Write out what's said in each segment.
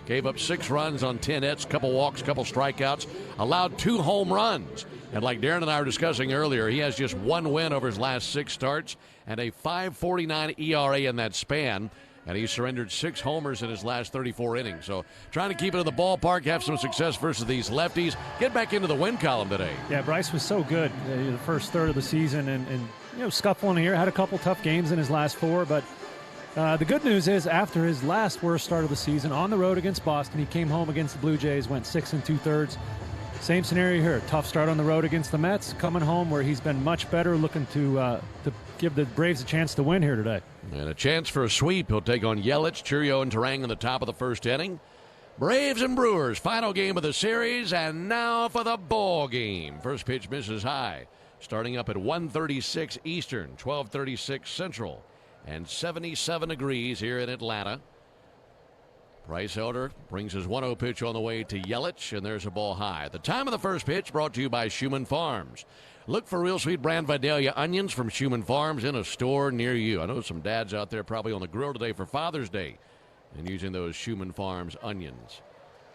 Gave up 6 runs on 10 hits, couple walks, couple strikeouts, allowed 2 home runs. And like Darren and I were discussing earlier, he has just 1 win over his last 6 starts and a 5.49 ERA in that span. And he surrendered 6 homers in his last 34 innings. So trying to keep it in the ballpark, have some success versus these lefties. Get back into the win column today. Yeah, Bryce was so good the first third of the season and scuffling here. Had a couple tough games in his last 4, but the good news is after his last worst start of the season on the road against Boston, he came home against the Blue Jays, went 6 2/3. Same scenario here. Tough start on the road against the Mets. Coming home where he's been much better, looking to give the Braves a chance to win here today. And a chance for a sweep. He'll take on Yelich, Churio, and Turang in the top of the first inning. Braves and Brewers, final game of the series, and now for the ball game. First pitch misses high. Starting up at 1:36 Eastern, 12:36 Central, and 77 degrees here in Atlanta. Bryce Elder brings his 1-0 pitch on the way to Yelich, and there's a ball high. The time of the first pitch brought to you by Schumann Farms. Look for real sweet brand Vidalia onions from Schumann Farms in a store near you. I know some dads out there probably on the grill today for Father's Day and using those Schumann Farms onions.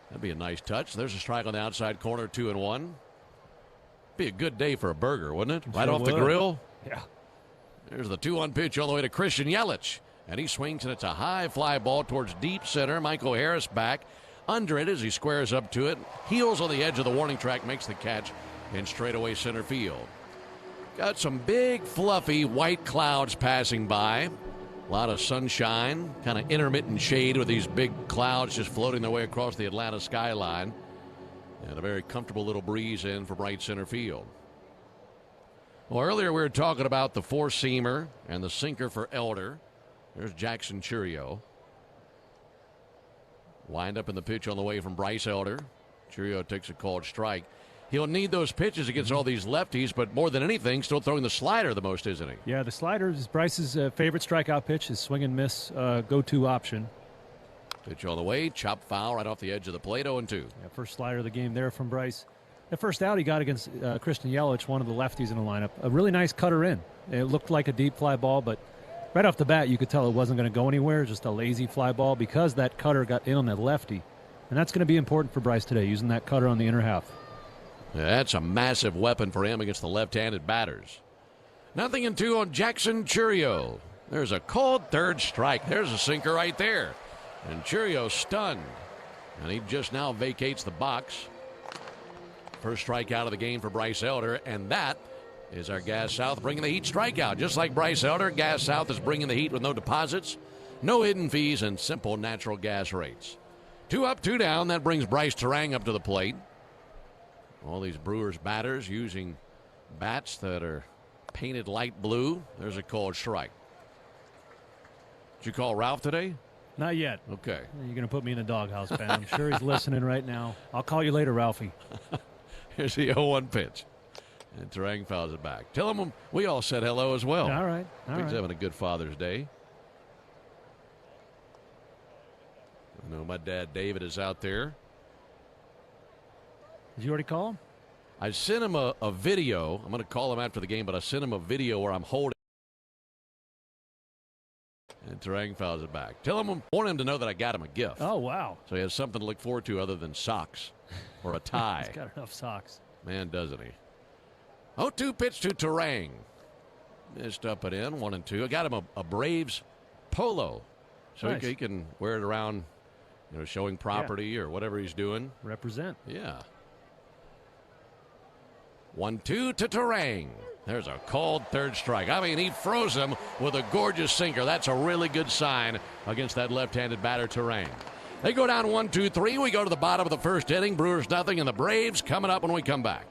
That'd be a nice touch. There's a strike on the outside corner, 2-1. Be a good day for a burger, wouldn't it? Right off the grill. Yeah. There's the 2-1 pitch all the way to Christian Yelich. And he swings, and it's a high fly ball towards deep center. Michael Harris back under it as he squares up to it. Heels on the edge of the warning track, makes the catch in straightaway center field. Got some big, fluffy white clouds passing by. A lot of sunshine, kind of intermittent shade with these big clouds just floating their way across the Atlanta skyline. And a very comfortable little breeze in from right center field. Well, earlier we were talking about the 4-seamer and the sinker for Elder. There's Jackson Churio. Wind up in the pitch on the way from Bryce Elder. Churio takes a called strike. He'll need those pitches against all these lefties, but more than anything, still throwing the slider the most, isn't he? Yeah, the slider is Bryce's favorite strikeout pitch, his swing and miss go-to option. Pitch on the way, chop foul right off the edge of the plate, 0-2. Yeah, first slider of the game there from Bryce. The first out he got against Christian Yelich, one of the lefties in the lineup. A really nice cutter in. It looked like a deep fly ball, but right off the bat, you could tell it wasn't going to go anywhere, just a lazy fly ball because that cutter got in on that lefty. And that's going to be important for Bryce today, using that cutter on the inner half. Yeah, that's a massive weapon for him against the left-handed batters. 0-2 on Jackson Churio. There's a called third strike. There's a sinker right there. And Churio stunned. And he just now vacates the box. First strikeout of the game for Bryce Elder, and that is our Gas South bringing the heat strikeout. Just like Bryce Elder, Gas South is bringing the heat with no deposits, no hidden fees, and simple natural gas rates. 2 up, 2 down. That brings Bryce Turang up to the plate. All these Brewers batters using bats that are painted light blue. There's a called strike. Did you call Ralph today? Not yet. Okay. You're going to put me in the doghouse, Ben. I'm sure he's listening right now. I'll call you later, Ralphie. Here's the 0-1 pitch. And Turang fouls it back. Tell him we all said hello as well. All right. He's having a good Father's Day. I know my dad David is out there. Did you already call him? I sent him a video. I'm going to call him after the game, but I sent him a video where I'm holding. And Turang fouls it back. Tell him, I want him to know that I got him a gift. Oh, wow. So he has something to look forward to other than socks or a tie. He's got enough socks. Man, doesn't he? 0-2 pitch to Turang. Missed up and in, 1-2. I got him a Braves polo. So nice. he can wear it around, showing property or whatever he's doing. Represent. Yeah. 1-2 to Turang. There's a called third strike. I mean, he froze him with a gorgeous sinker. That's a really good sign against that left-handed batter, Turang. They go down 1-2-3. We go to the bottom of the first inning. Brewers nothing, and the Braves coming up when we come back.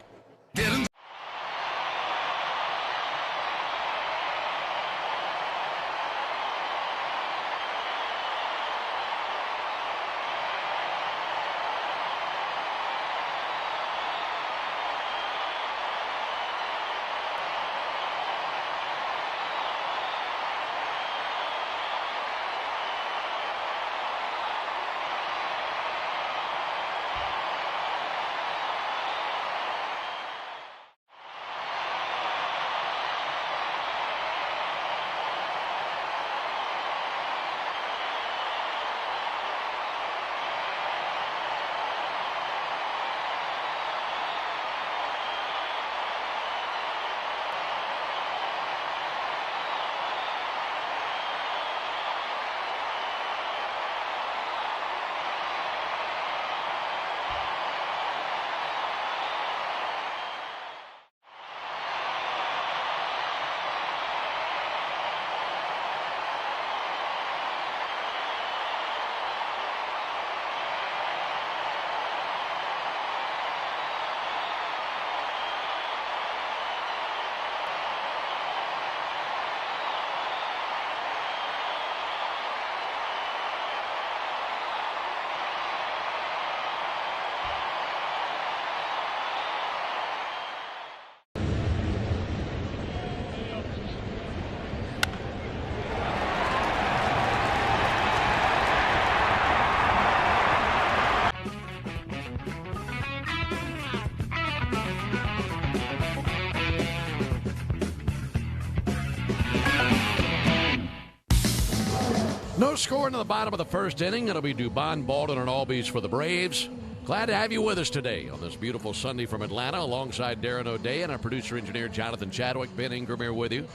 score into the bottom of the first inning. It'll be Dubon, Baldwin, and Albies for the Braves. Glad to have you with us today on this beautiful Sunday from Atlanta, alongside Darren O'Day and our producer-engineer Jonathan Chadwick. Ben Ingram here with you.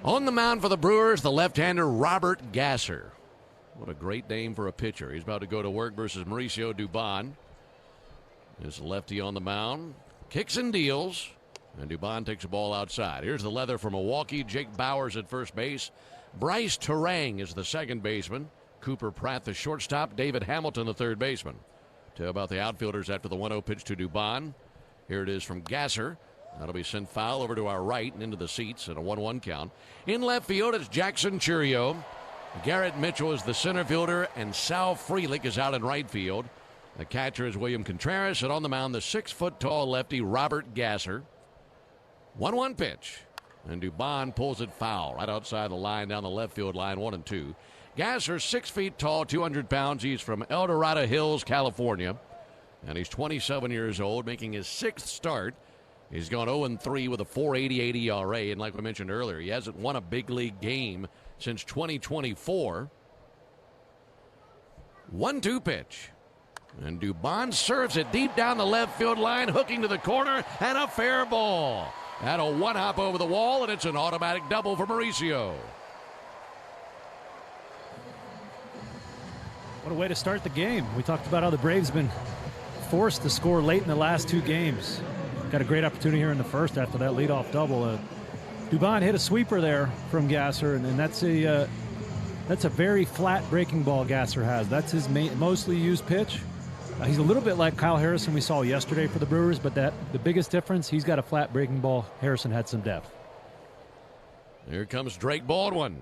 On the mound for the Brewers, the left-hander Robert Gasser. What a great name for a pitcher. He's about to go to work versus Mauricio Dubon. His lefty on the mound. Kicks and deals. And Dubon takes the ball outside. Here's the leather for Milwaukee. Jake Bauers at first base. Bryce Terang is the second baseman. Cooper Pratt the shortstop. David Hamilton the third baseman. Tell about the outfielders after the 1-0 pitch to Dubon. Here it is from Gasser. That'll be sent foul over to our right and into the seats at a 1-1 count. In left field, it's Jackson Churio. Garrett Mitchell is the center fielder, and Sal Frelick is out in right field. The catcher is William Contreras, and on the mound, the 6-foot-tall lefty Robert Gasser. 1-1 pitch, and Dubon pulls it foul right outside the line down the left field line, 1-2. Gasser, 6 feet tall, 200 pounds. He's from El Dorado Hills, California, and he's 27 years old, making his 6th start. He's gone 0-3 with a 4.88 ERA, and like we mentioned earlier, he hasn't won a big league game since 2024. 1-2 pitch. And Dubon serves it deep down the left field line, hooking to the corner, and a fair ball. That'll one-hop over the wall, and it's an automatic double for Mauricio. What a way to start the game. We talked about how the Braves have been forced to score late in the last 2 games. Got a great opportunity here in the first after that leadoff double. Dubon hit a sweeper there from Gasser, and that's a very flat breaking ball Gasser has. That's his mostly used pitch. He's a little bit like Kyle Harrison we saw yesterday for the Brewers, but the biggest difference, he's got a flat breaking ball. Harrison had some depth. Here comes Drake Baldwin.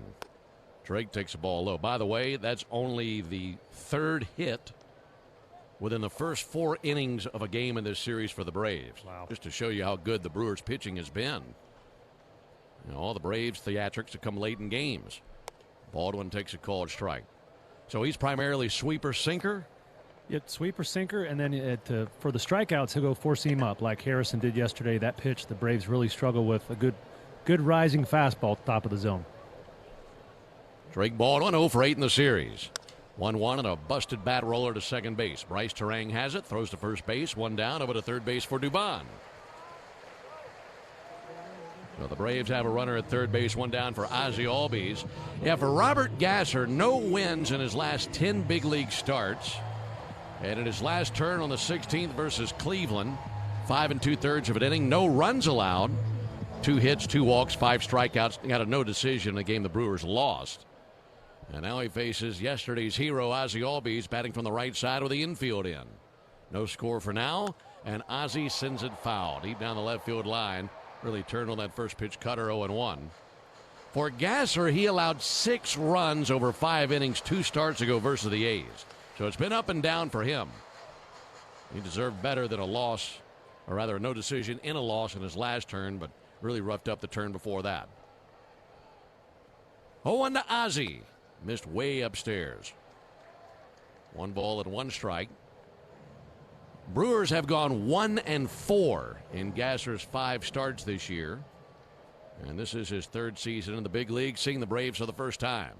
Drake takes the ball low. By the way, that's only the 3rd hit within the first 4 innings of a game in this series for the Braves. Wow. Just to show you how good the Brewers' pitching has been. All the Braves' theatrics have come late in games. Baldwin takes a called strike. So he's primarily sweeper sinker. Yep, sweeper sinker, and then for the strikeouts, he'll go 4-seam up like Harrison did yesterday. That pitch the Braves really struggle with. A good rising fastball top of the zone. Drake Baldwin 0 for 8 in the series. 1-1 and a busted bat roller to second base. Bryce Terang has it, throws to first base, 1 down, over to third base for Dubon. So the Braves have a runner at third base, 1 down for Ozzie Albies. Yeah, for Robert Gasser, no wins in his last 10 big league starts. And in his last turn on the 16th versus Cleveland, 5 2/3 of an inning, no runs allowed, 2 hits, 2 walks, 5 strikeouts. Got a no decision in a game the Brewers lost. And now he faces yesterday's hero, Ozzie Albies, batting from the right side with the infield in. No score for now, and Ozzie sends it foul deep down the left field line. Really turned on that first pitch cutter, 0-1. For Gasser, he allowed 6 runs over 5 innings 2 starts ago versus the A's. So it's been up and down for him. He deserved better than a loss, or rather a no decision in a loss in his last turn, but really roughed up the turn before that. 0-1 to Ozzie. Missed way upstairs. 1 ball and 1 strike. Brewers have gone 1-4 in Gasser's 5 starts this year. And this is his 3rd season in the big league, seeing the Braves for the first time.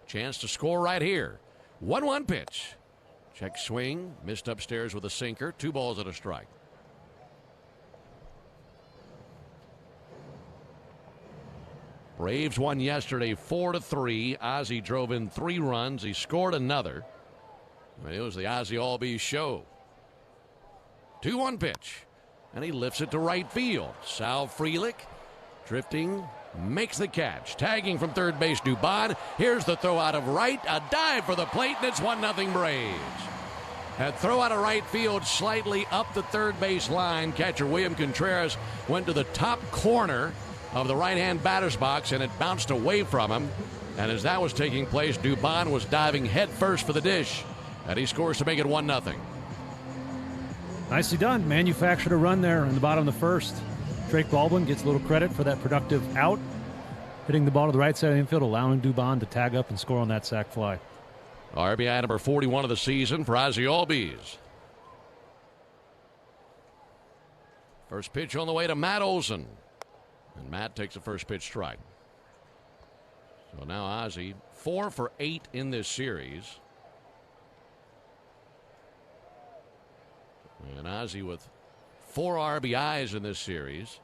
Chance to score right here. 1-1 pitch. Check swing. Missed upstairs with a sinker. 2 balls and a strike. Braves won yesterday 4-3. Ozzie drove in 3 runs. He scored another. It was the Ozzie Albies show. 2-1 pitch. And he lifts it to right field. Sal Frelick drifting, makes the catch. Tagging from third base, Dubon. Here's the throw out of right. A dive for the plate, and it's 1-0 Braves. That throw out of right field slightly up the third base line. Catcher William Contreras went to the top corner of the right-hand batter's box, and it bounced away from him. And as that was taking place, Dubon was diving head first for the dish. And he scores to make it 1-0. Nicely done. Manufactured a run there in the bottom of the first. Drake Baldwin gets a little credit for that productive out. Hitting the ball to the right side of the infield, allowing Dubon to tag up and score on that sac fly. RBI number 41 of the season for Ozzie Albies. First pitch on the way to Matt Olson. And Matt takes the first pitch strike. So now Ozzie 4 for 8 in this series. And Ozzie with 4 RBIs in this series.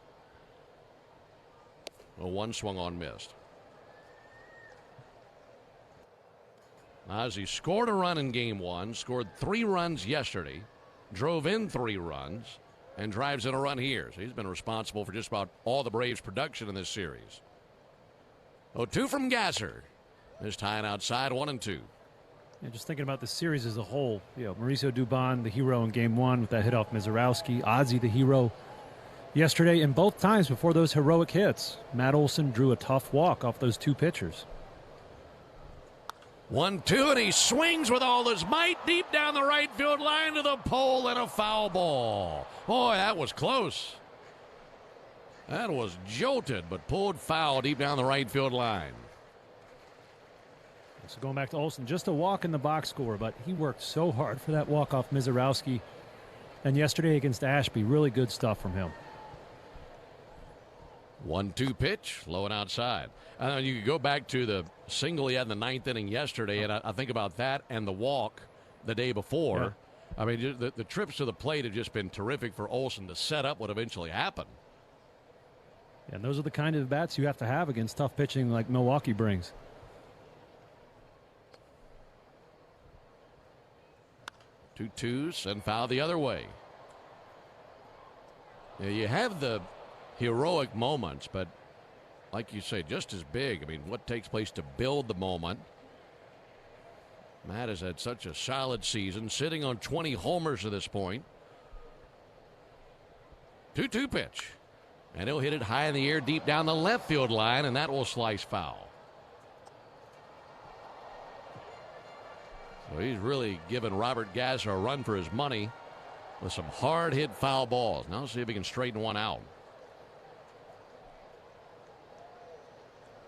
Well, 1 swung on missed. Ozzie scored a run in game 1, scored 3 runs yesterday, drove in 3 runs, and drives in a run here. So he's been responsible for just about all the Braves' production in this series. 0-2 from Gasser. This tying outside 1-2. Yeah, just thinking about the series as a whole, Mauricio Dubon, the hero in game 1 with that hit off Mizorowski. Ozzie, the hero yesterday, and both times before those heroic hits, Matt Olson drew a tough walk off those 2 pitchers. 1-2, and he swings with all his might deep down the right field line to the pole, and a foul ball. Boy, that was close. That was jolted, but pulled foul deep down the right field line. So going back to Olson, just a walk in the box score, but he worked so hard for that walk off Mizorowski. And yesterday against Ashby, really good stuff from him. 1-2 pitch, low and outside. You could go back to the single he had in the 9th inning yesterday, and I think about that and the walk the day before. Yeah. I mean, the trips to the plate have just been terrific for Olson to set up what eventually happened. And those are the kind of bats you have to have against tough pitching like Milwaukee brings. 2-2s and foul the other way. You have the heroic moments, but like you say, just as big. I mean, what takes place to build the moment? Matt has had such a solid season, sitting on 20 homers at this point. 2-2 pitch. And he'll hit it high in the air deep down the left field line, and that will slice foul. So he's really given Robert Gasser a run for his money with some hard hit foul balls. Now see if he can straighten one out.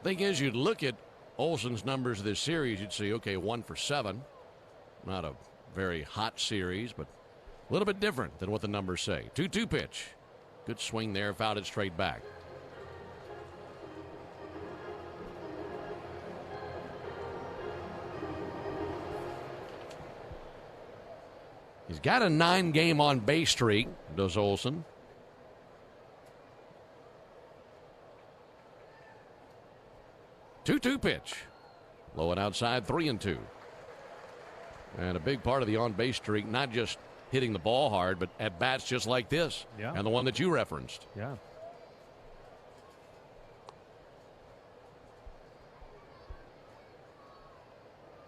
Thing is, you'd look at Olson's numbers this series, you'd see, okay, 1 for 7. Not a very hot series, but a little bit different than what the numbers say. 2-2 pitch. Good swing there, fouled it straight back. He's got a 9-game on base streak, does Olson. Two-two pitch. Low and outside, 3-2. And a big part of the on-base streak, not just hitting the ball hard, but at bats just like this. Yeah. And the one that you referenced. Yeah.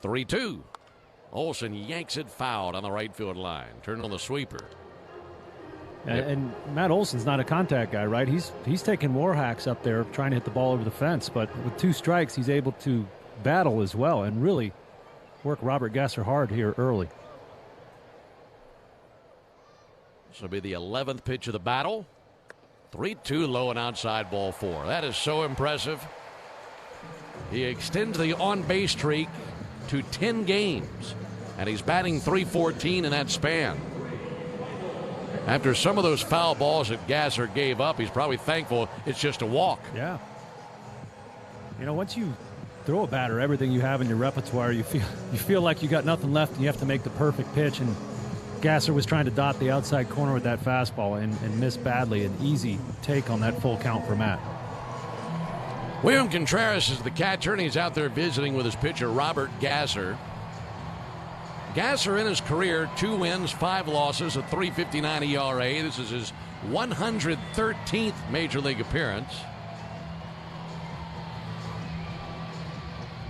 Three-two. Olson yanks it fouled on the right field line. Turned on the sweeper. And Matt Olson's not a contact guy, right? He's taking war hacks up there trying to hit the ball over the fence, but with 2 strikes, he's able to battle as well and really work Robert Gasser hard here early. This will be the 11th pitch of the battle. 3-2 low and outside, ball 4. That is so impressive. He extends the on-base streak to 10 games, and he's batting .314 in that span. After some of those foul balls that Gasser gave up, he's probably thankful it's just a walk. Yeah. You know, once you throw a batter everything you have in your repertoire, you feel like you got nothing left and you have to make the perfect pitch, and Gasser was trying to dot the outside corner with that fastball and missed badly. An easy take on that full count for Matt. William Contreras is the catcher, and he's out there visiting with his pitcher, Robert Gasser. Gasser in his career, 2 wins, 5 losses, a .359 ERA. This is his 113th Major League appearance.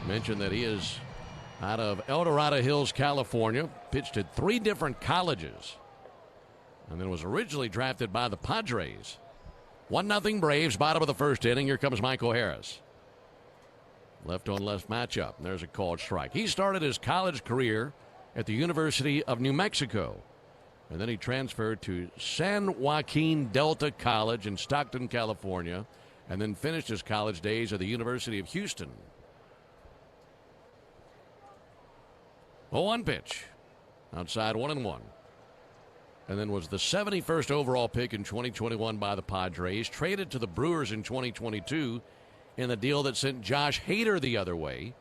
Mentioned that he is out of El Dorado Hills, California. Pitched at 3 different colleges. And then was originally drafted by the Padres. 1-0 Braves, bottom of the first inning. Here comes Michael Harris. Left on left matchup. There's a called strike. He started his college career at the University of New Mexico. And then he transferred to San Joaquin Delta College in Stockton, California. And then finished his college days at the University of Houston. 0-1 pitch. Outside 1-1. And then was the 71st overall pick in 2021 by the Padres. Traded to the Brewers in 2022. in the deal that sent Josh Hader the other way.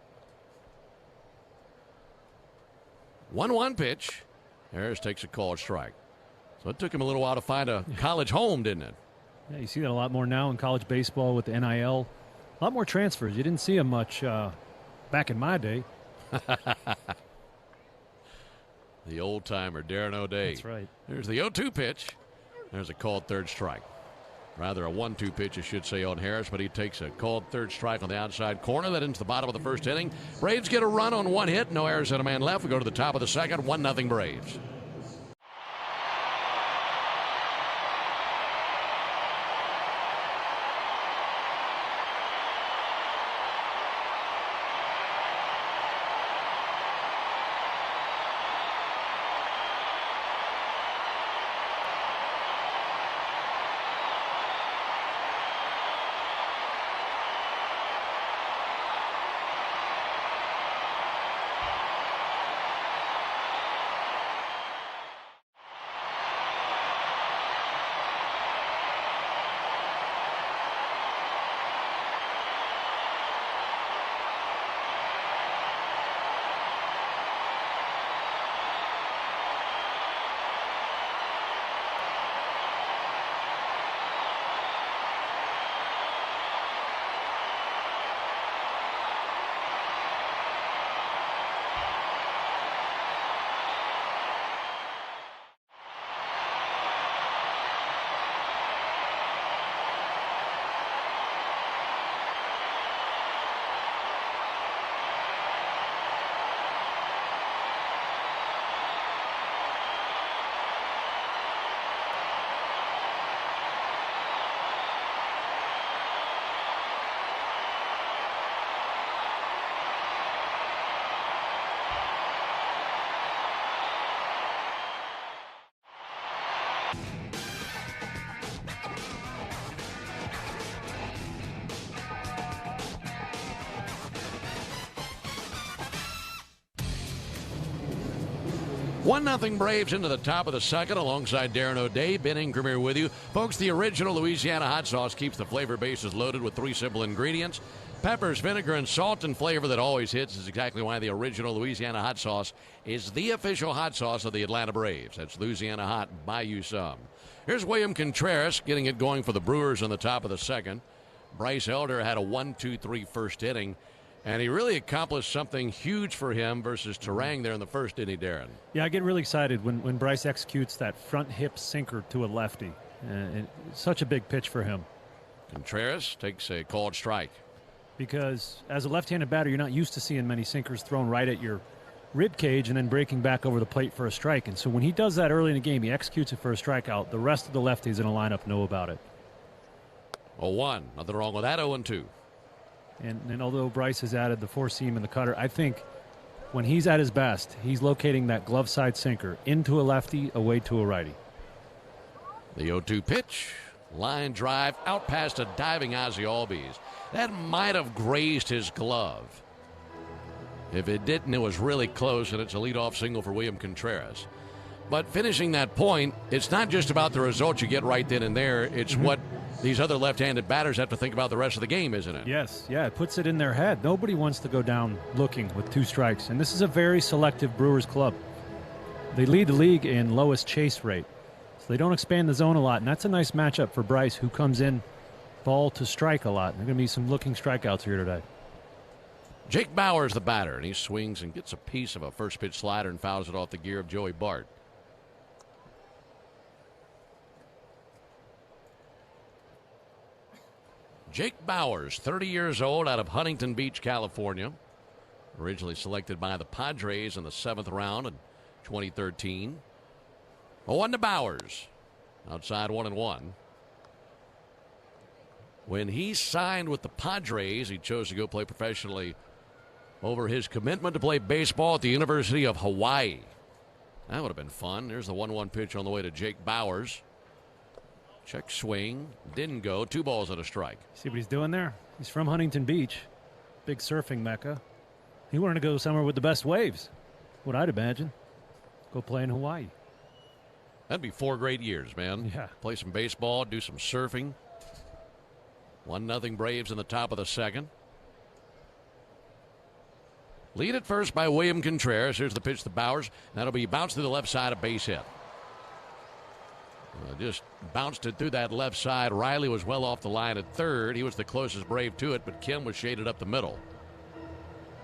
1-1 pitch. Harris takes a called strike. So it took him a little while to find a college home, didn't it? Yeah, you see that a lot more now in college baseball with the NIL. A lot more transfers. You didn't see them much back in my day. The old-timer, Darren O'Day. That's right. There's the 0-2 pitch. There's a called third strike. Rather a 1-2 pitch, I should say, on Harris, but he takes a called third strike on the outside corner. That into the bottom of the first inning. Braves get a run on one hit. No errors and a man left. We go to the top of the second. 1-0 Braves. One nothing Braves into the top of the second alongside Darren O'Day. Ben Ingram here with you. Folks, the original Louisiana hot sauce keeps the flavor bases loaded with 3 simple ingredients. Peppers, vinegar, and salt, and flavor that always hits is exactly why the original Louisiana hot sauce is the official hot sauce of the Atlanta Braves. That's Louisiana Hot. Buy you some. Here's William Contreras getting it going for the Brewers on the top of the second. Bryce Elder had a 1-2-3 first inning. And he really accomplished something huge for him versus Terang there in the first inning, Darren. Yeah, I get really excited when Bryce executes that front hip sinker to a lefty. It's such a big pitch for him. Contreras takes a called strike. Because as a left-handed batter, you're not used to seeing many sinkers thrown right at your rib cage and then breaking back over the plate for a strike. And so when he does that early in the game, he executes it for a strikeout. The rest of the lefties in the lineup know about it. 0-1. Nothing wrong with that. 0-2. And although Bryce has added the 4-seam and the cutter, I think when he's at his best, he's locating that glove side sinker into a lefty, away to a righty. The 0-2 pitch. Line drive out past a diving Ozzie Albies. That might have grazed his glove. If it didn't, it was really close, and it's a leadoff single for William Contreras. But finishing that point, it's not just about the result you get right then and there. It's what these other left-handed batters have to think about the rest of the game, isn't it? Yes, yeah, it puts it in their head. Nobody wants to go down looking with 2 strikes, and this is a very selective Brewers club. They lead the league in lowest chase rate, so they don't expand the zone a lot, and that's a nice matchup for Bryce, who comes in ball to strike a lot. There are going to be some looking strikeouts here today. Jake Bauer's the batter, and he swings and gets a piece of a first-pitch slider and fouls it off the gear of Joey Bart. Jake Bauers, 30 years old, out of Huntington Beach, California. Originally selected by the Padres in the 7th round in 2013. 0-1 to Bauers. Outside 1-1. When he signed with the Padres, he chose to go play professionally over his commitment to play baseball at the University of Hawaii. That would have been fun. There's the 1-1 pitch on the way to Jake Bauers. Check swing. Didn't go. 2 balls and a strike. See what he's doing there? He's from Huntington Beach. Big surfing mecca. He wanted to go somewhere with the best waves. What I'd imagine. Go play in Hawaii. That'd be 4 great years, man. Yeah. Play some baseball, do some surfing. 1-0 Braves in the top of the second. Lead at first by William Contreras. Here's the pitch to Bowers. That'll be bounced to the left side, a base hit. Just bounced it through that left side. Riley was well off the line at third. He was the closest Brave to it, but Kim was shaded up the middle.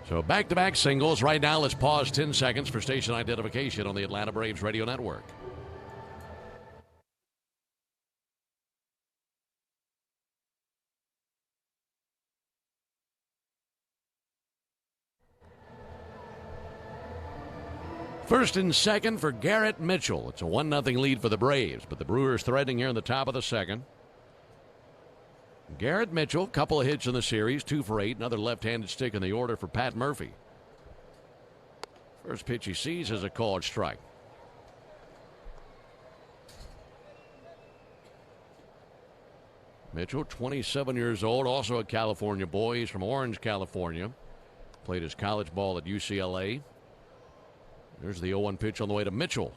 So back-to-back singles. Right now, let's pause 10 seconds for station identification on the Atlanta Braves Radio Network. First and second for Garrett Mitchell. It's a 1-0 lead for the Braves, but the Brewers threatening here in the top of the second. Garrett Mitchell, couple of hits in the series, 2 for 8. Another left-handed stick in the order for Pat Murphy. First pitch he sees is a called strike. Mitchell, 27 years old, also a California boy. He's from Orange, California. Played his college ball at UCLA. There's the 0-1 pitch on the way to Mitchell.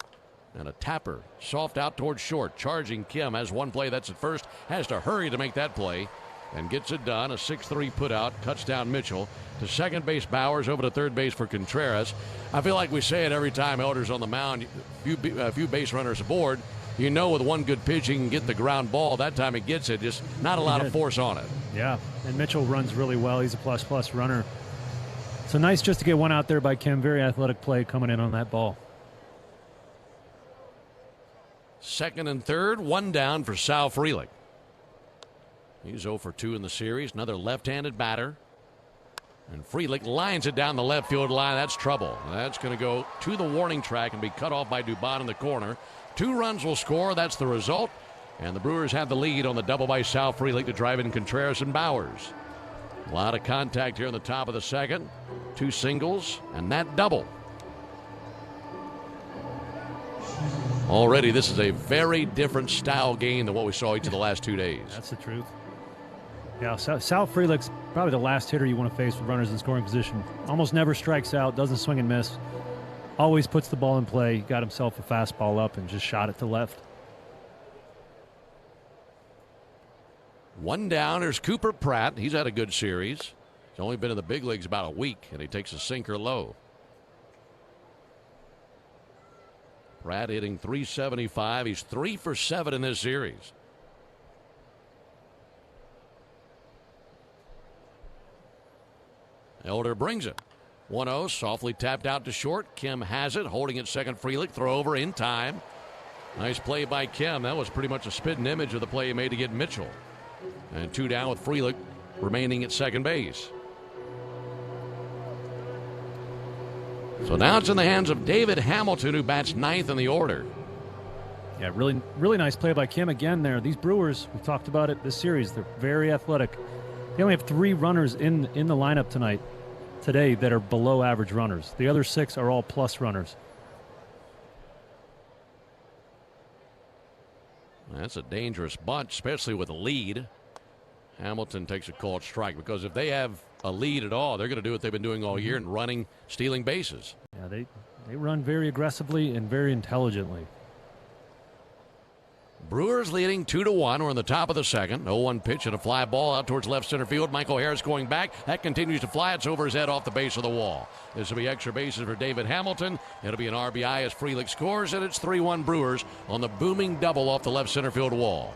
And a tapper. Soft out towards short. Charging Kim. Has one play. That's at first. Has to hurry to make that play. And gets it done. A 6-3 put out. Cuts down Mitchell. To second base Bowers. Over to third base for Contreras. I feel like we say it every time Elder's on the mound. A few base runners aboard. You know with one good pitch he can get the ground ball. That time he gets it. Just not a lot of force on it. Yeah. And Mitchell runs really well. He's a plus runner. So nice just to get one out there by Kim. Very athletic play coming in on that ball. Second and third, one down for Sal Frelick. He's 0 for 2 in the series. Another left-handed batter. And Frelick lines it down the left field line. That's trouble. That's going to go to the warning track and be cut off by Dubon in the corner. 2 runs will score. That's the result. And the Brewers have the lead on the double by Sal Frelick to drive in Contreras and Bowers. A lot of contact here in the top of the second. 2 singles and that double. Already this is a very different style game than what we saw each of the last 2 days. That's the truth. Yeah, Sal Frelick's probably the last hitter you want to face with runners in scoring position. Almost never strikes out, doesn't swing and miss. Always puts the ball in play. Got himself a fastball up and just shot it to left. One down. There's Cooper Pratt. He's had a good series. He's only been in the big leagues about a week, and he takes a sinker low. Pratt hitting .375. He's 3 for 7 in this series. Elder brings it. 1-0, softly tapped out to short. Kim has it, holding it second. Frelick, throw over in time. Nice play by Kim. That was pretty much a spitting image of the play he made to get Mitchell. And 2 down with Frelick remaining at second base. So now it's in the hands of David Hamilton, who bats 9th in the order. Yeah, really nice play by Kim again there. These Brewers, we talked about it this series, they're very athletic. They only have 3 runners in the lineup today that are below average runners. The other 6 are all plus runners. That's a dangerous bunch, especially with a lead. Hamilton takes a called strike because if they have a lead at all, they're going to do what they've been doing all year and running, stealing bases. Yeah, they run very aggressively and very intelligently. Brewers leading 2-1. We're in the top of the second. 0-1 pitch and a fly ball out towards left center field. Michael Harris going back. That continues to fly. It's over his head off the base of the wall. This will be extra bases for David Hamilton. It'll be an RBI as Frelick scores, and it's 3-1 Brewers on the booming double off the left center field wall.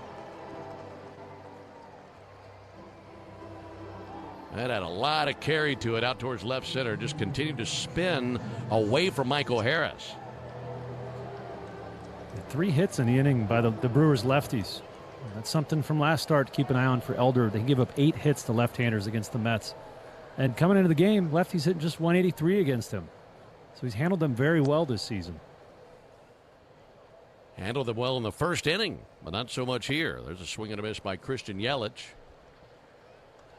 That had a lot of carry to it out towards left center. Just continued to spin away from Michael Harris. 3 hits in the inning by the Brewers lefties. That's something from last start to keep an eye on for Elder. They give up 8 hits to left-handers against the Mets. And coming into the game, lefties hitting just 183 against him. So he's handled them very well this season. Handled them well in the first inning, but not so much here. There's a swing and a miss by Christian Yelich.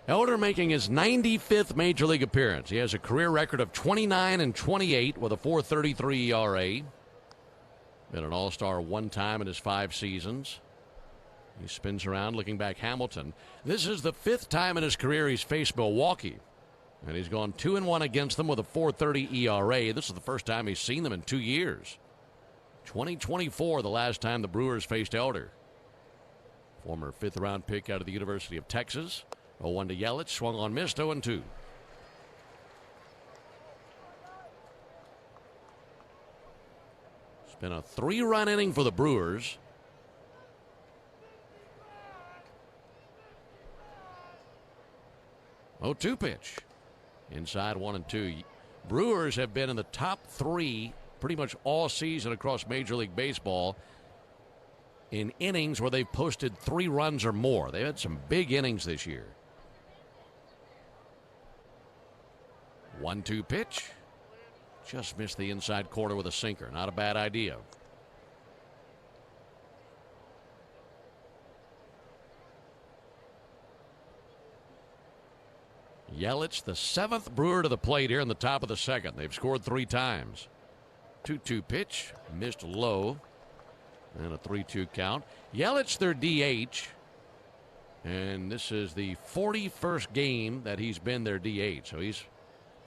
Elder making his 95th Major League appearance. He has a career record of 29-28 with a .433 ERA. Been an All-Star 1 time in his 5 seasons. He spins around looking back Hamilton. This is the 5th time in his career he's faced Milwaukee. And he's gone 2-1 against them with a .430 ERA. This is the first time he's seen them in 2 years. 2024, the last time the Brewers faced Elder. Former 5th-round pick out of the University of Texas. 0-1 to Yelich. Swung on, missed. 0-2. It's been a 3-run inning for the Brewers. Oh, 2 pitch. Inside 1-2. Brewers have been in the top 3 pretty much all season across Major League Baseball in innings where they've posted 3 runs or more. They've had some big innings this year. 1-2 pitch. Just missed the inside corner with a sinker. Not a bad idea. Yelich, the 7th Brewer to the plate here in the top of the 2nd. They've scored 3 times. 2-2 pitch. Missed low. And a 3-2 count. Yelich, their DH. And this is the 41st game that he's been their DH. So he's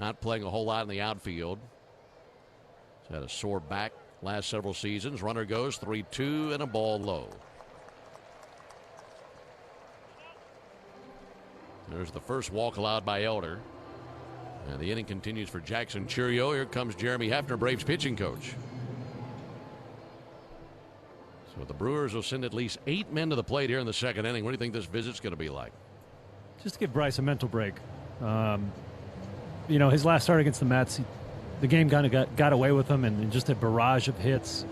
not playing a whole lot in the outfield. He's had a sore back last several seasons. Runner goes 3-2 and a ball low. There's the first walk allowed by Elder. And the inning continues for Jackson Chourio. Here comes Jeremy Hefner, Braves pitching coach. So the Brewers will send at least 8 men to the plate here in the 2nd inning. What do you think this visit's going to be like? Just to give Bryce a mental break. You know, his last start against the Mets, the game kind of got away with him, and just a barrage of hits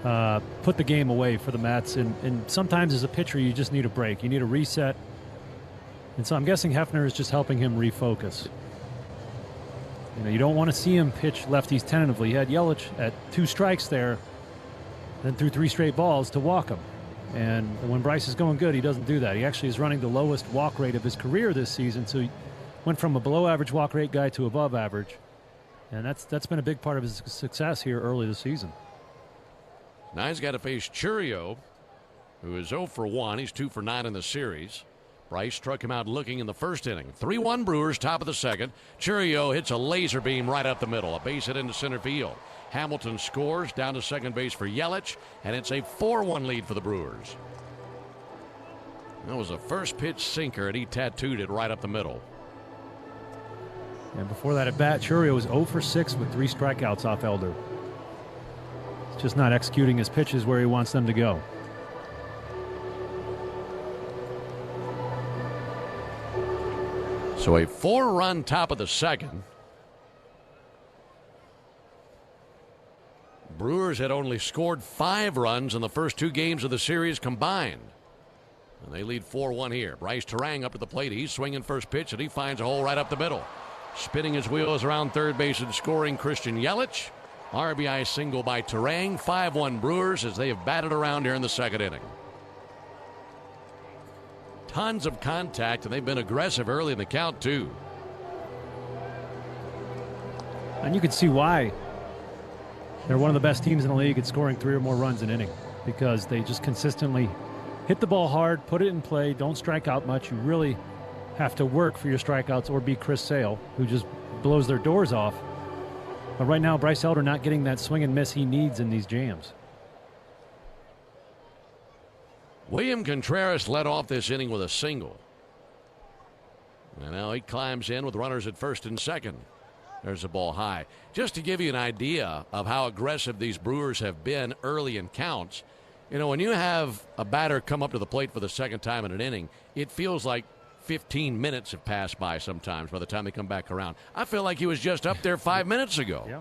put the game away for the Mets. And sometimes as a pitcher, you just need a break. You need a reset. And so I'm guessing Hefner is just helping him refocus. You know, you don't want to see him pitch lefties tentatively. He had Yelich at 2 strikes there, then threw 3 straight balls to walk him. And when Bryce is going good, he doesn't do that. He actually is running the lowest walk rate of his career this season. So he went from a below average walk rate guy to above average. And that's been a big part of his success here early this season. Now he's got to face Chourio, who is 0 for 1. He's 2 for 9 in the series. Bryce struck him out looking in the 1st inning. 3-1 Brewers, top of the 2nd. Chourio hits a laser beam right up the middle. A base hit into center field. Hamilton scores down to 2nd base for Yelich, and it's a 4-1 lead for the Brewers. That was a first pitch sinker, and he tattooed it right up the middle. And before that at bat, Chourio was 0 for 6 with 3 strikeouts off Elder. He's just not executing his pitches where he wants them to go. So a 4-run top of the 2nd. Brewers had only scored 5 runs in the first 2 games of the series combined. And they lead 4-1 here. Bryce Terang up to the plate. He's swinging first pitch, and he finds a hole right up the middle. Spinning his wheels around 3rd base and scoring Christian Yelich. RBI single by Terang. 5-1 Brewers as they have batted around here in the 2nd inning. Tons of contact, and they've been aggressive early in the count, too. And you can see why they're one of the best teams in the league at scoring 3 or more runs an inning, because they just consistently hit the ball hard, put it in play, don't strike out much. You really have to work for your strikeouts or be Chris Sale, who just blows their doors off. But right now, Bryce Elder not getting that swing and miss he needs in these jams. William Contreras led off this inning with a single. And now he climbs in with runners at 1st and 2nd. There's a ball high. Just to give you an idea of how aggressive these Brewers have been early in counts, you know, when you have a batter come up to the plate for the 2nd time in an inning, it feels like 15 minutes have passed by sometimes by the time they come back around. I feel like he was just up there 5 minutes ago. Yeah.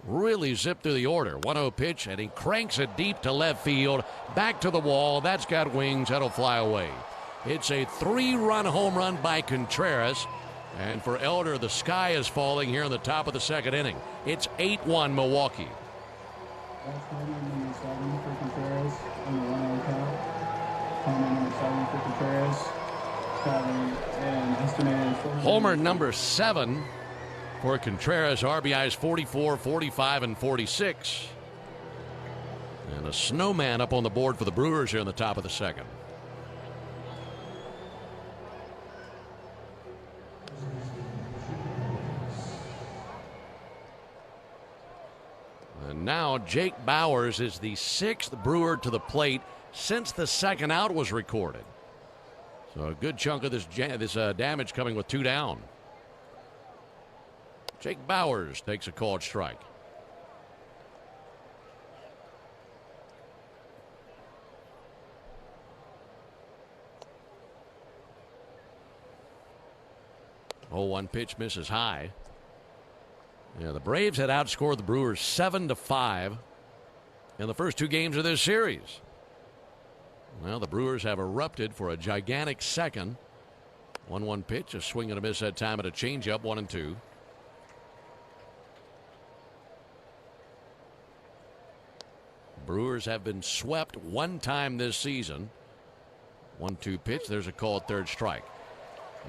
Really zipped through the order. 1-0 pitch, and he cranks it deep to left field. Back to the wall. That's got wings. That'll fly away. It's a 3-run home run by Contreras. And for Elder, the sky is falling here in the top of the 2nd inning. It's 8-1 Milwaukee. That's number 7 for Contreras on the 1-0 count. Homer number 7 for Contreras. Having an estimated Homer number 7 for Contreras. RBIs 44, 45, and 46. And a snowman up on the board for the Brewers here in the top of the 2nd. And now Jake Bowers is the 6th Brewer to the plate since the second out was recorded. So a good chunk of this damage coming with 2 down. Jake Bowers takes a called strike. Oh, 1 pitch misses high. Yeah, the Braves had outscored the Brewers 7-5 in the first 2 games of this series. Well, the Brewers have erupted for a gigantic second. 1-1 pitch, a swing and a miss that time at a changeup, 1-2. Brewers have been swept 1 time this season. 1-2 pitch, there's a called third strike.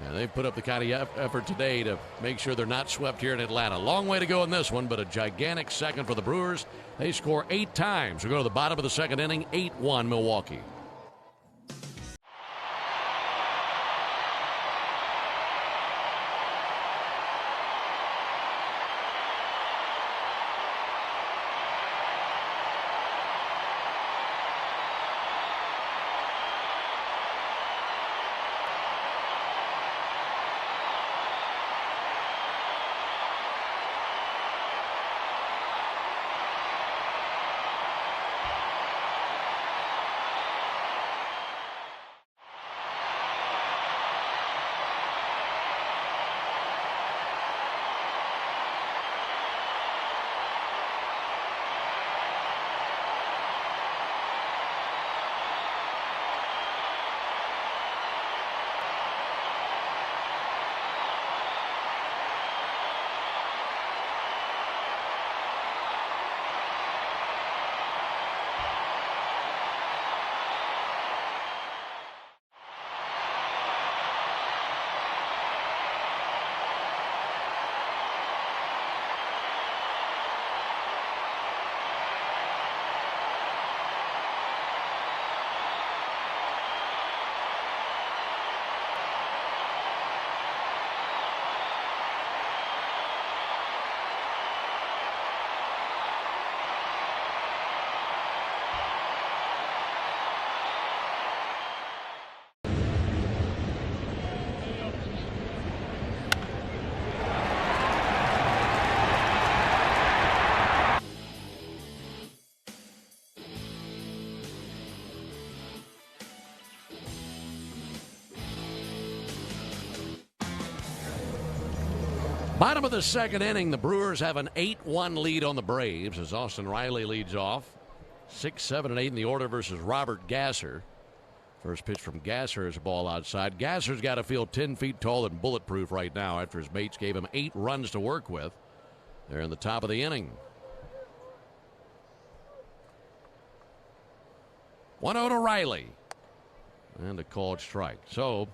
Yeah, they've put up the kind of effort today to make sure they're not swept here in Atlanta. Long way to go in this one, but a gigantic second for the Brewers. They score 8 times. We go to the bottom of the second inning, 8-1 Milwaukee. Bottom of the second inning, the Brewers have an 8-1 lead on the Braves as Austin Riley leads off. 6, 7, and 8 in the order versus Robert Gasser. First pitch from Gasser is a ball outside. Gasser's got to feel 10 feet tall and bulletproof right now after his mates gave him 8 runs to work with. They're in the top of the inning. 1-0 to Riley. And a called strike. So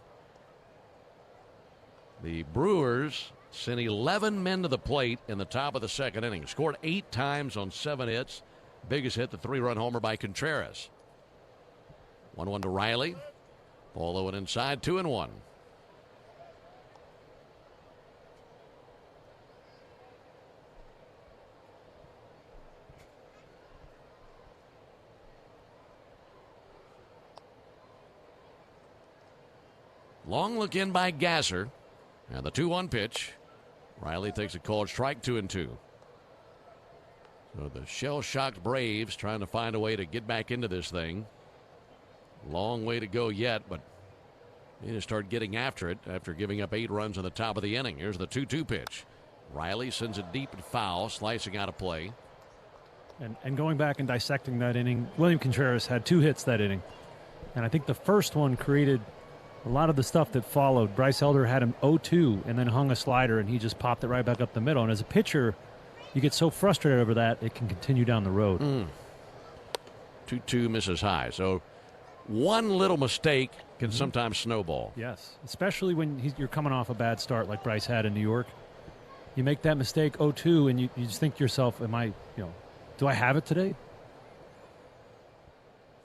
the Brewers sent 11 men to the plate in the top of the second inning. Scored 8 times on 7 hits. Biggest hit, the 3-run homer by Contreras. 1-1 to Riley. Ball low and inside, 2-1. Long look in by Gasser. And the 2-1 pitch. Riley takes a called strike, 2-2. So the shell-shocked Braves trying to find a way to get back into this thing. Long way to go yet, but they need to start getting after it after giving up 8 runs in the top of the inning. Here's the 2-2 pitch. Riley sends it deep and foul, slicing out of play. And going back and dissecting that inning, William Contreras had 2 hits that inning. And I think the first one created a lot of the stuff that followed. Bryce Elder had him 0-2 and then hung a slider, and he just popped it right back up the middle. And as a pitcher, you get so frustrated over that, it can continue down the road. 2-2 misses high. So one little mistake can sometimes snowball. Yes, especially when you're coming off a bad start like Bryce had in New York. You make that mistake 0-2, and you just think to yourself, do I have it today?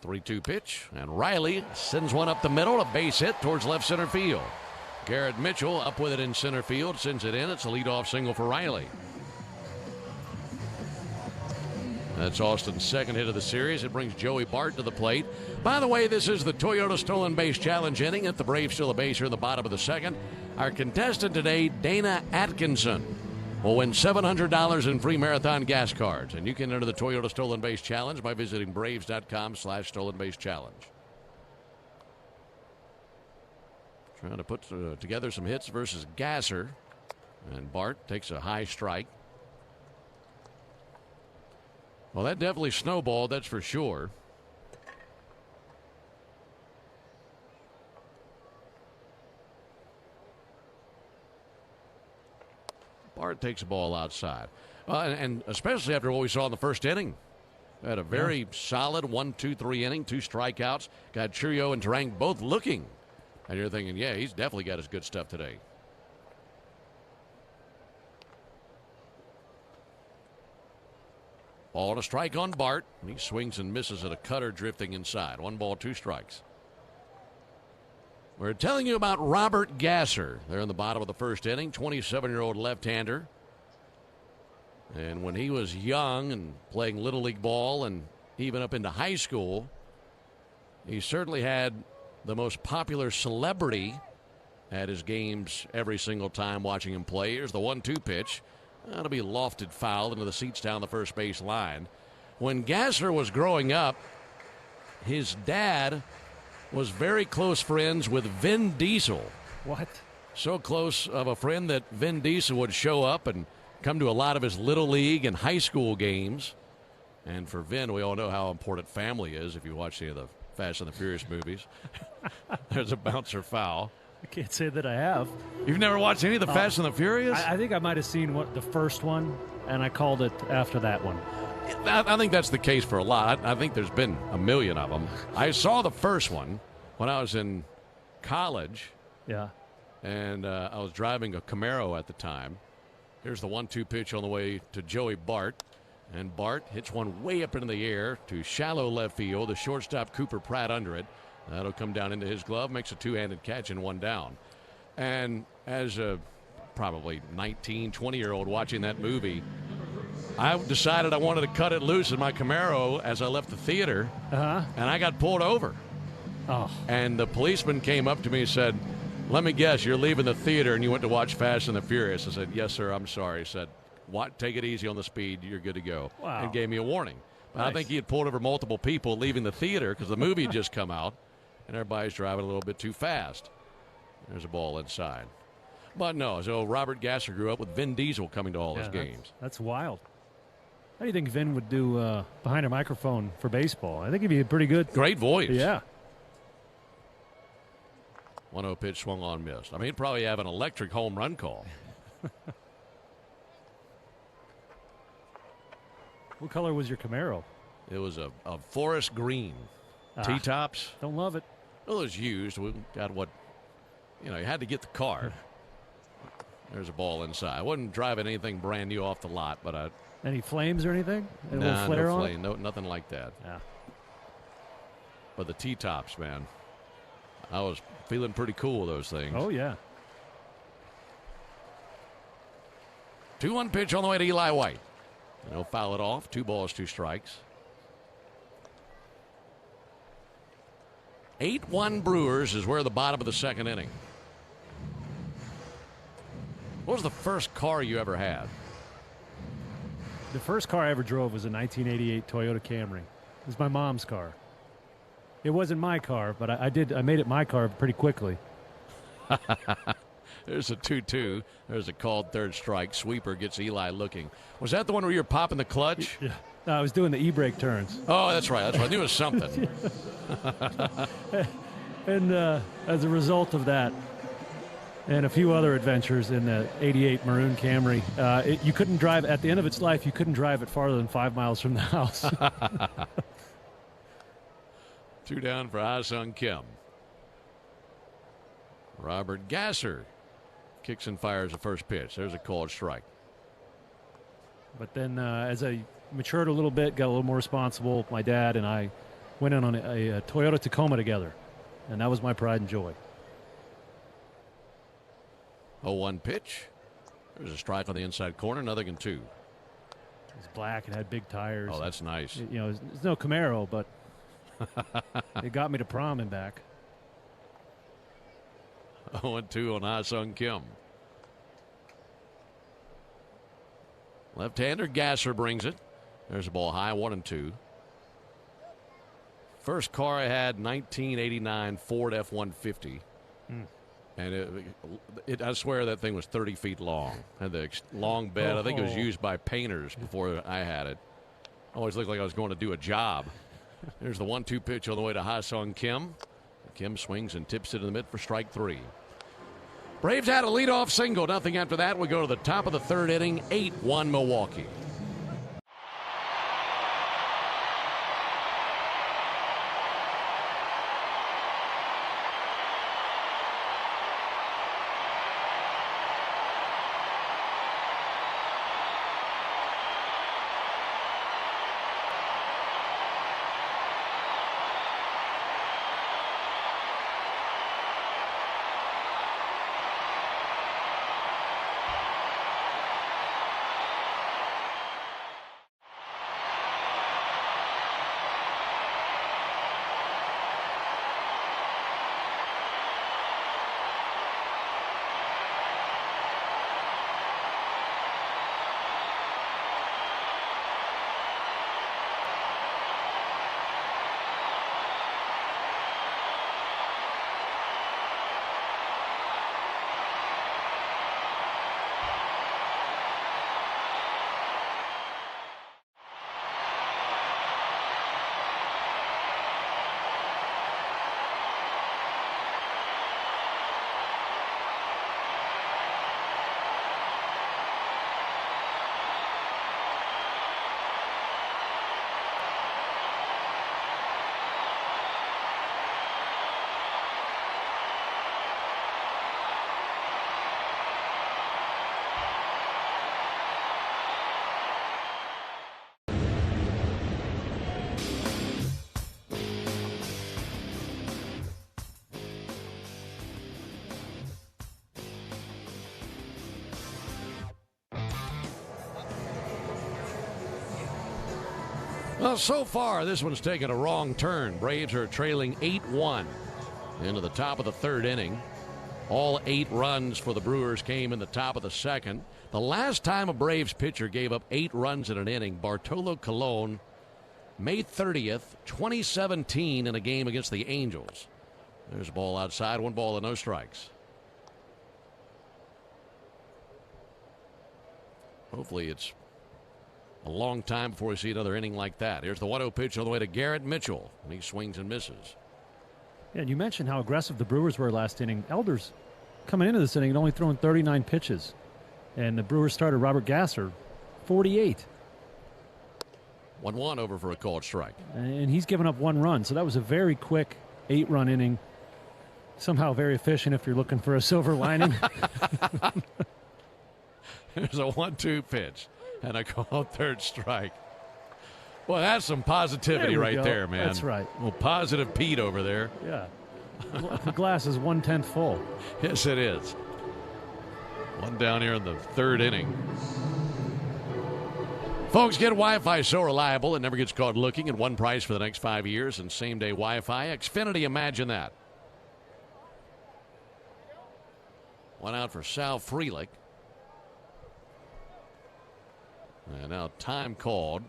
3-2 pitch, and Riley sends one up the middle, a base hit towards left center field. Garrett Mitchell up with it in center field, sends it in. It's a leadoff single for Riley. That's Austin's second hit of the series. It brings Joey Bart to the plate. By the way, this is the Toyota Stolen Base Challenge inning. At the Braves steal a base here in the bottom of the second. Our contestant today, Dana Atkinson, will win $700 in free marathon gas cards. And you can enter the Toyota Stolen Base Challenge by visiting braves.com/stolen base challenge. Trying to put together some hits versus Gasser. And Bart takes a high strike. Well, that definitely snowballed, that's for sure. Bart takes the ball outside. And especially after what we saw in the first inning. Had a very solid 1-2-3 inning, 2 strikeouts. Got Churio and Terang both looking. And you're thinking, yeah, he's definitely got his good stuff today. Ball to strike on Bart. He swings and misses at a cutter drifting inside. 1 ball, 2 strikes. We're telling you about Robert Gasser. They're in the bottom of the first inning. 27-year-old left-hander. And when he was young and playing Little League ball and even up into high school, he certainly had the most popular celebrity at his games every single time watching him play. Here's the 1-2 pitch. That'll be lofted foul into the seats down the first base line. When Gasser was growing up, his dad was very close friends with Vin Diesel. What? So close of a friend that Vin Diesel would show up and come to a lot of his Little League and high school games. And for Vin, we all know how important family is if you watch any of the Fast and the Furious movies. There's a bouncer foul. I can't say that I have. You've never watched any of the Fast and the Furious? I think I might have seen the first one, and I called it after that one. I think that's the case for a lot. I think there's been a million of them. I saw the first one when I was in college. Yeah. And I was driving a Camaro at the time. Here's the 1-2 pitch on the way to Joey Bart. And Bart hits one way up into the air to shallow left field. The shortstop Cooper Pratt under it. That'll come down into his glove, makes a 2-handed catch and 1 down. And as a probably 19, 20-year-old watching that movie, I decided I wanted to cut it loose in my Camaro as I left the theater, and I got pulled over. Oh. And the policeman came up to me and said, "Let me guess, you're leaving the theater and you went to watch Fast and the Furious." I said, "Yes, sir, I'm sorry." He said, "What? Take it easy on the speed. You're good to go." Wow. And gave me a warning. But Nice. I think he had pulled over multiple people leaving the theater because the movie had just come out. And everybody's driving a little bit too fast. There's a ball inside. But no, so Robert Gasser grew up with Vin Diesel coming to all his games. That's wild. How do you think Vin would do behind a microphone for baseball? I think he'd be pretty good. Great voice. Yeah. 1-0 pitch swung on, missed. I mean, he'd probably have an electric home run call. What color was your Camaro? It was a forest green. T-tops. Don't love it. Well, it was used. We got what, you had to get the car. There's a ball inside. I wasn't driving anything brand new off the lot, but Any flames or anything? A little flare no on flame. No, nothing like that. Yeah. But the T-tops, man, I was feeling pretty cool with those things. Oh, yeah. 2-1 pitch on the way to Eli White. And he'll foul it off. 2 balls, 2 strikes. 8-1 Brewers is where the bottom of the second inning. What was the first car you ever had? The first car I ever drove was a 1988 Toyota Camry. It was my mom's car. It wasn't my car, but I made it my car pretty quickly. There's a 2-2. There's a called third strike. Sweeper gets Eli looking. Was that the one where you're popping the clutch? Yeah. No, I was doing the e-brake turns. Oh, that's right. I knew it was something. And as a result of that, and a few other adventures in the 88 maroon Camry, you couldn't drive, at the end of its life, you couldn't drive it farther than 5 miles from the house. 2 down for Ha-Sung Kim. Robert Gasser kicks and fires the first pitch. There's a called strike. But then as I matured a little bit, got a little more responsible, my dad and I went in on a Toyota Tacoma together, and that was my pride and joy. 0-1 pitch. There's a strike on the inside corner, 0-2. It's black and had big tires. Oh, that's nice. You know, it's no Camaro, but it got me to prom and back. 0-2 on Ha-Sung Kim. Left-hander Gasser brings it. There's a ball high, 1-2. First car I had, 1989 Ford F-150. And I swear that thing was 30 feet long. Had the long bed. I think it was used by painters before I had it. Always looked like I was going to do a job. There's the 1-2 pitch on the way to Ha-Sung Kim. Kim swings and tips it in the mid for strike 3. Braves had a leadoff single. Nothing after that. We go to the top of the third inning. 8-1 Milwaukee. Well, so far, this one's taken a wrong turn. Braves are trailing 8-1 into the top of the third inning. All 8 runs for the Brewers came in the top of the second. The last time a Braves pitcher gave up 8 runs in an inning, Bartolo Colon, May 30th, 2017, in a game against the Angels. There's a ball outside, 1 ball and no strikes. Hopefully it's a long time before we see another inning like that. Here's the 1-0 pitch on the way to Garrett Mitchell, and he swings and misses. Yeah, and you mentioned how aggressive the Brewers were last inning. Elders coming into this inning had only thrown 39 pitches, and the Brewers starter Robert Gasser 48. 1-1 over for a called strike. And he's given up 1 run, so that was a very quick 8-run inning. Somehow very efficient if you're looking for a silver lining. There's a 1-2 pitch and a called third strike. Well, that's some positivity right there, man. That's right. Well, positive Pete over there. Yeah. The glass is 1/10 full. Yes, it is. One down here in the third inning. Folks, get Wi-Fi so reliable it never gets caught looking, at one price for the next 5 years and same-day Wi-Fi. Xfinity, imagine that. One out for Sal Frelick. And now time called.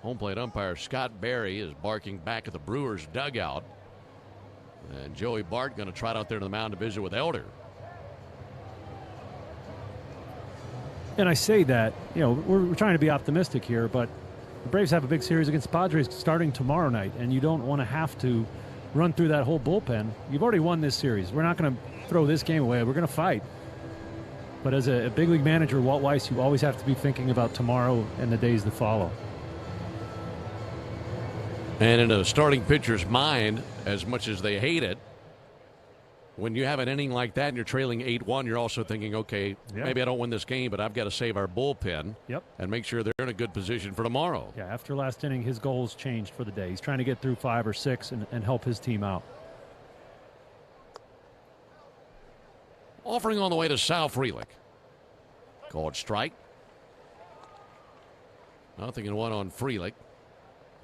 Home plate umpire Scott Berry is barking back at the Brewers dugout. And Joey Bart going to trot out there to the mound to visit with Elder. And I say that, you know, we're trying to be optimistic here, but the Braves have a big series against the Padres starting tomorrow night, and you don't want to have to run through that whole bullpen. You've already won this series. We're not going to throw this game away. We're going to fight. But as a big league manager, Walt Weiss, you always have to be thinking about tomorrow and the days that follow. And in a starting pitcher's mind, as much as they hate it, when you have an inning like that and you're trailing 8-1, you're also thinking, okay, maybe I don't win this game, but I've got to save our bullpen and make sure they're in a good position for tomorrow. Yeah, after last inning, his goals changed for the day. He's trying to get through 5 or 6 and help his team out. Offering on the way to Sal Frelick. Called strike. 0-1 on Frelick.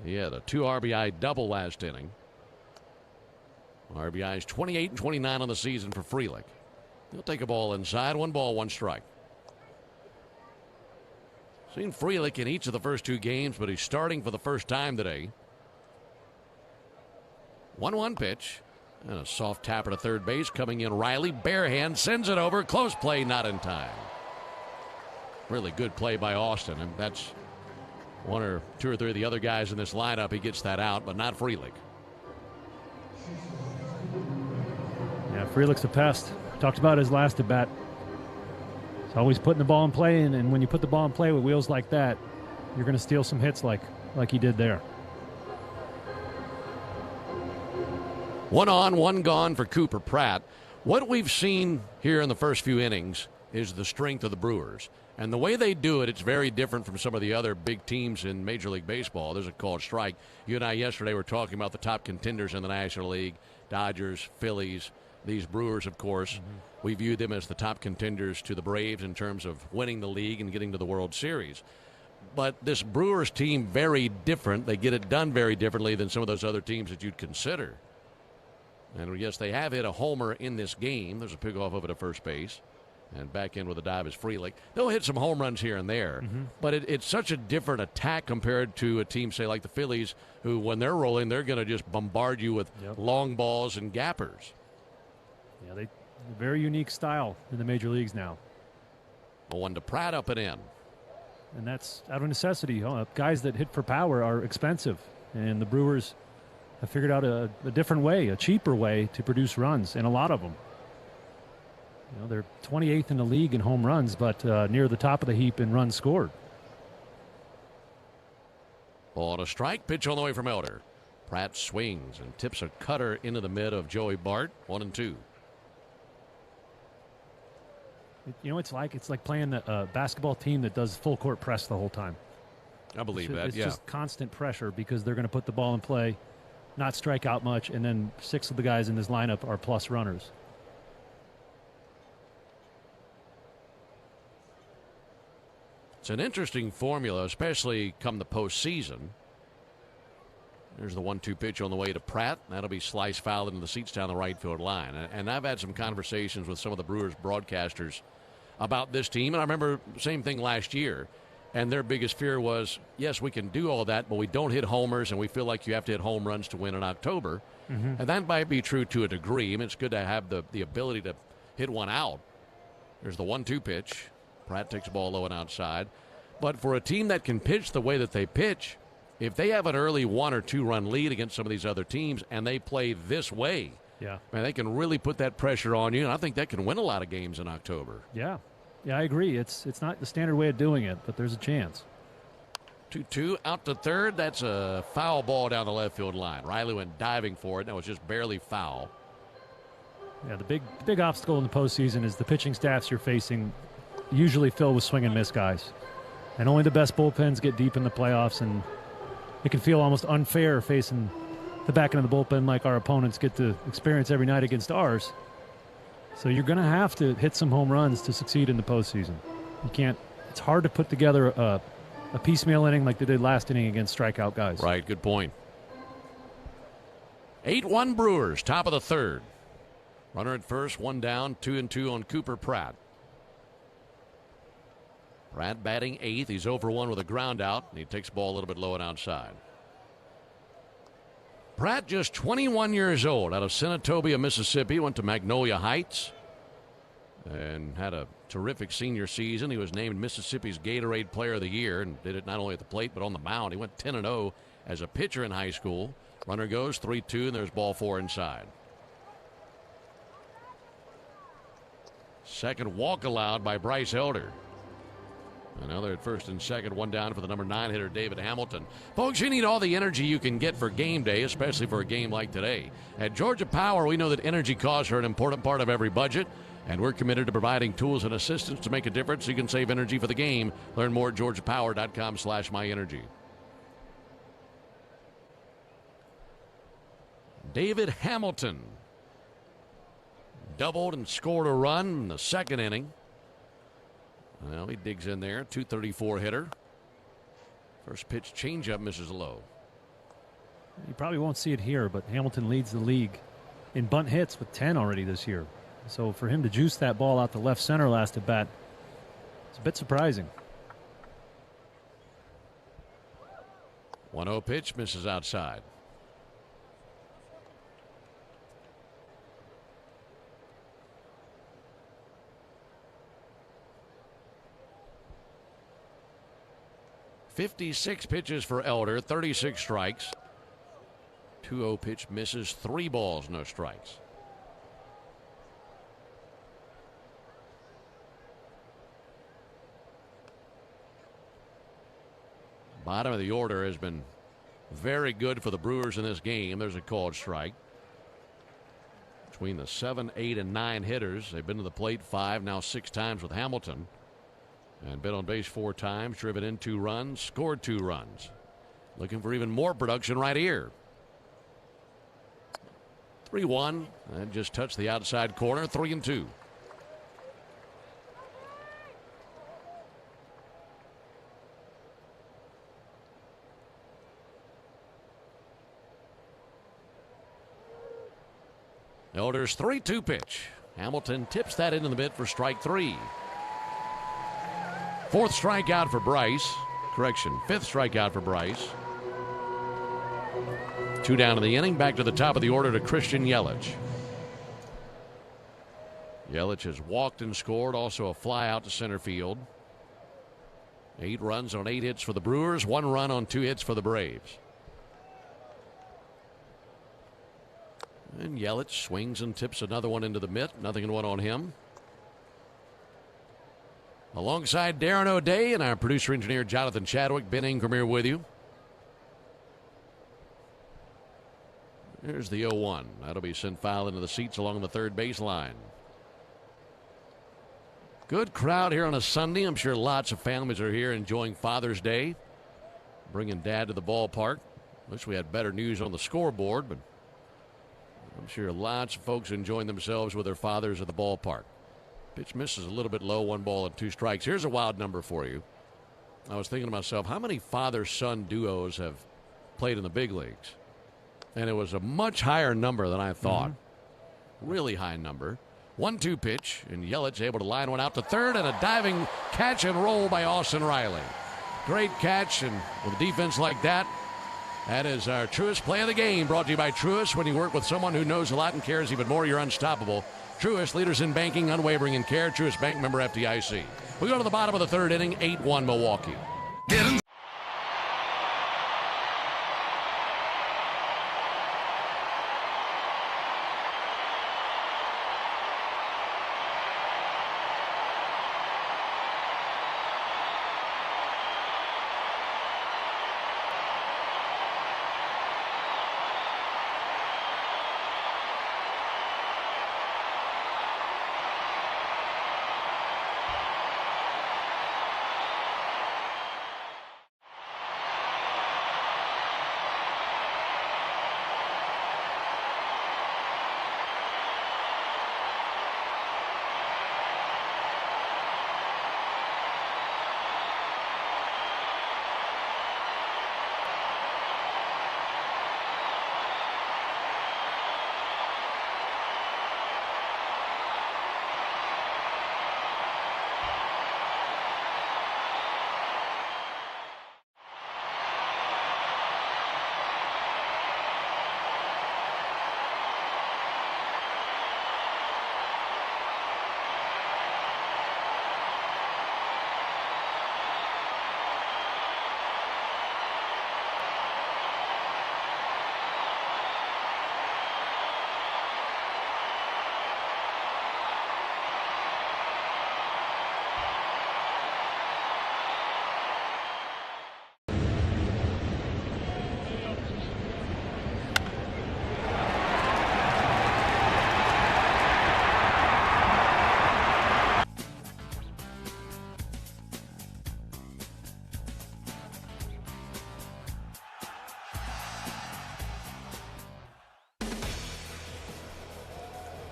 He had a 2 RBI double last inning. RBIs 28 and 29 on the season for Frelick. He'll take a ball inside. 1 ball, 1 strike. Seen Frelick in each of the first 2 games, but he's starting for the first time today. 1-1 pitch. And a soft tapper to third base. Coming in Riley. Bare hand. Sends it over. Close play. Not in time. Really good play by Austin. And that's 1 or 2 or 3 of the other guys in this lineup. He gets that out, but not Frelick. Yeah, Frelick's a pest. Talked about his last at bat. He's always putting the ball in play, and when you put the ball in play with wheels like that, you're going to steal some hits like he did there. 1 on, 1 gone for Cooper Pratt. What we've seen here in the first few innings is the strength of the Brewers. And the way they do it, it's very different from some of the other big teams in Major League Baseball. There's a called strike. You and I yesterday were talking about the top contenders in the National League. Dodgers, Phillies, these Brewers, of course. We view them as the top contenders to the Braves in terms of winning the league and getting to the World Series. But this Brewers team, very different. They get it done very differently than some of those other teams that you'd consider. And yes, they have hit a homer in this game. There's a pickoff over to first base. And back in with a dive is Frelick. They'll hit some home runs here and there. But it's such a different attack compared to a team, say, like the Phillies, who, when they're rolling, they're going to just bombard you with long balls and gappers. Yeah, they very unique style in the major leagues now. 1 to Pratt, up and in. And that's out of necessity. Guys that hit for power are expensive. And the Brewers have figured out a different way, a cheaper way to produce runs, and a lot of them. You know, they're 28th in the league in home runs, but near the top of the heap in runs scored. Ball to strike. Pitch on the way from Elder. Pratt swings and tips a cutter into the mid of Joey Bart. 1-2. You know, it's like playing a basketball team that does full court press the whole time. I believe that. It's just constant pressure because they're going to put the ball in play, not strike out much, and then 6 of the guys in this lineup are plus runners. It's an interesting formula, especially come the postseason. There's the 1-2 pitch on the way to Pratt. That'll be sliced foul into the seats down the right field line. And I've had some conversations with some of the Brewers broadcasters about this team. And I remember the same thing last year. And their biggest fear was, yes, we can do all that, but we don't hit homers, and we feel like you have to hit home runs to win in October. And that might be true to a degree. I mean, it's good to have the ability to hit one out. There's the 1-2 pitch. Pratt takes the ball low and outside. But for a team that can pitch the way that they pitch, if they have an early 1 or 2 run lead against some of these other teams and they play this way, man, they can really put that pressure on you. And I think that can win a lot of games in October. Yeah, I agree. It's not the standard way of doing it, but there's a chance. 2-2 out to third. That's a foul ball down the left field line. Riley went diving for it. That was just barely foul. Yeah, the big obstacle in the postseason is the pitching staffs you're facing usually filled with swing and miss guys. And only the best bullpens get deep in the playoffs, and it can feel almost unfair facing the back end of the bullpen like our opponents get to experience every night against ours. So you're going to have to hit some home runs to succeed in the postseason. You can't. It's hard to put together a piecemeal inning like they did last inning against strikeout guys. Right, good point. 8-1 Brewers, top of the third. Runner at first, 1 down, 2-2 on Cooper Pratt. Pratt batting 8th. He's over 1 with a ground out, and he takes the ball a little bit low and outside. Pratt, just 21 years old, out of Senatobia, Mississippi, went to Magnolia Heights and had a terrific senior season. He was named Mississippi's Gatorade Player of the Year and did it not only at the plate but on the mound. He went 10-0 as a pitcher in high school. Runner goes 3-2, and there's ball 4 inside. Second walk allowed by Bryce Elder. Another at first and second, 1 down for the number 9 hitter, David Hamilton. Folks, you need all the energy you can get for game day, especially for a game like today. At Georgia Power, we know that energy costs are an important part of every budget, and we're committed to providing tools and assistance to make a difference so you can save energy for the game. Learn more at georgiapower.com/myenergy. David Hamilton doubled and scored a run in the second inning. Well, he digs in there, 234 hitter. First pitch changeup misses low. You probably won't see it here, but Hamilton leads the league in bunt hits with 10 already this year. So for him to juice that ball out to left center last at bat, it's a bit surprising. 1-0 pitch misses outside. "56 pitches for Elder, 36 strikes. 2-0 pitch misses, 3 balls, no strikes. Bottom of the order has been very good for the Brewers in this game. There's a called strike. Between the 7, 8, and 9 hitters, they've been to the plate 5, now 6 times with Hamilton. And been on base 4 times, driven in 2 runs, scored 2 runs. Looking for even more production right here. 3-1, and just touched the outside corner, 3-2. Elder's 3-2 pitch. Hamilton tips that into the mitt for strike 3. 4th strikeout for Bryce. Correction, 5th strikeout for Bryce. 2 down in the inning. Back to the top of the order to Christian Yelich. Yelich has walked and scored. Also a fly out to center field. 8 runs on 8 hits for the Brewers. 1 run on 2 hits for the Braves. And Yelich swings and tips another one into the mitt. Nothing in 1 on him. Alongside Darren O'Day and our producer engineer Jonathan Chadwick, Ben Ingram here with you. Here's the 0-1. That'll be sent foul into the seats along the third baseline. Good crowd here on a Sunday. I'm sure lots of families are here enjoying Father's Day. Bringing Dad to the ballpark. Wish we had better news on the scoreboard, but I'm sure lots of folks enjoying themselves with their fathers at the ballpark. Pitch misses a little bit low, 1 ball and 2 strikes. Here's a wild number for you. I was thinking to myself, how many father-son duos have played in the big leagues? And it was a much higher number than I thought. Really high number. 1-2 pitch, and Yelich able to line one out to third, and a diving catch and roll by Austin Riley. Great catch, and with a defense like that, that is our Truist play of the game, brought to you by Truist. When you work with someone who knows a lot and cares even more, you're unstoppable. Truist, leaders in banking, unwavering in care. Truist Bank, member FDIC. We go to the bottom of the 3rd inning, 8-1 Milwaukee.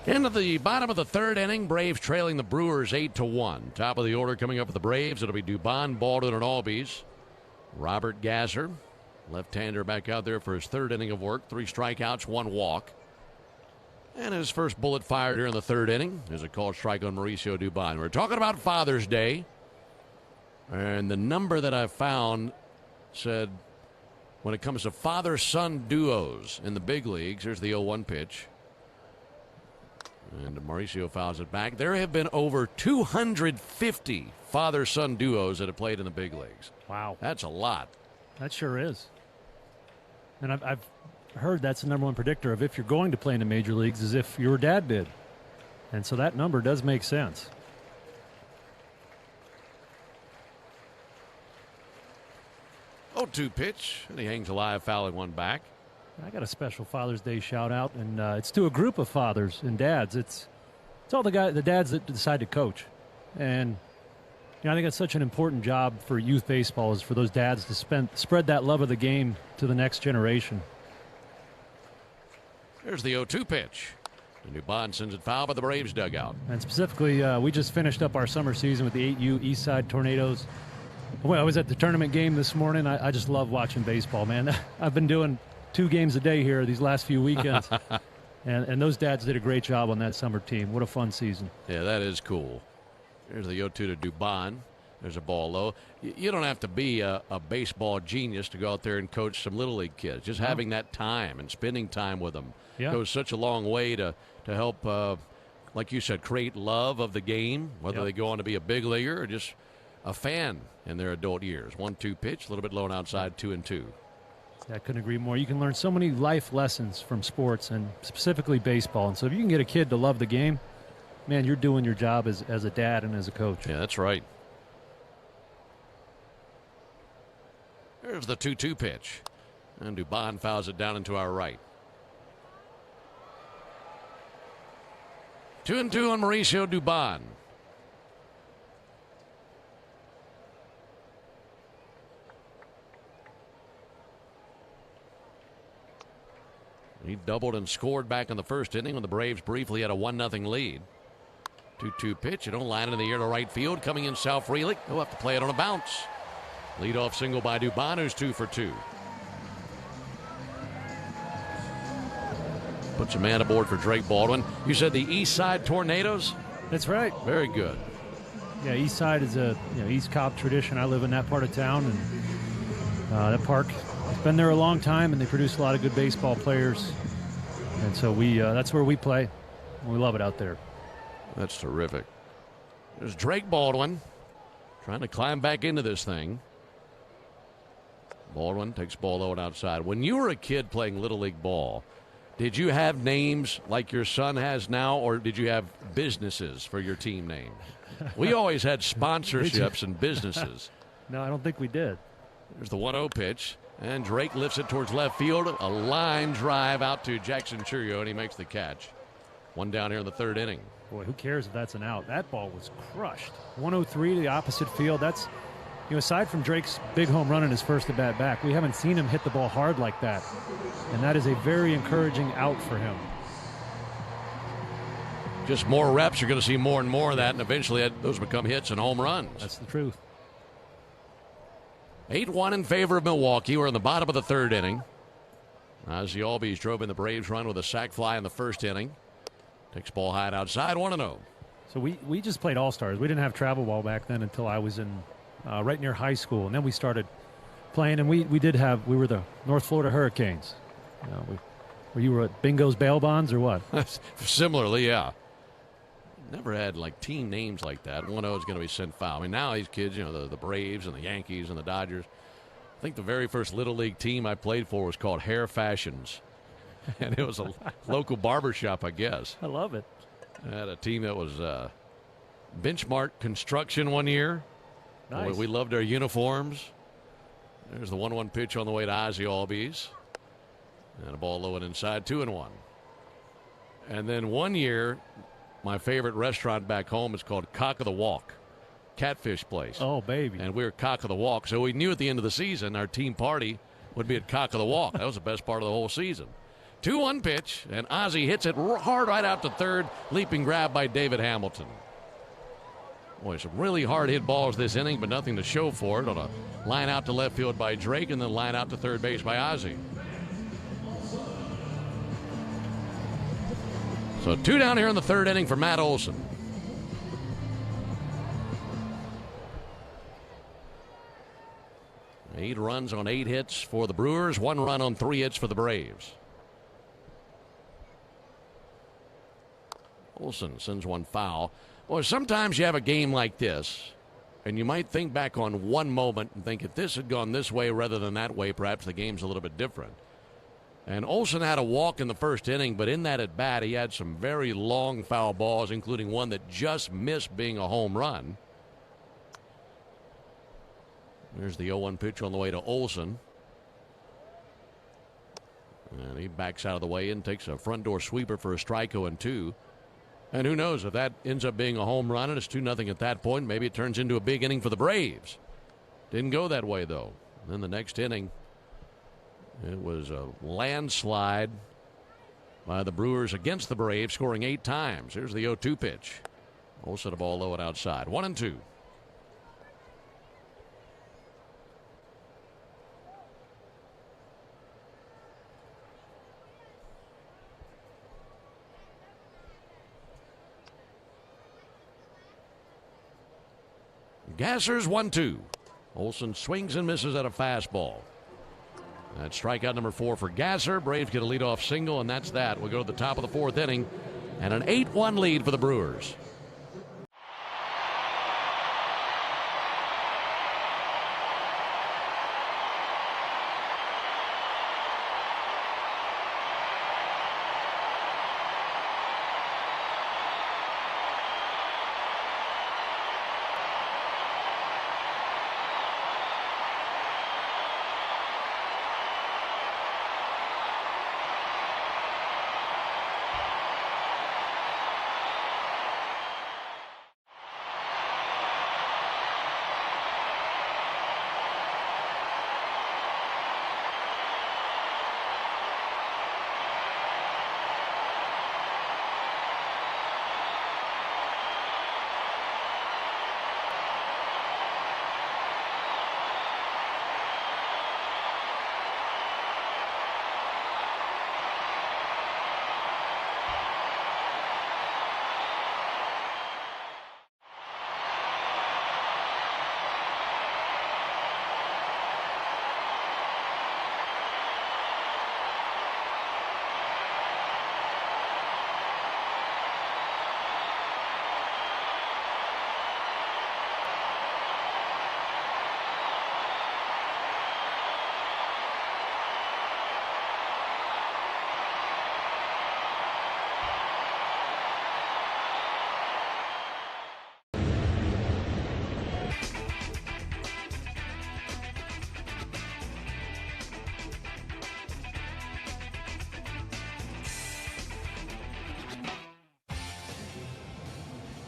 Into the bottom of the 3rd inning, Braves trailing the Brewers 8-1. Top of the order coming up with the Braves. It'll be Dubon, Baldwin, and Albies. Robert Gasser, left-hander, back out there for his third inning of work. 3 strikeouts, 1 walk. And his first bullet fired here in the third inning is a called strike on Mauricio Dubon. We're talking about Father's Day. And the number that I found said when it comes to father-son duos in the big leagues, here's the 0-1 pitch. And Mauricio fouls it back. There have been over 250 father-son duos that have played in the big leagues. Wow. That's a lot. That sure is. And I've heard that's the number one predictor of if you're going to play in the major leagues is if your dad did. And so that number does make sense. Oh, 2 pitch, and he hangs alive, fouling one back. I got a special Father's Day shout out, and it's to a group of fathers and dads. It's all the dads that decide to coach. And I think that's such an important job for youth baseball is for those dads to spread that love of the game to the next generation. There's the 0-2 pitch. And Dubon sends it foul by the Braves dugout. And specifically, we just finished up our summer season with the 8U Eastside Tornadoes. Well, I was at the tournament game this morning. I just love watching baseball, man. I've been doing 2 games a day here these last few weekends. and those dads did a great job on that summer team. What a fun season. Yeah, that is cool. There's the 0-2 to Dubon. There's a ball low. You don't have to be a baseball genius to go out there and coach some Little League kids. Just having that time and spending time with them goes such a long way to help, like you said, create love of the game, whether they go on to be a big leaguer or just a fan in their adult years. 1-2 pitch, a little bit low and outside, 2-2. I couldn't agree more. You can learn so many life lessons from sports and specifically baseball. And so if you can get a kid to love the game, man, you're doing your job as a dad and as a coach. Yeah, that's right. There's the 2-2 pitch. And Dubon fouls it down into our right. 2-2 on Mauricio Dubon. He doubled and scored back in the first inning when the Braves briefly had a 1-0 lead. 2-2 pitch. It on line in the air to right field. Coming in Sal Frelick. He'll have to play it on a bounce. Leadoff single by Dubon, who's 2 for 2. Puts a man aboard for Drake Baldwin. You said the East Side Tornadoes? That's right. Very good. Yeah, East Side is a East Cobb tradition. I live in that part of town, and that park has been there a long time, and they produce a lot of good baseball players. And so that's where we play. We love it out there. That's terrific. There's Drake Baldwin trying to climb back into this thing. Baldwin takes ball low and outside. When you were a kid playing Little League ball, did you have names like your son has now, or did you have businesses for your team name? We always had sponsorships and businesses. No, I don't think we did. There's the 1-0 pitch, and Drake lifts it towards left field. A line drive out to Jackson Churio, and he makes the catch. 1 down here in the third inning. Boy, who cares if that's an out? That ball was crushed. 103 to the opposite field. That's, aside from Drake's big home run in his first at-bat back, we haven't seen him hit the ball hard like that. And that is a very encouraging out for him. Just more reps. You're going to see more and more of that, and eventually those become hits and home runs. That's the truth. 8-1 in favor of Milwaukee. We're in the bottom of the third inning. Ozzie Albies drove in the Braves run with a sac fly in the first inning. Takes ball high and outside, 1-0. So we just played All-Stars. We didn't have travel ball back then until I was in right near high school, and then we started playing. And we were the North Florida Hurricanes. Were you at Bingo's bail bonds or what? Similarly, yeah. Never had like team names like that. 1-0 is going to be sent foul. I mean, now these kids, the Braves and the Yankees and the Dodgers. I think the very first Little League team I played for was called Hair Fashions. And it was a local barbershop, I guess. I love it. I had a team that was Benchmark Construction one year. Nice. Boy, we loved our uniforms. There's the 1-1 pitch on the way to Ozzie Albies. And a ball low and inside, 2-1. And then one year, my favorite restaurant back home is called Cock of the Walk. Catfish place. Oh, baby. And we were Cock of the Walk. So we knew at the end of the season our team party would be at Cock of the Walk. That was the best part of the whole season. 2-1 pitch, and Ozzie hits it hard right out to third. Leaping grab by David Hamilton. Boy, some really hard hit balls this inning, but nothing to show for it on a line out to left field by Drake and then line out to third base by Ozzie. So 2 down here in the third inning for Matt Olson. Eight runs on 8 hits for the Brewers, 1 run on 3 hits for the Braves. Olson sends one foul. Well, sometimes you have a game like this, and you might think back on one moment and think if this had gone this way rather than that way, perhaps the game's a little bit different. And Olson had a walk in the first inning, but in that at bat, he had some very long foul balls, including one that just missed being a home run. There's the 0-1 pitch on the way to Olson. And he backs out of the way and takes a front door sweeper for a strike 0-2. And who knows if that ends up being a home run and it's 2-0 at that point. Maybe it turns into a big inning for the Braves. Didn't go that way, though. And then the next inning, it was a landslide by the Brewers against the Braves, scoring 8 times. Here's the 0-2 pitch. Olson a ball low and outside. 1-2. Gasser's 1-2. Olson swings and misses at a fastball. That's strikeout number 4 for Gasser. Braves get a leadoff single, and that's that. We'll go to the top of the 4th inning, and an 8-1 lead for the Brewers.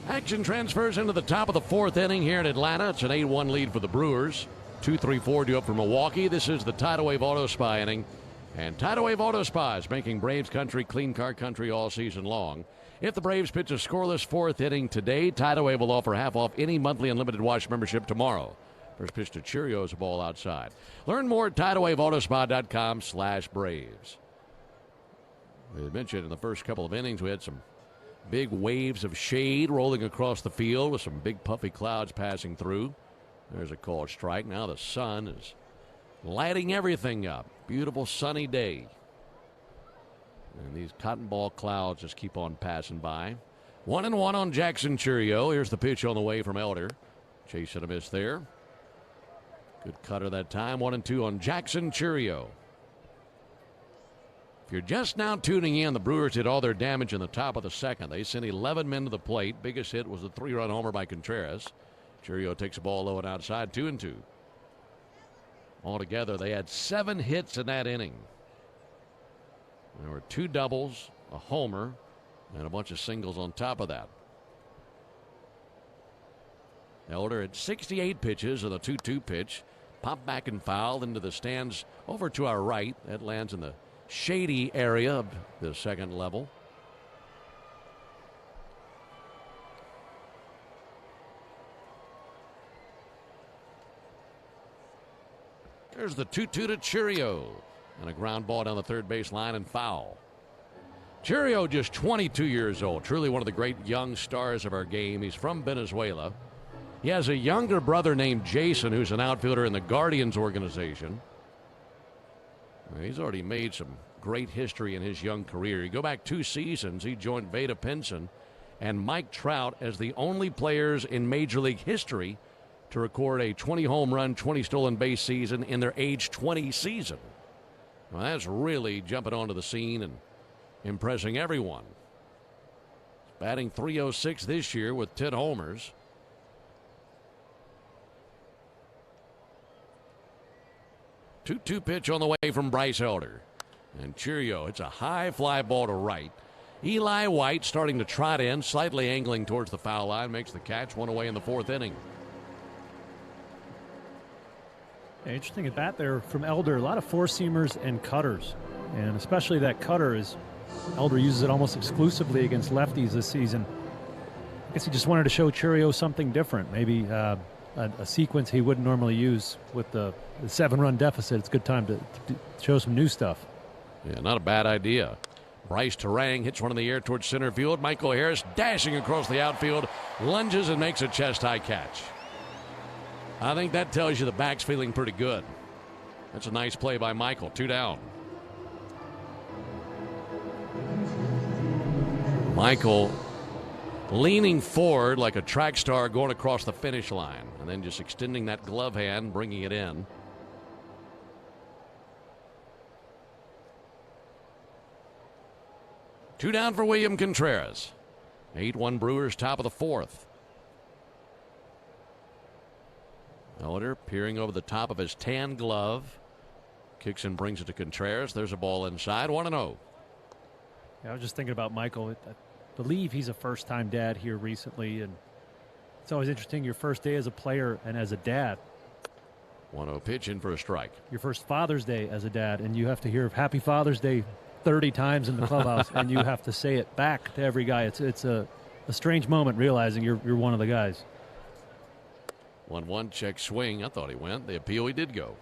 Action transfers into the top of the 4th inning here in Atlanta. It's an 8-1 lead for the Brewers. 2-3-4 due up for Milwaukee. This is the Tidal Wave Auto Spy inning. And Tidal Wave Auto Spy is making Braves country clean car country all season long. If the Braves pitch a scoreless 4th inning today, Tidal Wave will offer half off any monthly unlimited wash membership tomorrow. First pitch to Cheerios, a ball outside. Learn more at TidalWaveAutoSpa.com/Braves. We mentioned in the first couple of innings we had some big waves of shade rolling across the field with some big puffy clouds passing through. There's a called strike. Now the sun is lighting everything up. Beautiful sunny day. And these cotton ball clouds just keep on passing by. 1-1 on Jackson Chourio. Here's the pitch on the way from Elder. Chasing a miss there. Good cutter that time. 1-2 on Jackson Chourio. If you're just now tuning in, the Brewers did all their damage in the top of the 2nd. They sent 11 men to the plate. Biggest hit was the 3-run homer by Contreras. Chourio takes a ball low and outside, 2-2. Altogether, they had 7 hits in that inning. There were 2 doubles, a homer, and a bunch of singles on top of that. Elder at 68 pitches and a 2-2 pitch. Popped back and fouled into the stands over to our right. That lands in the shady area of the 2nd level. There's the 2-2 to Cheerio. And a ground ball down the third base line and foul. Cheerio, just 22 years old. Truly one of the great young stars of our game. He's from Venezuela. He has a younger brother named Jason, who's an outfielder in the Guardians organization. He's already made some great history in his young career. You go back 2 seasons, he joined Vada Pinson and Mike Trout as the only players in Major League history to record a 20 home run, 20 stolen base season in their age 20 season. Well, that's really jumping onto the scene and impressing everyone. He's batting .306 this year with 10 homers. Two pitch on the way from Bryce Elder. And Cheerio, it's a high fly ball to right. Eli White starting to trot in, slightly angling towards the foul line, makes the catch, 1 away in the 4th inning. Interesting at bat there from Elder. A lot of 4-seamers and cutters. And especially that cutter, is Elder uses it almost exclusively against lefties this season. I guess he just wanted to show Cheerio something different. Maybe a sequence he wouldn't normally use with the 7-run deficit. It's a good time to show some new stuff. Yeah, not a bad idea. Bryce Terang hits one in the air towards center field. Michael Harris dashing across the outfield, lunges and makes a chest-high catch. I think that tells you the back's feeling pretty good. That's a nice play by Michael. 2 down. Michael leaning forward like a track star going across the finish line, and then just extending that glove hand, bringing it in. Two down for William Contreras. 8-1 Brewers, top of the 4th. Elder peering over the top of his tan glove. Kicks and brings it to Contreras. There's a ball inside. 1-0. Yeah, I was just thinking about Michael. I believe he's a first-time dad here recently, and it's always interesting, your first day as a player and as a dad. 1-0 pitch in for a strike. Your first Father's Day as a dad, and you have to hear Happy Father's Day 30 times in the clubhouse, and you have to say it back to every guy. It's a strange moment realizing you're one of the guys. 1-1 check swing. I thought he went. The appeal, he did go.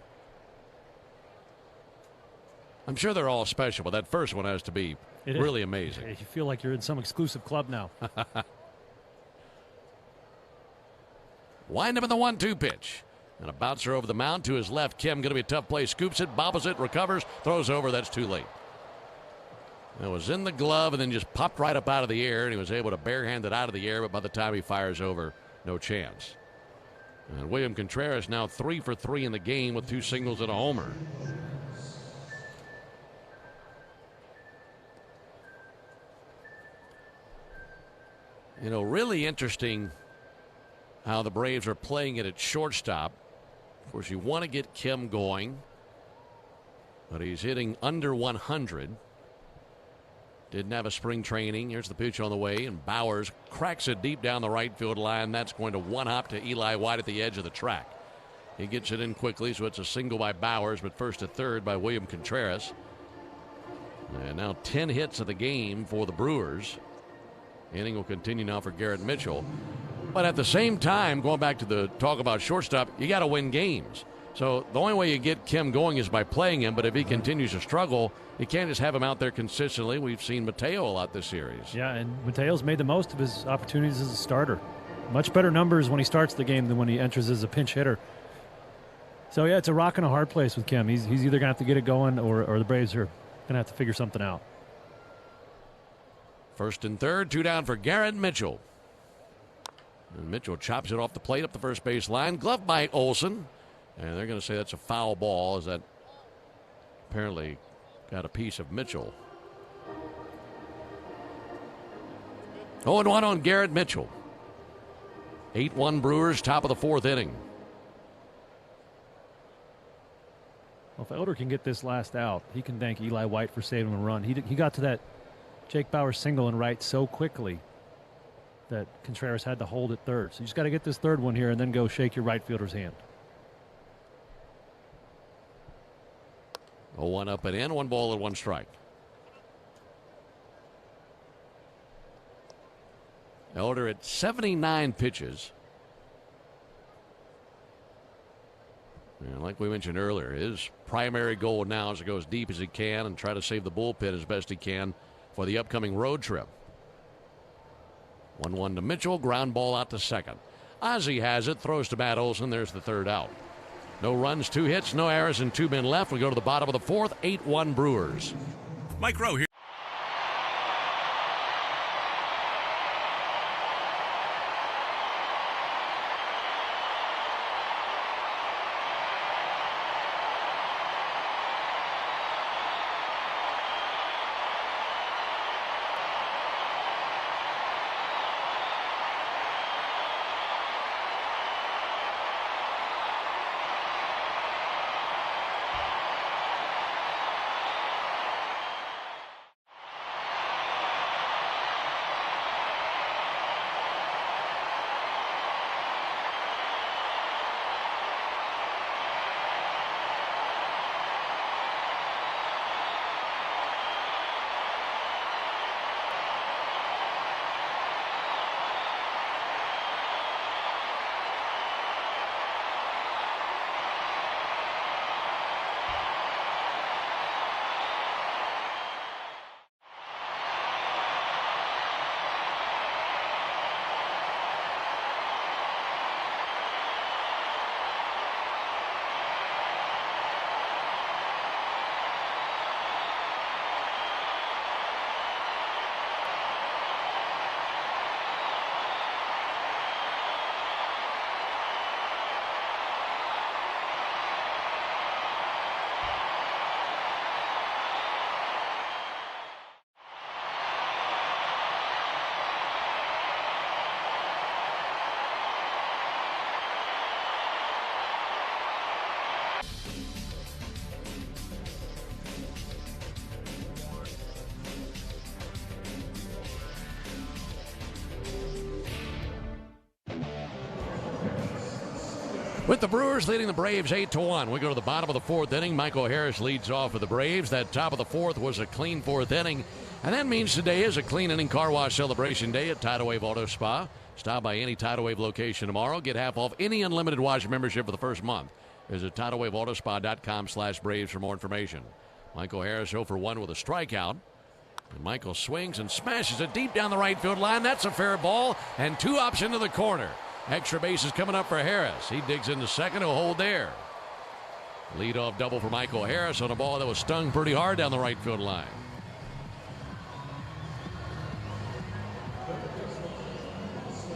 I'm sure they're all special, but that first one has to be really amazing. You feel like you're in some exclusive club now. Wind up in the 1-2 pitch. And a bouncer over the mound to his left. Kim, going to be a tough play. Scoops it, bobbles it, recovers, throws over. That's too late. It was in the glove and then just popped right up out of the air, and he was able to barehand it out of the air, but by the time he fires over, no chance. And William Contreras now 3 for 3 in the game with 2 singles and a homer. You know, really interesting how the Braves are playing it at shortstop. Of course, you want to get Kim going, but he's hitting under 100. Didn't have a spring training. Here's the pitch on the way, and Bowers cracks it deep down the right field line. That's going to one-hop to Eli White at the edge of the track. He gets it in quickly, so it's a single by Bowers, but first to third by William Contreras. And now 10 hits of the game for the Brewers. Inning will continue now for Garrett Mitchell. But at the same time, going back to the talk about shortstop, you got to win games. So the only way you get Kim going is by playing him, but if he continues to struggle, you can't just have him out there consistently. We've seen Mateo a lot this series. Yeah, and Mateo's made the most of his opportunities as a starter. Much better numbers when he starts the game than when he enters as a pinch hitter. So, yeah, it's a rock and a hard place with Kim. He's either going to have to get it going or the Braves are going to have to figure something out. First and third, 2 down for Garrett Mitchell. And Mitchell chops it off the plate up the first base line. Glove by Olson. And they're going to say that's a foul ball, as that apparently got a piece of Mitchell. 0-1 on Garrett Mitchell. 8-1 Brewers, top of the 4th inning. Well, if Elder can get this last out, he can thank Eli White for saving him a run. He got to that Jake Bauers single and right so quickly that Contreras had to hold at third. So you just got to get this third one here and then go shake your right fielder's hand. 0-1 up and in, 1 ball and 1 strike. Elder at 79 pitches. And like we mentioned earlier, his primary goal now is to go as deep as he can and try to save the bullpen as best he can for the upcoming road trip. 1-1 to Mitchell. Ground ball out to second. Ozzie has it. Throws to Matt Olson. There's the third out. No runs, 2 hits, no errors, and 2 men left. We go to the bottom of the fourth. 8-1 Brewers. Mike Rowe here. With the Brewers leading the Braves 8-1. We go to the bottom of the fourth inning. Michael Harris leads off for the Braves. That top of the fourth was a clean fourth inning. And that means today is a clean inning car wash celebration day at Tidal Wave Auto Spa. Stop by any Tidal Wave location tomorrow. Get half off any unlimited wash membership for the first month. Visit TidalWaveAutoSpa.com/Braves for more information. Michael Harris 0 for 1 with a strikeout. And Michael swings and smashes it deep down the right field line. That's a fair ball. And 2 ups into the corner. Extra bases coming up for Harris. He digs into second. He'll hold there. Leadoff double for Michael Harris on a ball that was stung pretty hard down the right field line.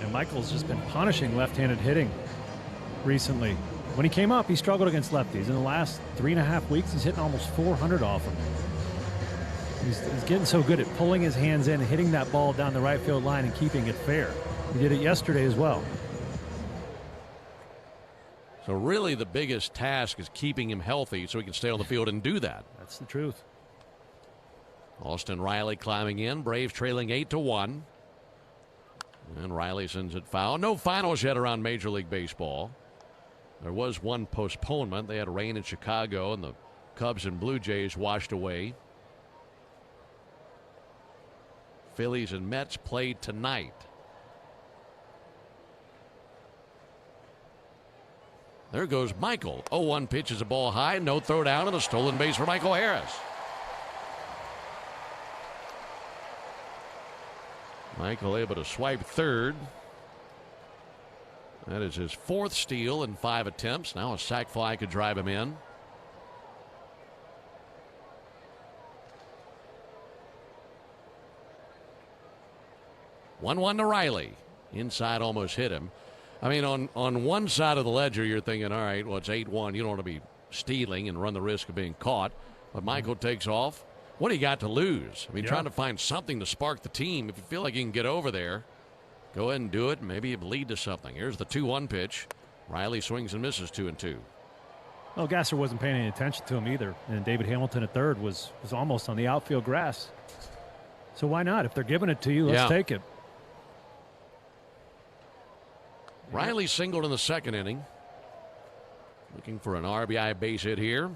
And Michael's just been punishing left-handed hitting recently. When he came up, he struggled against lefties. In the last 3.5 weeks, he's hitting almost 400 off them. He's getting so good at pulling his hands in, hitting that ball down the right field line and keeping it fair. He did it yesterday as well. So really the biggest task is keeping him healthy so he can stay on the field and do that. That's the truth. Austin Riley climbing in. Braves trailing 8-1. And Riley sends it foul. No finals yet around Major League Baseball. There was one postponement. They had rain in Chicago, and the Cubs and Blue Jays washed away. Phillies and Mets played tonight. There goes Michael. 0-1 pitch is a ball high. No throw down and a stolen base for Michael Harris. Michael able to swipe third. That is his 4th steal in 5 attempts. Now a sac fly could drive him in. One to Riley. Inside almost hit him. I mean, on one side of the ledger, you're thinking, all right, well, it's 8-1. You don't want to be stealing and run the risk of being caught. But Michael takes off. What do you got to lose? I mean, trying to find something to spark the team. If you feel like you can get over there, go ahead and do it. Maybe it lead to something. Here's the 2-1 pitch. Riley swings and misses 2-2. Well, Gasser wasn't paying any attention to him either. And David Hamilton at third was almost on the outfield grass. So why not? If they're giving it to you, let's take it. Riley singled in the 2nd inning. Looking for an RBI base hit here.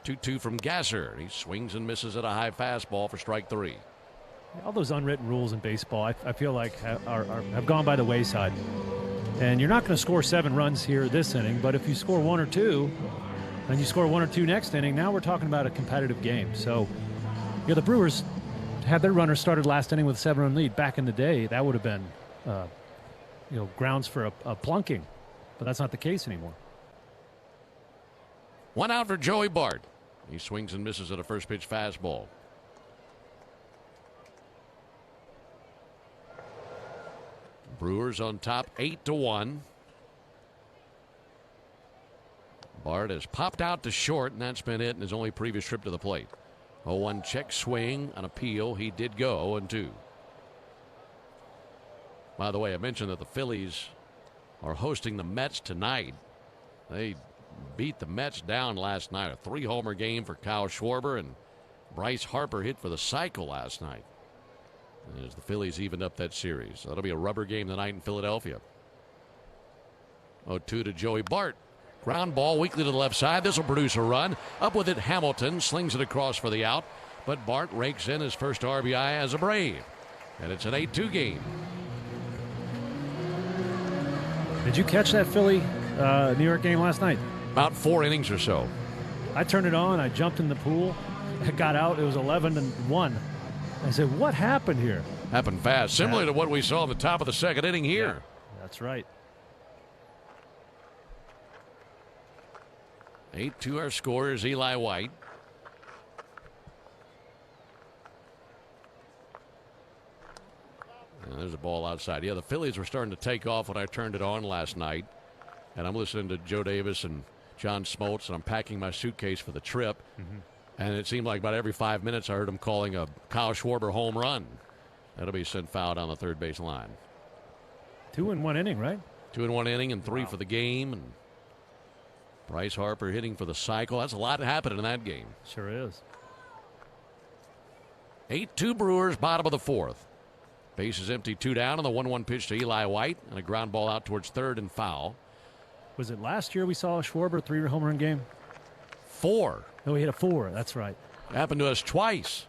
2-2 from Gasser. He swings and misses at a high fastball for strike 3. All those unwritten rules in baseball, I feel like have gone by the wayside. And you're not going to score 7 runs here this inning, but if you score 1 or 2, and you score 1 or 2 next inning, now we're talking about a competitive game. So, the Brewers had their runners started last inning with a 7-run lead. Back in the day, that would have been, grounds for a plunking. But that's not the case anymore. 1 out for Joey Bart. He swings and misses at a first pitch fastball. Brewers on top 8-1. Bart has popped out to short, and that's been it in his only previous trip to the plate. 0-1 check swing, an appeal. He did go 0-2. By the way, I mentioned that the Phillies are hosting the Mets tonight. They beat the Mets down last night. A 3-homer game for Kyle Schwarber, and Bryce Harper hit for the cycle last night as the Phillies evened up that series. That'll be a rubber game tonight in Philadelphia. 0-2 to Joey Bart. Ground ball weakly to the left side. This will produce a run. Up with it, Hamilton slings it across for the out, but Bart rakes in his first RBI as a Brave, and it's an 8-2 game. Did you catch that Philly New York game last night? About 4 innings or so. I turned it on. I jumped in the pool. I got out. It was 11-1. I said, what happened here? Happened fast. Similar to what we saw in the top of the second inning here. Yeah, that's right. 8-2 our score is Eli White. And there's a ball outside. Yeah, the Phillies were starting to take off when I turned it on last night. And I'm listening to Joe Davis and John Smoltz, and I'm packing my suitcase for the trip. And it seemed like about every 5 minutes I heard him calling a Kyle Schwarber home run. That'll be sent foul down the third base line. 2 in 1 inning, right? 2 in 1 inning and 3 for the game. And Bryce Harper hitting for the cycle. That's a lot happening in that game. Sure is. 8-2 Brewers, bottom of the 4th. Base is empty, 2 down, and the 1-1 pitch to Eli White, and a ground ball out towards third and foul. Was it last year we saw a Schwarber 3-home run game? 4. Oh, he hit a 4. That's right. Happened to us twice.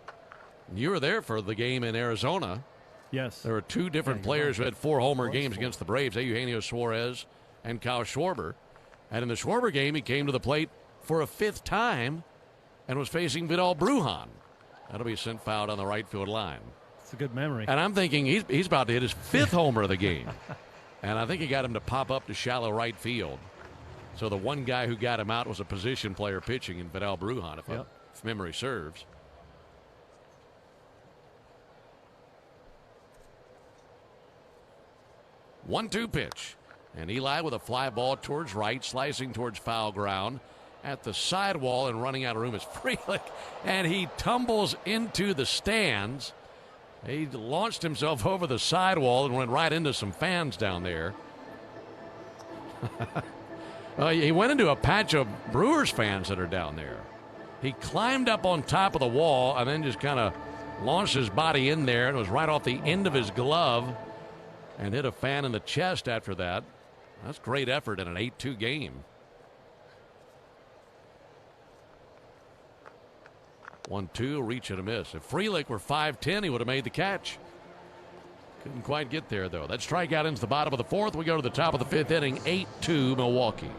You were there for the game in Arizona. Yes. There were 2 different players who had 4-homer games against the Braves, Eugenio Suarez and Kyle Schwarber. And in the Schwarber game, he came to the plate for a 5th time and was facing Vidal Brujan. That'll be sent foul on the right field line. It's a good memory. And I'm thinking he's about to hit his 5th homer of the game. And I think he got him to pop up to shallow right field. So the one guy who got him out was a position player pitching in Vidal Brujan, if memory serves. One-two pitch. And Eli with a fly ball towards right, slicing towards foul ground. At the sidewall and running out of room is Frelick. And he tumbles into the stands. He launched himself over the sidewall and went right into some fans down there. He went into a patch of Brewers fans that are down there. He climbed up on top of the wall and then just kind of launched his body in there, and it was right off the end of his glove and hit a fan in the chest after that. That's great effort in an 8-2 game. 1-2, reach and a miss. If Frelick were 5'10", he would have made the catch. Couldn't quite get there, though. That strikeout into the bottom of the 4th. We go to the top of the 5th inning, 8-2 Milwaukee.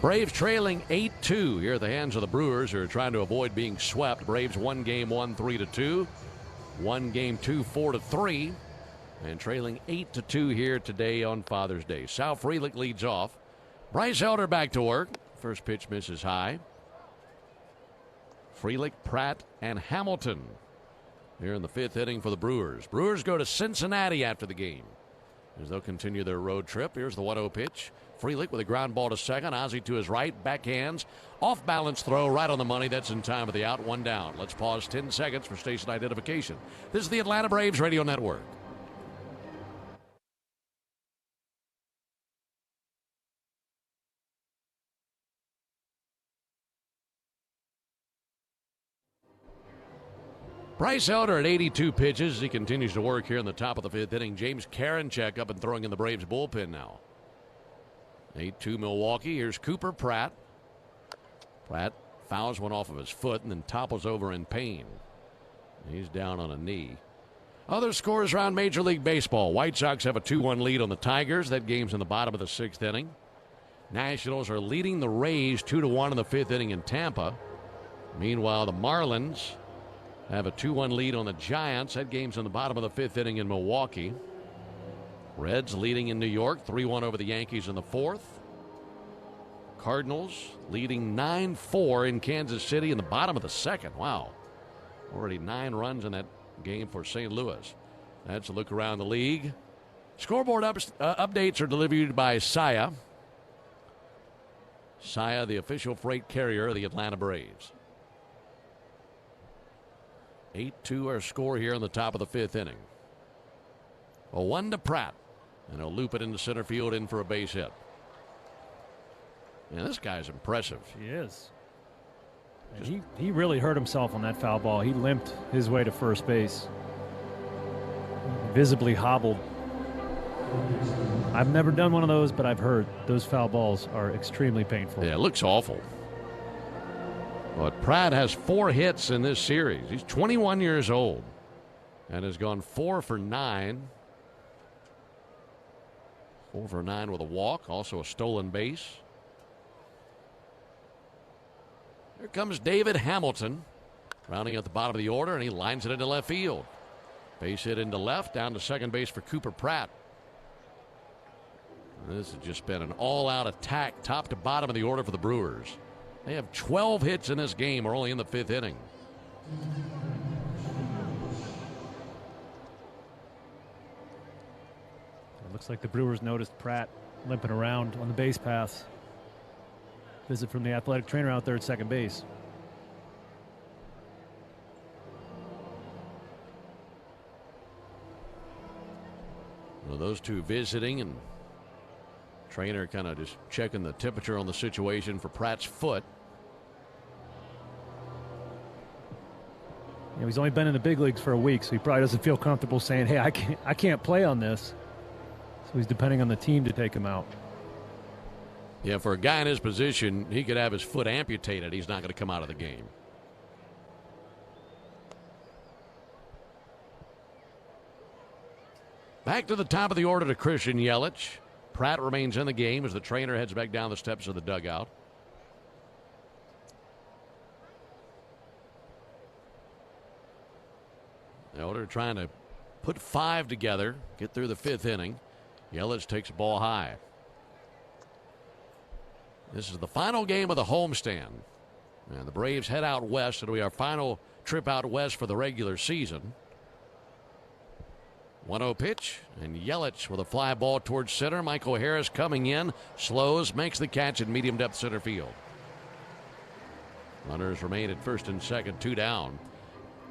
Braves trailing 8-2 here at the hands of the Brewers, who are trying to avoid being swept. Braves won game 1 3-2, won game 2 4-3, and trailing 8-2 here today on Father's Day. Sal Frelick leads off. Bryce Elder back to work. First pitch misses high. Frelick, Pratt, and Hamilton here in the 5th inning for the Brewers. Brewers go to Cincinnati after the game as they'll continue their road trip. Here's the 1-0 pitch. Frelick with a ground ball to second. Ozzie to his right. Backhands. Off balance throw right on the money. That's in time of the out. 1 down. Let's pause 10 seconds for station identification. This is the Atlanta Braves Radio Network. Bryce Elder at 82 pitches. He continues to work here in the top of the 5th inning. James Karinchak up and throwing in the Braves bullpen now. 8-2 Milwaukee. Here's Cooper Pratt. Pratt fouls one off of his foot and then topples over in pain. He's down on a knee. Other scores around Major League Baseball. White Sox have a 2-1 lead on the Tigers. That game's in the bottom of the 6th inning. Nationals are leading the Rays 2-1 in the 5th inning in Tampa. Meanwhile, the Marlins have a 2-1 lead on the Giants. That game's in the bottom of the 5th inning in Milwaukee. Reds leading in New York, 3-1 over the Yankees in the 4th. Cardinals leading 9-4 in Kansas City in the bottom of the 2nd. Wow. Already 9 runs in that game for St. Louis. That's a look around the league. Scoreboard updates are delivered by Saia. Saia, the official freight carrier of the Atlanta Braves. 8-2 our score here in the top of the 5th inning. A 1 to Pratt, and he'll loop it into center field in for a base hit. Yeah, this guy's impressive. He is. He really hurt himself on that foul ball. He limped his way to first base. Visibly hobbled. I've never done one of those, but I've heard those foul balls are extremely painful. Yeah, it looks awful. But Pratt has 4 hits in this series. He's 21 years old and has gone 4 for 9. 4 for 9 with a walk, also a stolen base. Here comes David Hamilton, rounding at the bottom of the order, and he lines it into left field. Base hit into left, down to second base for Cooper Pratt. This has just been an all-out attack, top to bottom of the order for the Brewers. They have 12 hits in this game. We're only in the 5th inning. It looks like the Brewers noticed Pratt limping around on the base paths. Visit from the athletic trainer out there at second base. Well, those two visiting, and trainer kind of just checking the temperature on the situation for Pratt's foot. You know, he's only been in the big leagues for a week, so he probably doesn't feel comfortable saying, hey, I can't play on this. So he's depending on the team to take him out. Yeah, for a guy in his position, he could have his foot amputated. He's not going to come out of the game. Back to the top of the order to Christian Yelich. Pratt remains in the game as the trainer heads back down the steps of the dugout. Elder trying to put 5 together, get through the 5th inning. Yelich takes the ball high. This is the final game of the homestand. And the Braves head out west. It'll be our final trip out west for the regular season. 1-0 pitch, and Yelich with a fly ball towards center. Michael Harris coming in, slows, makes the catch in medium depth center field. Runners remain at first and second, 2 down.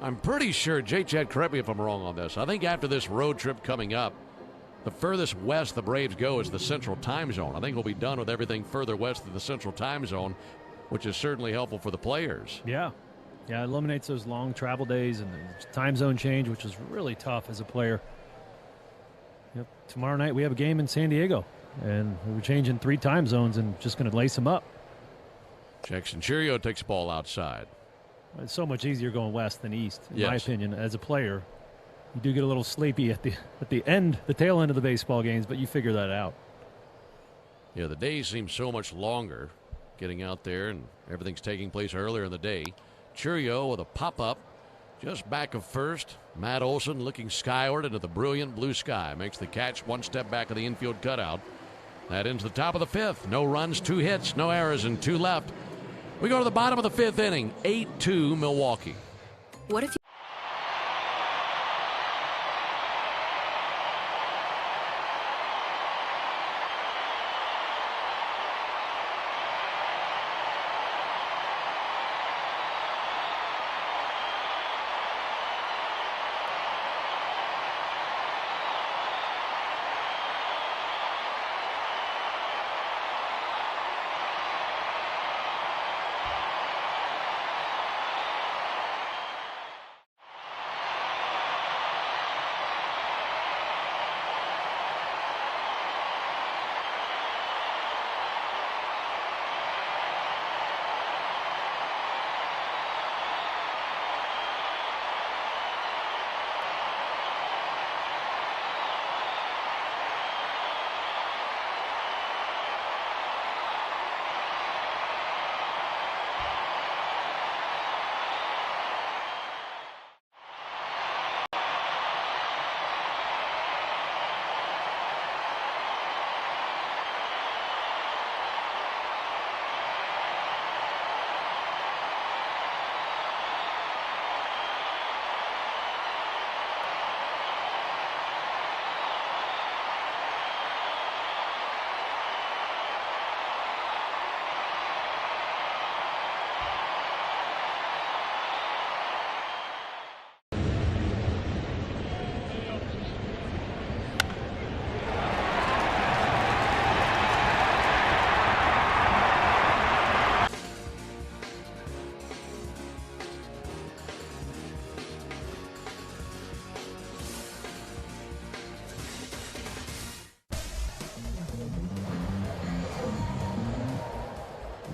I'm pretty sure, Chad, correct me if I'm wrong on this. I think after this road trip coming up, the furthest west the Braves go is the Central Time Zone. I think we'll be done with everything further west of the Central Time Zone, which is certainly helpful for the players. Yeah. Yeah, it eliminates those long travel days and the time zone change, which is really tough as a player. Yep. Tomorrow night we have a game in San Diego, and we're changing 3 time zones and just going to lace them up. Jackson Cheerio takes the ball outside. It's so much easier going west than east, in yes. my opinion, as a player. You do get a little sleepy at the end, the tail end of the baseball games, but you figure that out. Yeah, the days seem so much longer. getting out there, and everything's taking place earlier in the day. Churio with a pop-up just back of first. Matt Olson looking skyward into the brilliant blue sky. Makes the catch one step back of the infield cutout. That ends the top of the fifth. No runs, 2 hits, no errors, and 2 left. We go to the bottom of the fifth inning. 8-2 Milwaukee. What if you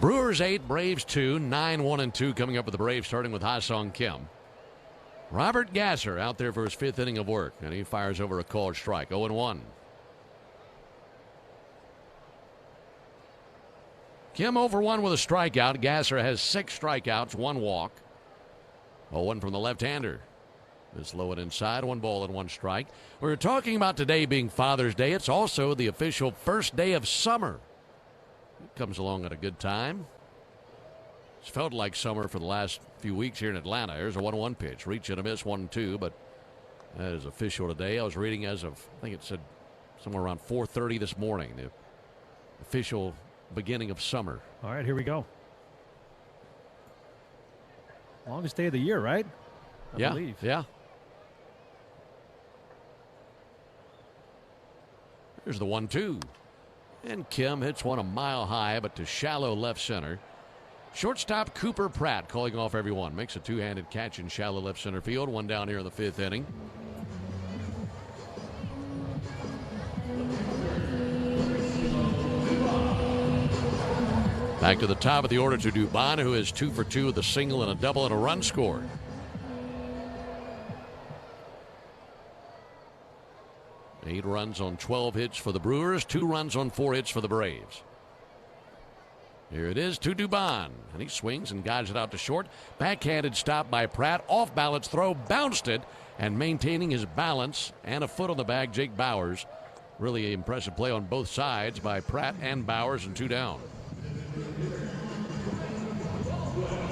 Brewers 8, Braves 2, 9-1-2 coming up with the Braves, starting with Ha-Sung Kim. Robert Gasser out there for his 5th inning of work, and he fires over a called strike. 0-1. Kim over 1 with a strikeout. Gasser has 6 strikeouts, 1 walk. 0-1 from the left-hander. This low and inside, 1 ball and 1 strike. We were talking about today being Father's Day. It's also the official first day of summer. It comes along at a good time. It's felt like summer for the last few weeks here in Atlanta. Here's a 1-1 pitch. Reach and a miss, 1-2, but that is official today. I was reading as of, I think it said somewhere around 4:30 this morning, the official beginning of summer. All right, here we go. Longest day of the year, right? I believe. Yeah. Here's the 1-2. And Kim hits one a mile high, but to shallow left center. Shortstop Cooper Pratt calling off everyone. Makes a 2-handed catch in shallow left center field. 1 down here in the 5th inning. Back to the top of the order to Dubon, who is 2 for 2 with a single and a double and a run scored. Eight runs on 12 hits for the Brewers, 2 runs on 4 hits for the Braves. Here it is to Dubon, and he swings and guides it out to short. Backhanded stop by Pratt, off balance throw, bounced it, and maintaining his balance and a foot on the bag, Jake Bauers. Really impressive play on both sides by Pratt and Bauers, and 2 down.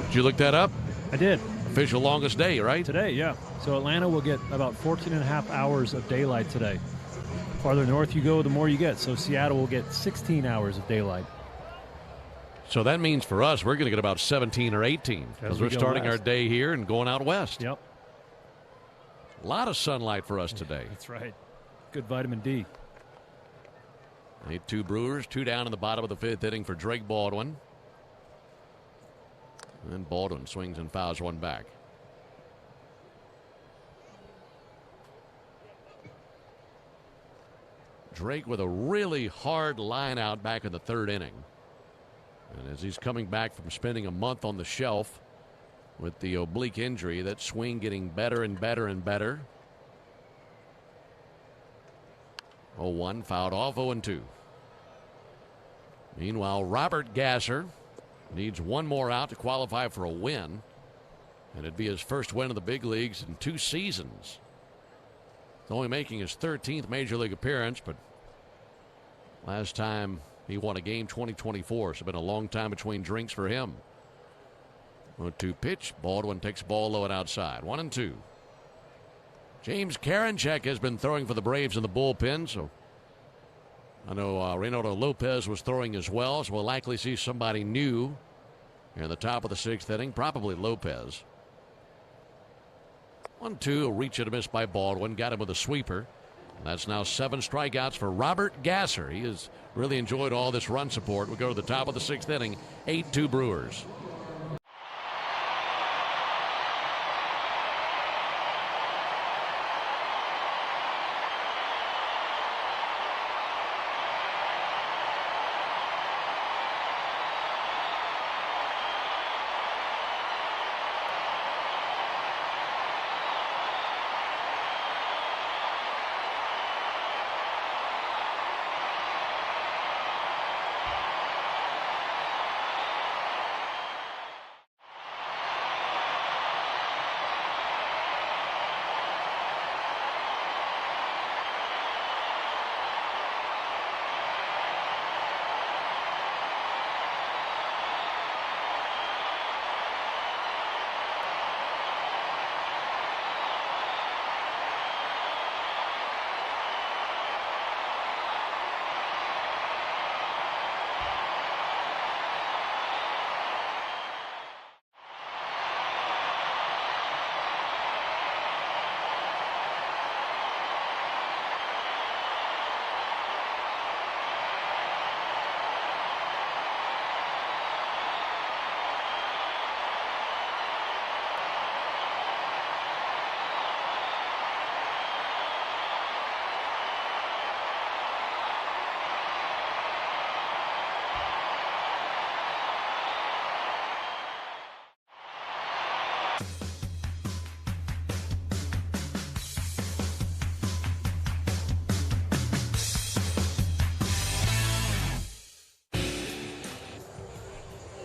Did you look that up? I did. Official longest day, right? Today, yeah. So Atlanta will get about 14 and a half hours of daylight today. Farther north you go, the more you get. So Seattle will get 16 hours of daylight. So that means for us, we're going to get about 17 or 18 because we're starting our day here and going out west. Yep. A lot of sunlight for us today. That's right. Good vitamin D. 8-2 Brewers, 2 down in the bottom of the 5th inning for Drake Baldwin. And Baldwin swings and fouls 1 back. Drake with a really hard line out back in the 3rd inning. And as he's coming back from spending a month on the shelf with the oblique injury, that swing getting better and better and better. 0-1 fouled off, 0-2. Meanwhile, Robert Gasser Needs one more out to qualify for a win. And it'd be his first win of the big leagues in 2 seasons. He's only making his 13th major league appearance, but last time he won a game 2024. So it's been a long time between drinks for him. 1-2 pitch. Baldwin takes ball low and outside. 1-2. James Karinchak has been throwing for the Braves in the bullpen, so I know Reynaldo Lopez was throwing as well, so we'll likely see somebody new here in the top of the 6th inning, probably Lopez. 1-2, a reach and a miss by Baldwin, got him with a sweeper. That's now 7 strikeouts for Robert Gasser. He has really enjoyed all this run support. We'll go to the top of the 6th inning, 8-2 Brewers.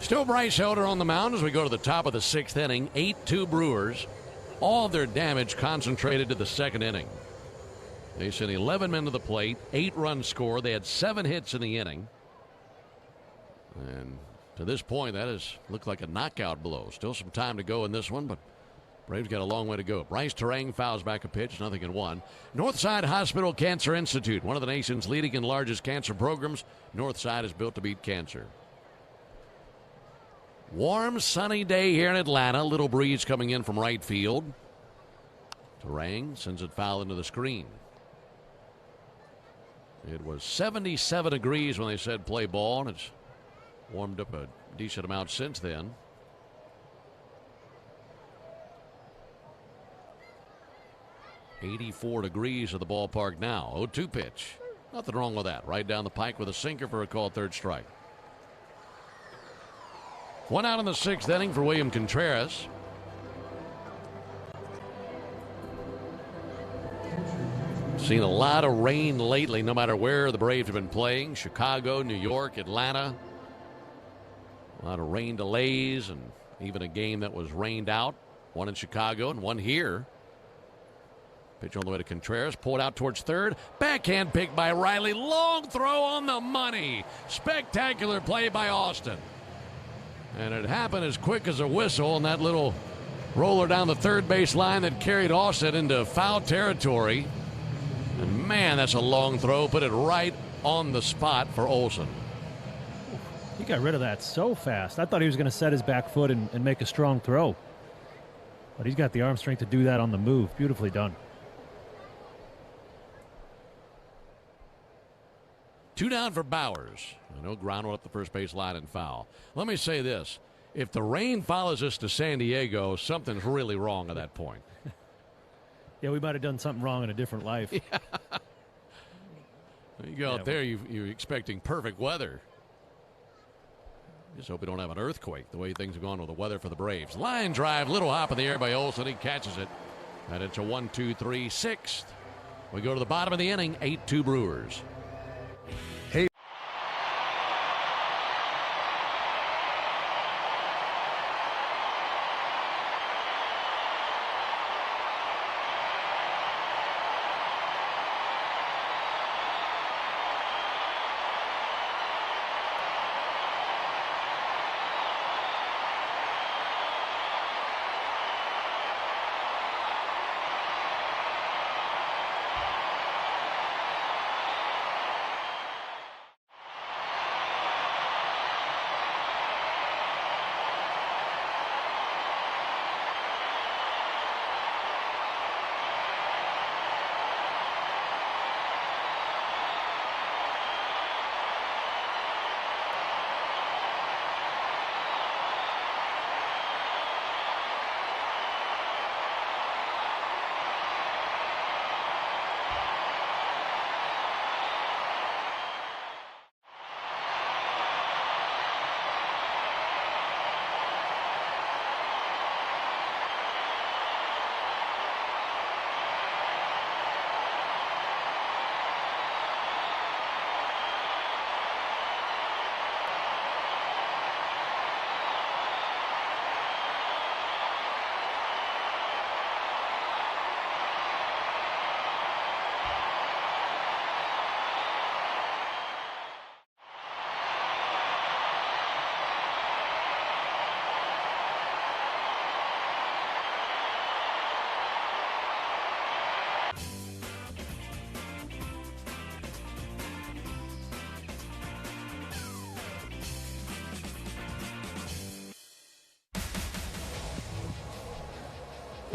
Still Bryce Elder on the mound as we go to the top of the 6th inning. 8-2 Brewers. All of their damage concentrated to the 2nd inning. They sent 11 men to the plate, 8-run score. They had 7 hits in the inning. And to this point, that has looked like a knockout blow. Still some time to go in this one, but Braves got a long way to go. Bryce Terang fouls back a pitch, 0-1. Northside Hospital Cancer Institute, one of the nation's leading and largest cancer programs. Northside is built to beat cancer. Warm, sunny day here in Atlanta. Little breeze coming in from right field. Terang sends it foul into the screen. It was 77 degrees when they said play ball, and it's warmed up a decent amount since then. .84 degrees at the ballpark now. 0-2 pitch. Nothing wrong with that. Right down the pike with a sinker for a called 3rd strike. 1 out in the 6th inning for William Contreras. Seen a lot of rain lately, no matter where the Braves have been playing. Chicago, New York, Atlanta. A lot of rain delays and even a game that was rained out. One in Chicago and one here. Pitch on the way to Contreras. Pulled out towards 3rd. Backhand pick by Riley. Long throw on the money. Spectacular play by Austin. And it happened as quick as a whistle, and that little roller down the 3rd base line that carried Austin into foul territory. And man, that's a long throw. Put it right on the spot for Olsen. He got rid of that so fast. I thought he was going to set his back foot and make a strong throw. But he's got the arm strength to do that on the move. Beautifully done. 2 down for Bowers. No ground one up the first base line and foul. Let me say this. If the rain follows us to San Diego, something's really wrong at that point. Yeah, we might have done something wrong in a different life. Yeah. You go out there, you're expecting perfect weather. Just hope we don't have an earthquake the way things have gone with the weather for the Braves. Line drive, little hop in the air by Olsen. He catches it. And it's a 1-2-3 6th. We go to the bottom of the inning, 8-2 Brewers.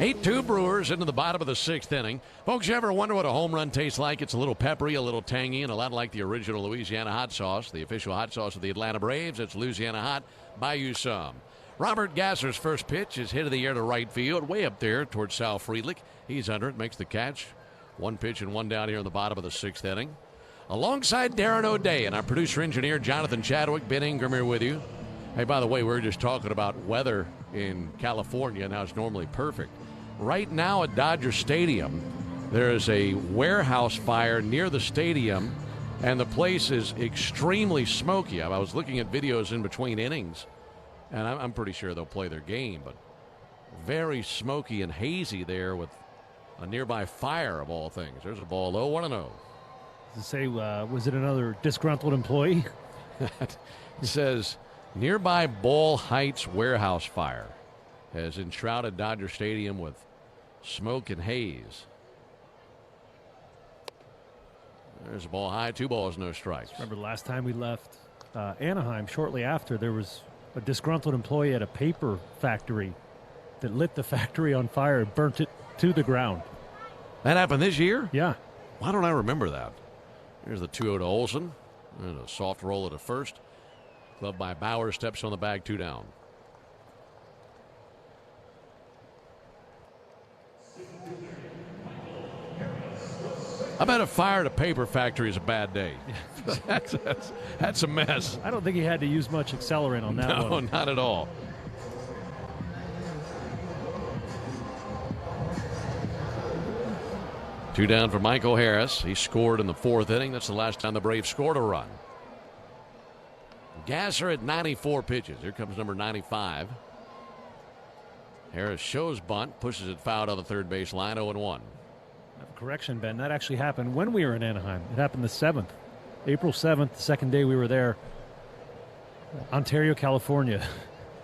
8-2 Brewers into the bottom of the 6th inning. Folks, you ever wonder what a home run tastes like? It's a little peppery, a little tangy, and a lot like the original Louisiana hot sauce, the official hot sauce of the Atlanta Braves. It's Louisiana Hot. Buy you some. Robert Gasser's first pitch is hit of the air to right field, way up there towards Sal Friedlich. He's under it, makes the catch. 1 pitch and 1 down here in the bottom of the 6th inning. Alongside Darren O'Day and our producer-engineer Jonathan Chadwick, Ben Ingram here with you. Hey, by the way, we were just talking about weather in California and how it's normally perfect. Right now at Dodger Stadium, there is a warehouse fire near the stadium, and the place is extremely smoky. I was looking at videos in between innings, and I'm pretty sure they'll play their game, but very smoky and hazy there with a nearby fire of all things. There's a ball low, 1-0. To say, was it another disgruntled employee? It says, nearby Ball Heights warehouse fire has enshrouded Dodger Stadium with smoke and haze. There's a ball high, 2 balls, no strikes. Remember the last time we left Anaheim, shortly after, there was a disgruntled employee at a paper factory that lit the factory on fire and burnt it to the ground. That happened this year? Yeah. Why don't I remember that? Here's the 2-0 to Olsen. And a soft roll at first. Gloved by Bauer, steps on the bag, 2 down. I bet a fire at a paper factory is a bad day. That's a mess. I don't think he had to use much accelerant on that one. No, not at all. Two down for Michael Harris. He scored in the 4th inning. That's the last time the Braves scored a run. Gasser at 94 pitches. Here comes number 95. Harris shows bunt, pushes it foul on the third base line, 0-1. Correction, Ben. That actually happened when we were in Anaheim. It happened the 7th. April 7th, the second day we were there. Ontario, California.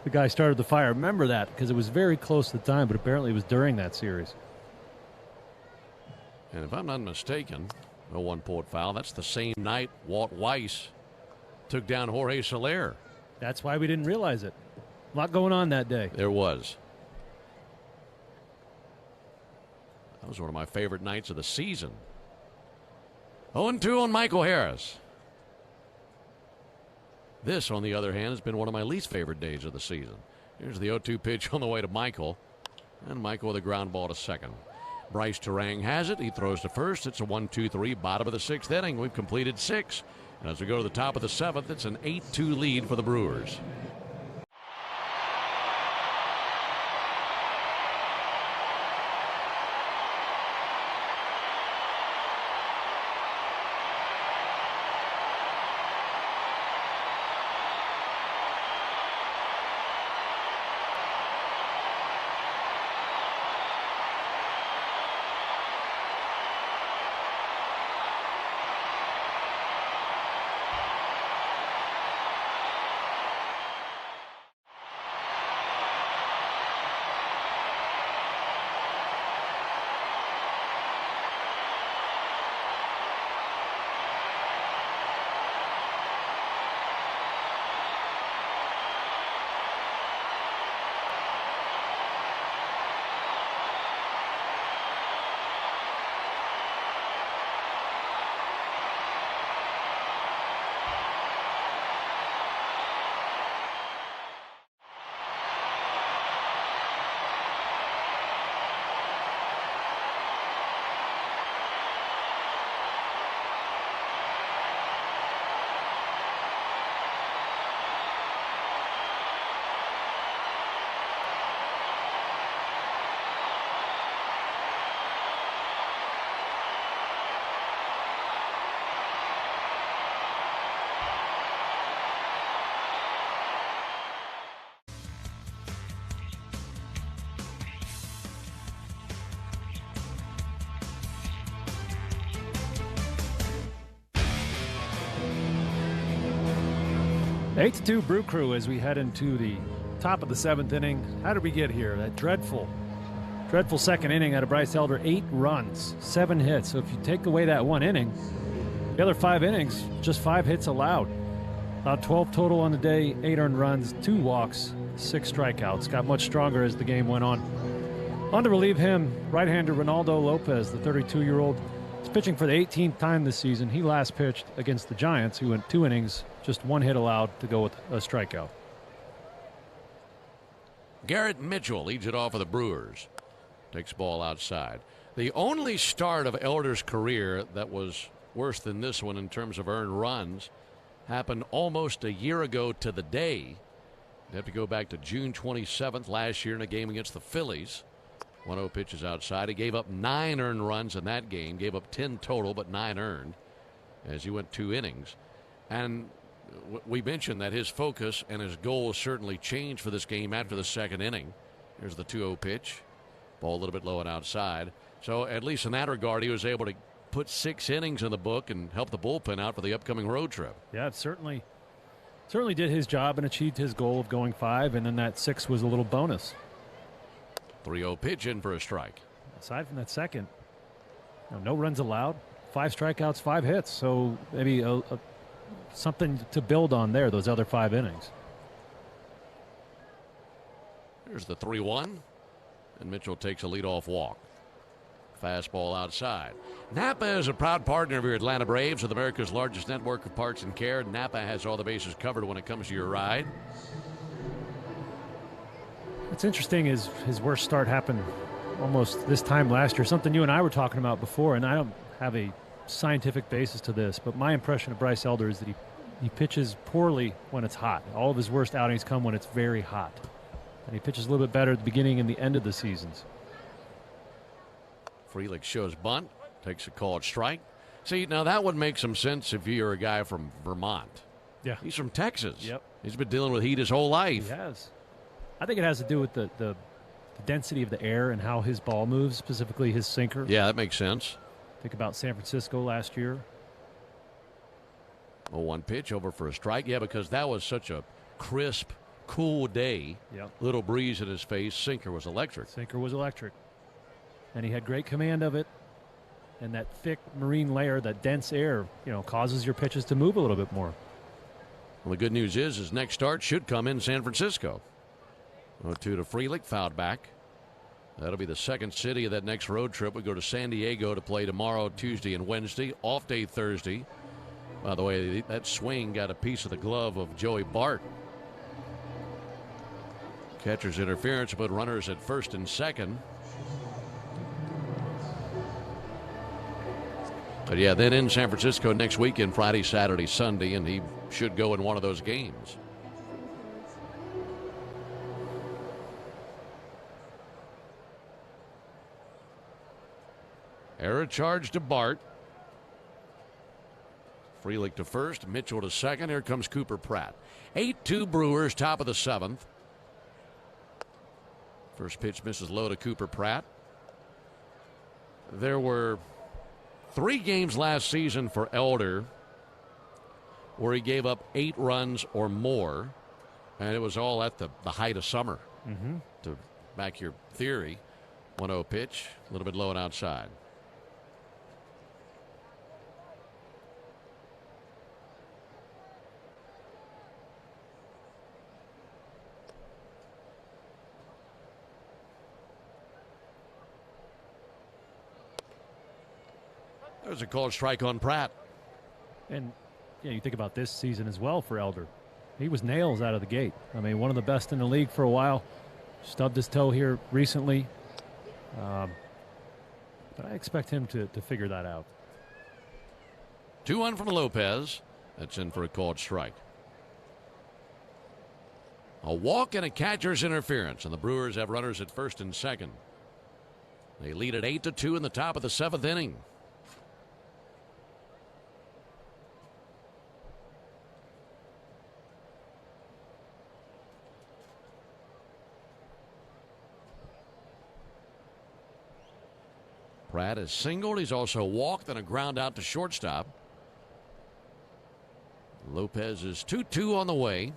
The guy started the fire. Remember that because it was very close to the time, but apparently it was during that series. And if I'm not mistaken, 0-1 pulled foul. That's the same night Walt Weiss took down Jorge Soler. That's why we didn't realize it. A lot going on that day. There was. That was one of my favorite nights of the season. 0-2 on Michael Harris. This, on the other hand, has been one of my least favorite days of the season. Here's the 0-2 pitch on the way to Michael. And Michael with a ground ball to second. Bryce Terang has it. He throws to first. It's a 1-2-3, bottom of the 6th inning. We've completed 6. And as we go to the top of the 7th, it's an 8-2 lead for the Brewers. Eight to 2 Brew Crew as we head into the top of the 7th inning. How did we get here? That dreadful second inning out of Bryce Elder. 8 runs, 7 hits. So if you take away that 1 inning, the other 5 innings, just 5 hits allowed. About 12 total on the day, 8 earned runs, 2 walks, 6 strikeouts. Got much stronger as the game went on. On to relieve him, right-hander Ronaldo Lopez, the 32-year-old. He's pitching for the 18th time this season. He last pitched against the Giants, who went 2 innings, just 1 hit allowed to go with a strikeout. Garrett Mitchell leads it off for the Brewers. Takes ball outside. The only start of Elder's career that was worse than this one in terms of earned runs happened almost a year ago to the day. You have to go back to June 27th last year in a game against the Phillies. 1-0 pitches outside. He gave up 9 earned runs in that game. Gave up 10 total, but 9 earned as he went 2 innings. And we mentioned that his focus and his goals certainly changed for this game after the 2nd inning. Here's the 2-0 pitch. Ball a little bit low and outside. So at least in that regard, he was able to put 6 innings in the book and help the bullpen out for the upcoming road trip. Yeah, it certainly did his job and achieved his goal of going 5, and then that 6 was a little bonus. 3-0 pitch in for a strike. Aside from that second, no runs allowed, 5 strikeouts, 5 hits. So maybe something to build on there, those other 5 innings. Here's the 3-1, and Mitchell takes a leadoff walk. Fastball outside. Napa is a proud partner of your Atlanta Braves with America's largest network of parts and care. Napa has all the bases covered when it comes to your ride. What's interesting is his worst start happened almost this time last year, something you and I were talking about before, and I don't have a scientific basis to this, but my impression of Bryce Elder is that he pitches poorly when it's hot. All of his worst outings come when it's very hot. And he pitches a little bit better at the beginning and the end of the seasons. Frelick shows bunt, takes a called strike. See, now that would make some sense if you're a guy from Vermont. Yeah. He's from Texas. Yep. He's been dealing with heat his whole life. He has. I think it has to do with the density of the air and how his ball moves, specifically his sinker. Yeah, that makes sense. Think about San Francisco last year. 0-1 pitch over for a strike. Yeah, because that was such a crisp, cool day. Yep. Little breeze in his face. Sinker was electric. Sinker was electric. And he had great command of it. And that thick marine layer, that dense air, causes your pitches to move a little bit more. Well, the good news is his next start should come in San Francisco. 0-2 to Frelick, fouled back. That'll be the second city of that next road trip. We go to San Diego to play tomorrow, Tuesday, and Wednesday. Off day Thursday. By the way, that swing got a piece of the glove of Joey Bart. Catcher's interference put runners at first and second. But yeah, then in San Francisco next weekend, Friday, Saturday, Sunday, and he should go in one of those games. Error charge to Bart. Frelick to first, Mitchell to second. Here comes Cooper Pratt. 8-2 Brewers, top of the 7th. First pitch misses low to Cooper Pratt. There were 3 games last season for Elder where he gave up 8 runs or more, and it was all at the height of summer. To back your theory. 1-0 pitch, a little bit low and outside. There's a called strike on Pratt. And you think about this season as well for Elder. He was nails out of the gate. I mean, one of the best in the league for a while. Stubbed his toe here recently. But I expect him to figure that out. 2-1 from Lopez. That's in for a called strike. A walk and a catcher's interference, and the Brewers have runners at first and second. They lead at 8-2 in the top of the 7th inning. Pratt is singled. He's also walked and a ground out to shortstop. Lopez is 2-2 on the way.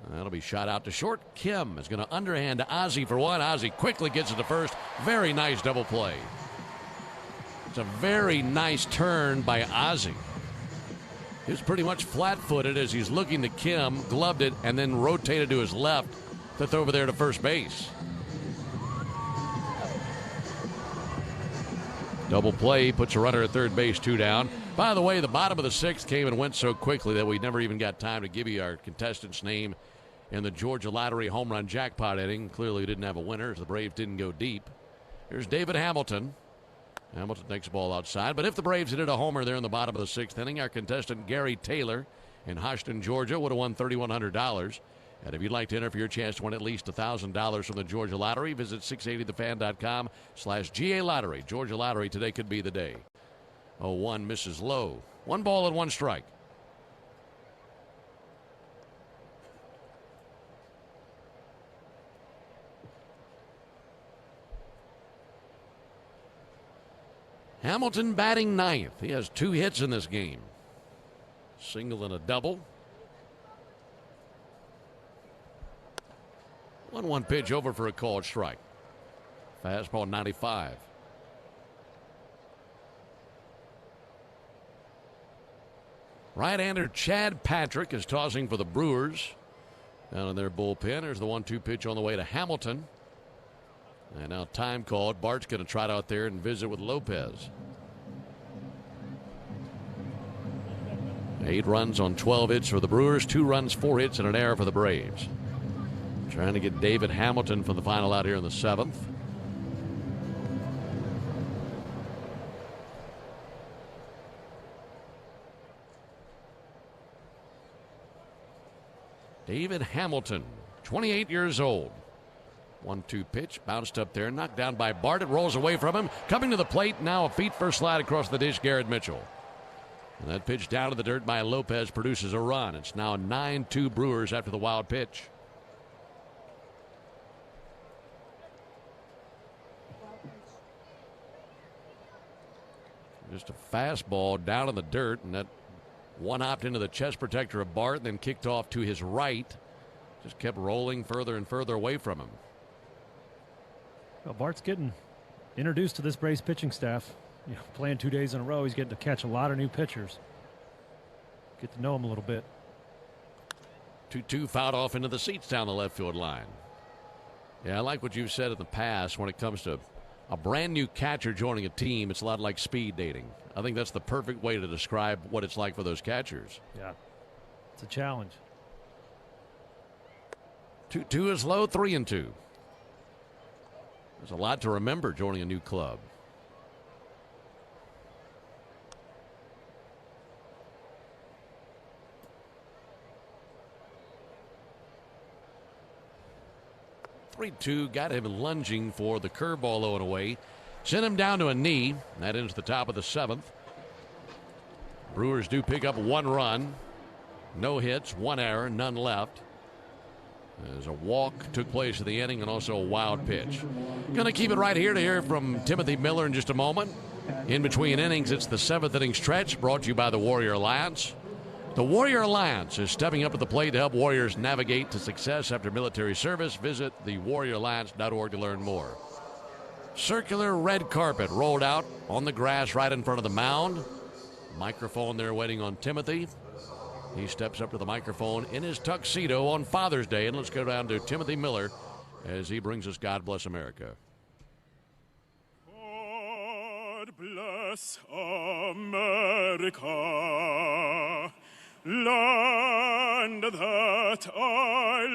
That'll be shot out to short. Kim is going to underhand to Ozzie for one. Ozzie quickly gets it to first. Very nice double play. It's a very nice turn by Ozzie. He was pretty much flat-footed as he's looking to Kim, gloved it, and then rotated to his left to throw over there to first base. Double play puts a runner at third base, 2 down. By the way, the bottom of the 6th came and went so quickly that we never even got time to give you our contestant's name in the Georgia Lottery home run jackpot inning. Clearly we didn't have a winner as the Braves didn't go deep. Here's David Hamilton. Hamilton takes the ball outside, but if the Braves had hit a homer there in the bottom of the 6th inning, our contestant Gary Taylor in Houston, Georgia would have won $3,100. And if you'd like to enter for your chance to win at least $1,000 from the Georgia Lottery, visit 680thefan.com/GA Lottery. Georgia Lottery, today could be the day. 0-1 misses low. 1 ball and 1 strike. Hamilton batting 9th. He has 2 hits in this game. Single and a double. 1-1 pitch over for a called strike. Fastball 95. Right-hander Chad Patrick is tossing for the Brewers. Down in their bullpen. There's the 1-2 pitch on the way to Hamilton. And now time called. Bart's going to trot out there and visit with Lopez. 8 runs on 12 hits for the Brewers. 2 runs, 4 hits, and an error for the Braves. Trying to get David Hamilton for the final out here in the 7th. David Hamilton, 28 years old. 1-2 pitch, bounced up there, knocked down by Bart. It rolls away from him. Coming to the plate, now a feet-first slide across the dish, Garrett Mitchell. And that pitch down to the dirt by Lopez produces a run. It's now 9-2 Brewers after the wild pitch. Just a fastball down in the dirt, and that one hopped into the chest protector of Bart and then kicked off to his right. Just kept rolling further and further away from him. Well, Bart's getting introduced to this Braves pitching staff. You know, playing 2 days in a row, he's getting to catch a lot of new pitchers. Get to know him a little bit. 2-2 fouled off into the seats down the left field line. Yeah, I like what you've said in the past when it comes to a brand new catcher joining a team. It's a lot like speed dating. I think that's the perfect way to describe what it's like for those catchers. Yeah, it's a challenge. 2-2 is low, 3-2. There's a lot to remember joining a new club. (3-2) got him lunging for the curveball low and away. Sent him down to a knee. That ends the top of the 7th. Brewers do pick up 1 run. No hits, 1 error, none left. As a walk took place in the inning and also a wild pitch. Going to keep it right here to hear from Timothy Miller in just a moment. In between innings, it's the 7th inning stretch brought to you by the Warrior Alliance. The Warrior Alliance is stepping up at the plate to help Warriors navigate to success after military service. Visit thewarrioralliance.org to learn more. Circular red carpet rolled out on the grass right in front of the mound. Microphone there waiting on Timothy. He steps up to the microphone in his tuxedo on Father's Day. And let's go down to Timothy Miller as he brings us God Bless America. God bless America, land that I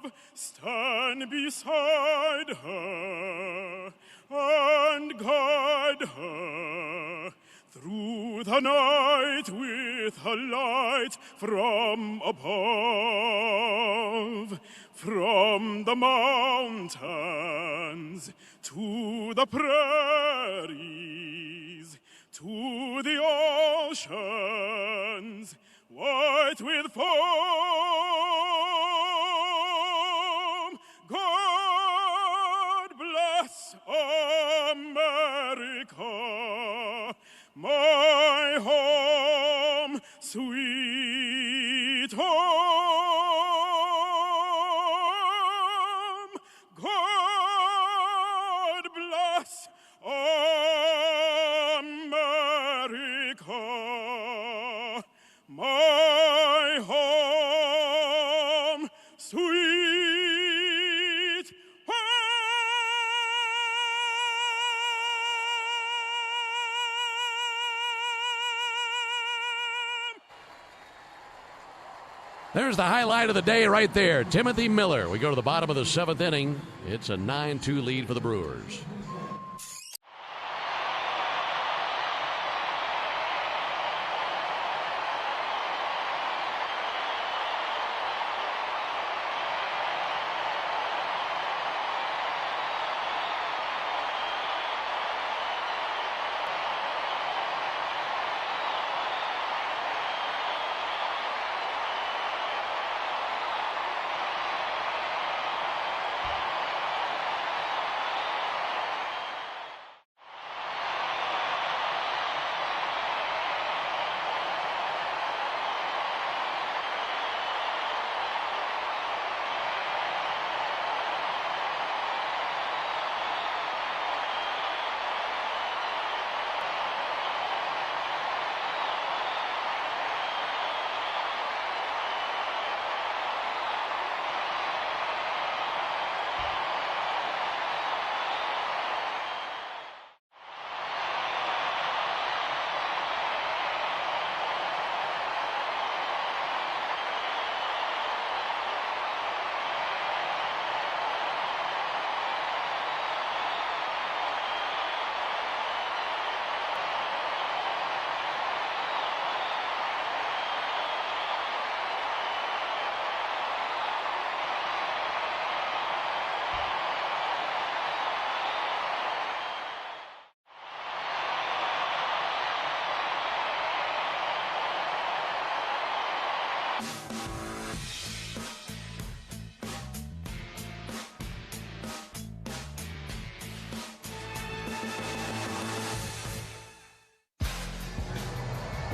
love. Stand beside her and guide her through the night with a light from above. From the mountains to the prairies, to the oceans, white with foam. God bless America, my home, sweet home. God bless America, my home, sweet home. There's the highlight of the day right there. Timothy Miller. We go to the bottom of the 7th inning. It's a 9-2 lead for the Brewers.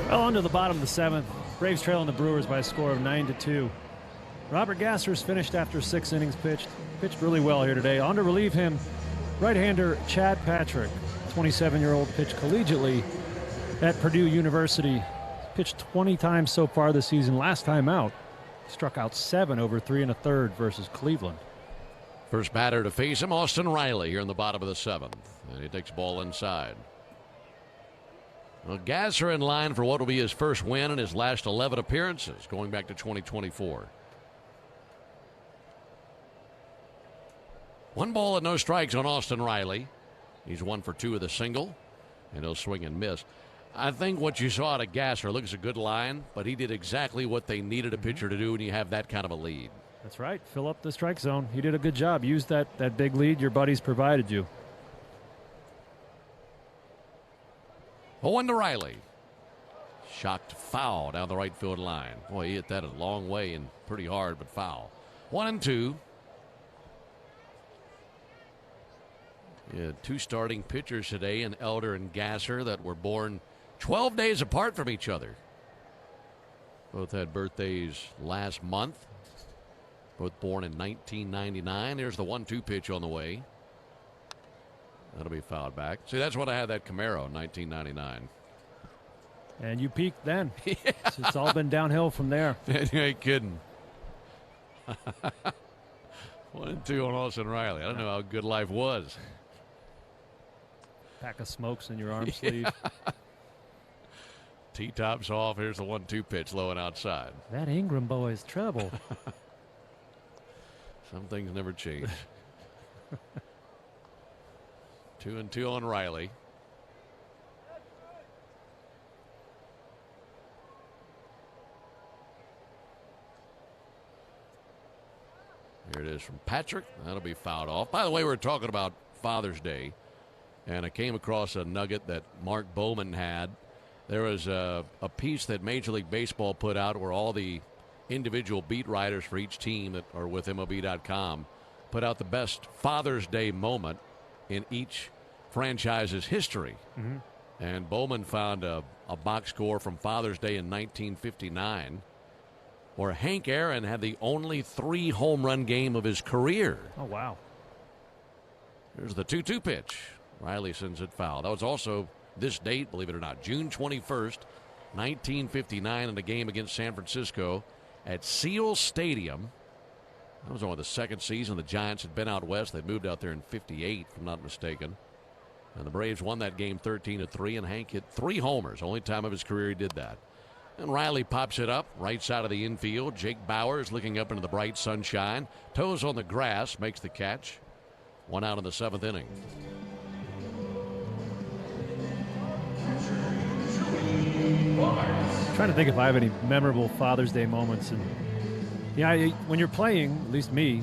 Well, on to the bottom of the 7th. Braves trailing the Brewers by a score of 9-2. Robert Gasser's finished after 6 innings pitched. Pitched really well here today. On to relieve him, right-hander Chad Patrick, 27-year-old, pitched collegiately at Purdue University. Pitched 20 times so far this season. Last time out, struck out 7 over 3 1/3 versus Cleveland. First batter to face him, Austin Riley, here in the bottom of the 7th. And he takes ball inside. Well, Gasser in line for what will be his first win in his last 11 appearances, going back to 2024. 1 ball and no strikes on Austin Riley. He's 1 for 2 with a single, and he'll swing and miss. I think what you saw out of Gasser looks a good line, but he did exactly what they needed a pitcher to do when you have that kind of a lead. That's right. Fill up the strike zone. He did a good job. Use that big lead your buddies provided you. 0-1 to Riley. Shocked foul down the right field line. Boy, he hit that a long way and pretty hard, but foul. 1-2. Yeah, 2 starting pitchers today in Elder and Gasser that were born 12 days apart from each other. Both had birthdays last month. Both born in 1999. Here's the 1-2 pitch on the way. That'll be fouled back. See, that's when I had that Camaro in 1999. And you peaked then. Yeah. So it's all been downhill from there. You ain't kidding. 1-2 on Austin Riley. I don't know how good life was. Pack of smokes in your arm sleeve. T-tops off. Here's the 1-2 pitch low and outside. That Ingram boy is trouble. Some things never change. 2-2 on Riley. Here it is from Patrick. That'll be fouled off. By the way, we're talking about Father's Day, and I came across a nugget that Mark Bowman had. There was a piece that Major League Baseball put out where all the individual beat writers for each team that are with MLB.com put out the best Father's Day moment in each franchise's history. Mm-hmm. And Bowman found a box score from Father's Day in 1959 where Hank Aaron had the only 3 home run game of his career. Oh, wow. Here's the 2-2 pitch. Riley sends it foul. That was also this date, believe it or not, June 21st, 1959, in a game against San Francisco at Seal Stadium. That was only the 2nd season the Giants had been out west. They moved out there in 58, if I'm not mistaken. And the Braves won that game 13-3, and Hank hit 3 homers. Only time of his career he did that. And Riley pops it up right side of the infield. Jake Bowers looking up into the bright sunshine. Toes on the grass, makes the catch. 1 out in the 7th inning. I'm trying to think if I have any memorable Father's Day moments. And yeah, when you're playing, at least me,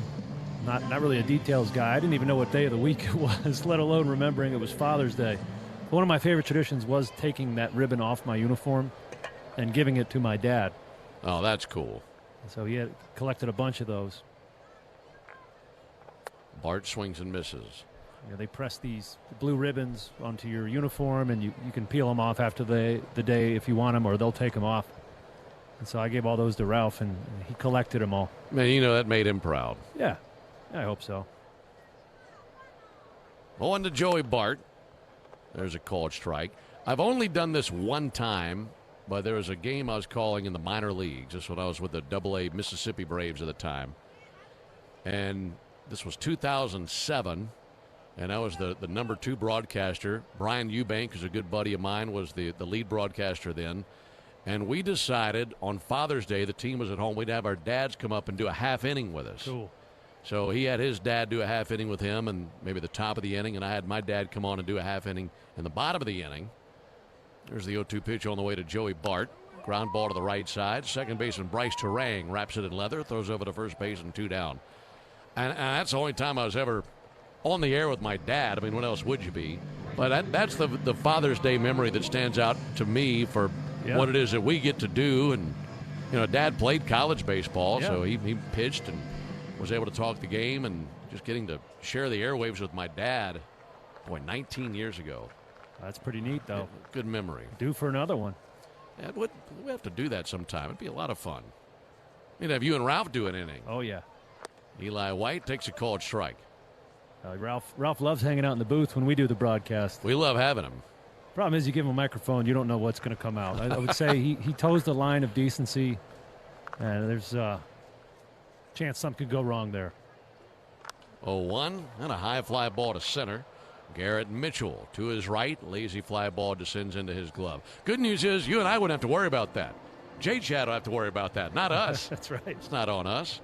not really a details guy. I didn't even know what day of the week it was, let alone remembering it was Father's Day. One of my favorite traditions was taking that ribbon off my uniform and giving it to my dad. Oh, that's cool. So he had collected a bunch of those. Bart swings and misses. You know, they press these blue ribbons onto your uniform, and you can peel them off after the day if you want them, or they'll take them off. And so I gave all those to Ralph, and he collected them all. Man, you know, that made him proud. Yeah, I hope so. On to Joey Bart. There's a called strike. I've only done this one time, but there was a game I was calling in the minor leagues. This when I was with the AA Mississippi Braves at the time. And this was 2007, and I was the number 2 broadcaster. Brian Eubank, who's a good buddy of mine, was the lead broadcaster then. And we decided on Father's Day, the team was at home, we'd have our dads come up and do a half inning with us. Cool. So he had his dad do a half inning with him and maybe the top of the inning, and I had my dad come on and do a half inning in the bottom of the inning. There's the 0-2 pitch on the way to Joey Bart. Ground ball to the right side. Second baseman Bryce Terang wraps it in leather, throws over to first base, and 2 down. And that's the only time I was ever on the air with my dad. I mean, when else would you be? But that's the Father's Day memory that stands out to me for what it is that we get to do. And, you know, Dad played college baseball, so he pitched and was able to talk the game, and just getting to share the airwaves with my dad, boy, 19 years ago. That's pretty neat, though. Good memory. Due for another one. Yeah, we have to do that sometime. It'd be a lot of fun. We'd have you and Ralph do an inning. Oh, yeah. Eli White takes a called strike. Ralph loves hanging out in the booth when we do the broadcast. We love having him. Problem is, you give him a microphone, you don't know what's going to come out. I would say he toes the line of decency, and there's a chance something could go wrong there. 0-1 and a high fly ball to center. Garrett Mitchell to his right. Lazy fly ball descends into his glove. Good news is you and I wouldn't have to worry about that. J-Chad will have to worry about that, not us. That's right. It's not on us.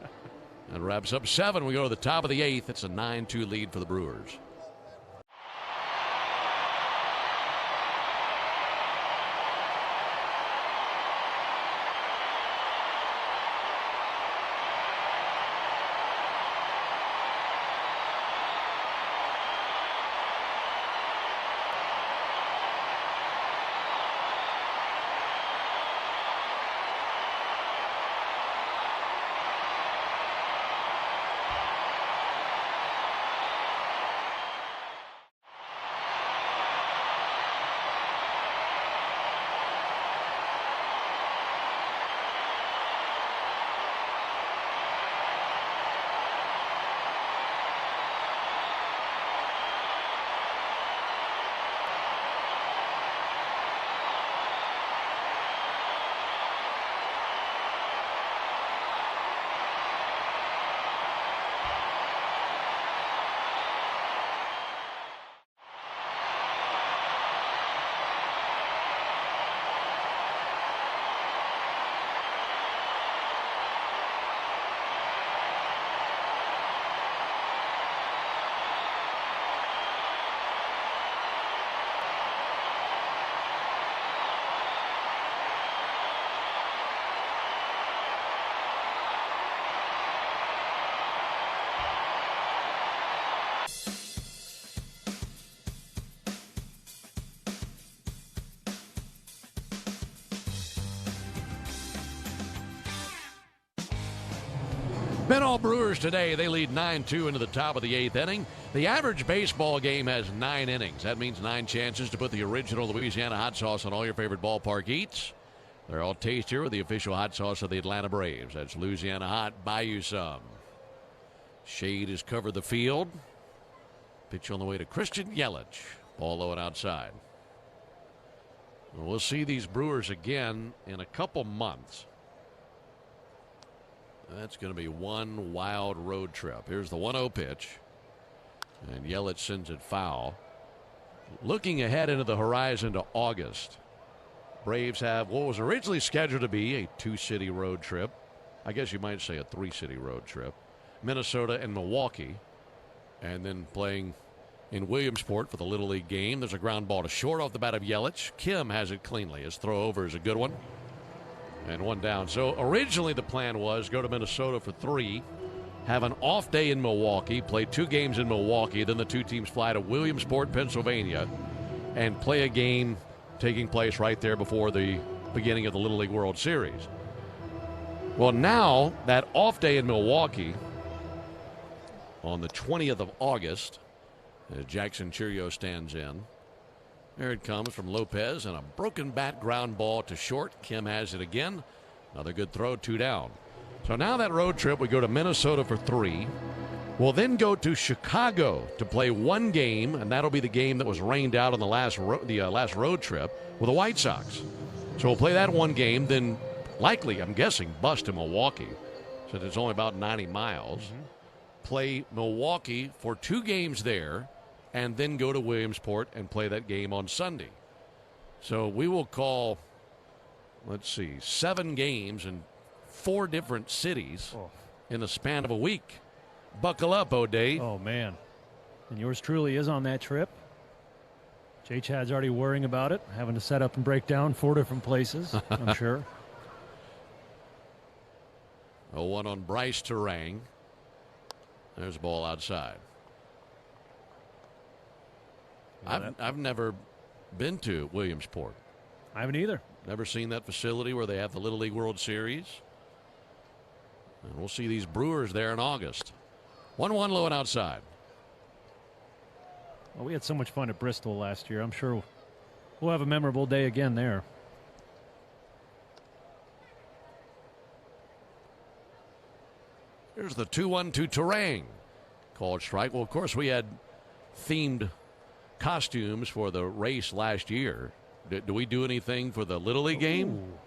And wraps up 7. We go to the top of the 8th. It's a 9-2 lead for the Brewers. Been all Brewers today. They lead 9-2 into the top of the 8th inning. The average baseball game has 9 innings. That means 9 chances to put the original Louisiana hot sauce on all your favorite ballpark eats. They're all tastier with the official hot sauce of the Atlanta Braves. That's Louisiana Hot. Buy you some. Shade has covered the field. Pitch on the way to Christian Yelich. Ball low and outside. We'll see these Brewers again in a couple months. That's going to be one wild road trip. Here's the 1-0 pitch. And Yelich sends it foul. Looking ahead into the horizon to August. Braves have what was originally scheduled to be a 2-city road trip. I guess you might say a 3-city road trip. Minnesota and Milwaukee. And then playing in Williamsport for the Little League game. There's a ground ball to short off the bat of Yelich. Kim has it cleanly. His throw over is a good one. And one down. So originally the plan was go to Minnesota for 3, have an off day in Milwaukee, play 2 games in Milwaukee, then the 2 teams fly to Williamsport, Pennsylvania, and play a game taking place right there before the beginning of the Little League World Series. Well, now that off day in Milwaukee on the 20th of August, as Jackson Cheerio stands in. There it comes from Lopez, and a broken bat ground ball to short. Kim has it again. Another good throw, 2 down. So now that road trip, we go to Minnesota for 3. We'll then go to Chicago to play 1 game, and that'll be the game that was rained out on the last road trip with the White Sox. So we'll play that 1 game, then likely, I'm guessing, bus to Milwaukee, since it's only about 90 miles. Play Milwaukee for 2 games there, and then go to Williamsport and play that game on Sunday. So we will call, 7 games in 4 different cities in the span of a week. Buckle up, O'Day. Oh, man. And yours truly is on that trip. J-Chad's already worrying about it, having to set up and break down 4 different places, I'm sure. 0-1 on Bryce Terang. There's a ball outside. I've never been to Williamsport. I haven't either. Never seen that facility where they have the Little League World Series. And we'll see these Brewers there in August. 1-1 low and outside. Well, we had so much fun at Bristol last year. I'm sure we'll have a memorable day again there. Here's the 2-1 to Terang. Called strike. Well, of course, we had themed costumes for the race last year. Do we do anything for the Little League game? Ooh.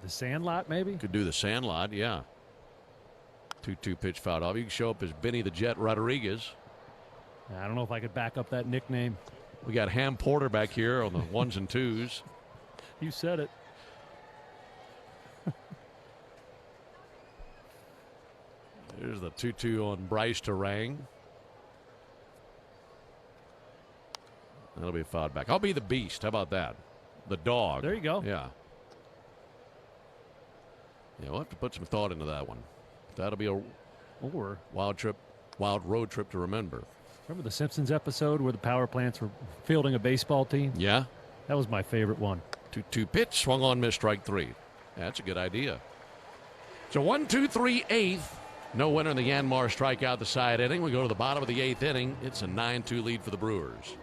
The Sandlot, maybe? Could do the Sandlot, yeah. 2-2 pitch fouled off. You can show up as Benny the Jet Rodriguez. I don't know if I could back up that nickname. We got Ham Porter back here on the 1s and 2s. You said it. Here's the 2-2 on Bryce Terang. That'll be fouled back. I'll be the beast. How about that? The dog. There you go. Yeah. Yeah, we'll have to put some thought into that one. That'll be a wild road trip to remember. Remember the Simpsons episode where the power plants were fielding a baseball team? Yeah. That was my favorite one. 2-2 pitch, swung on, missed, strike 3. That's a good idea. So 1-2-3 eighth. No winner in the Yanmar strikeout the side inning. We go to the bottom of the 8th inning. It's a 9-2 lead for the Brewers.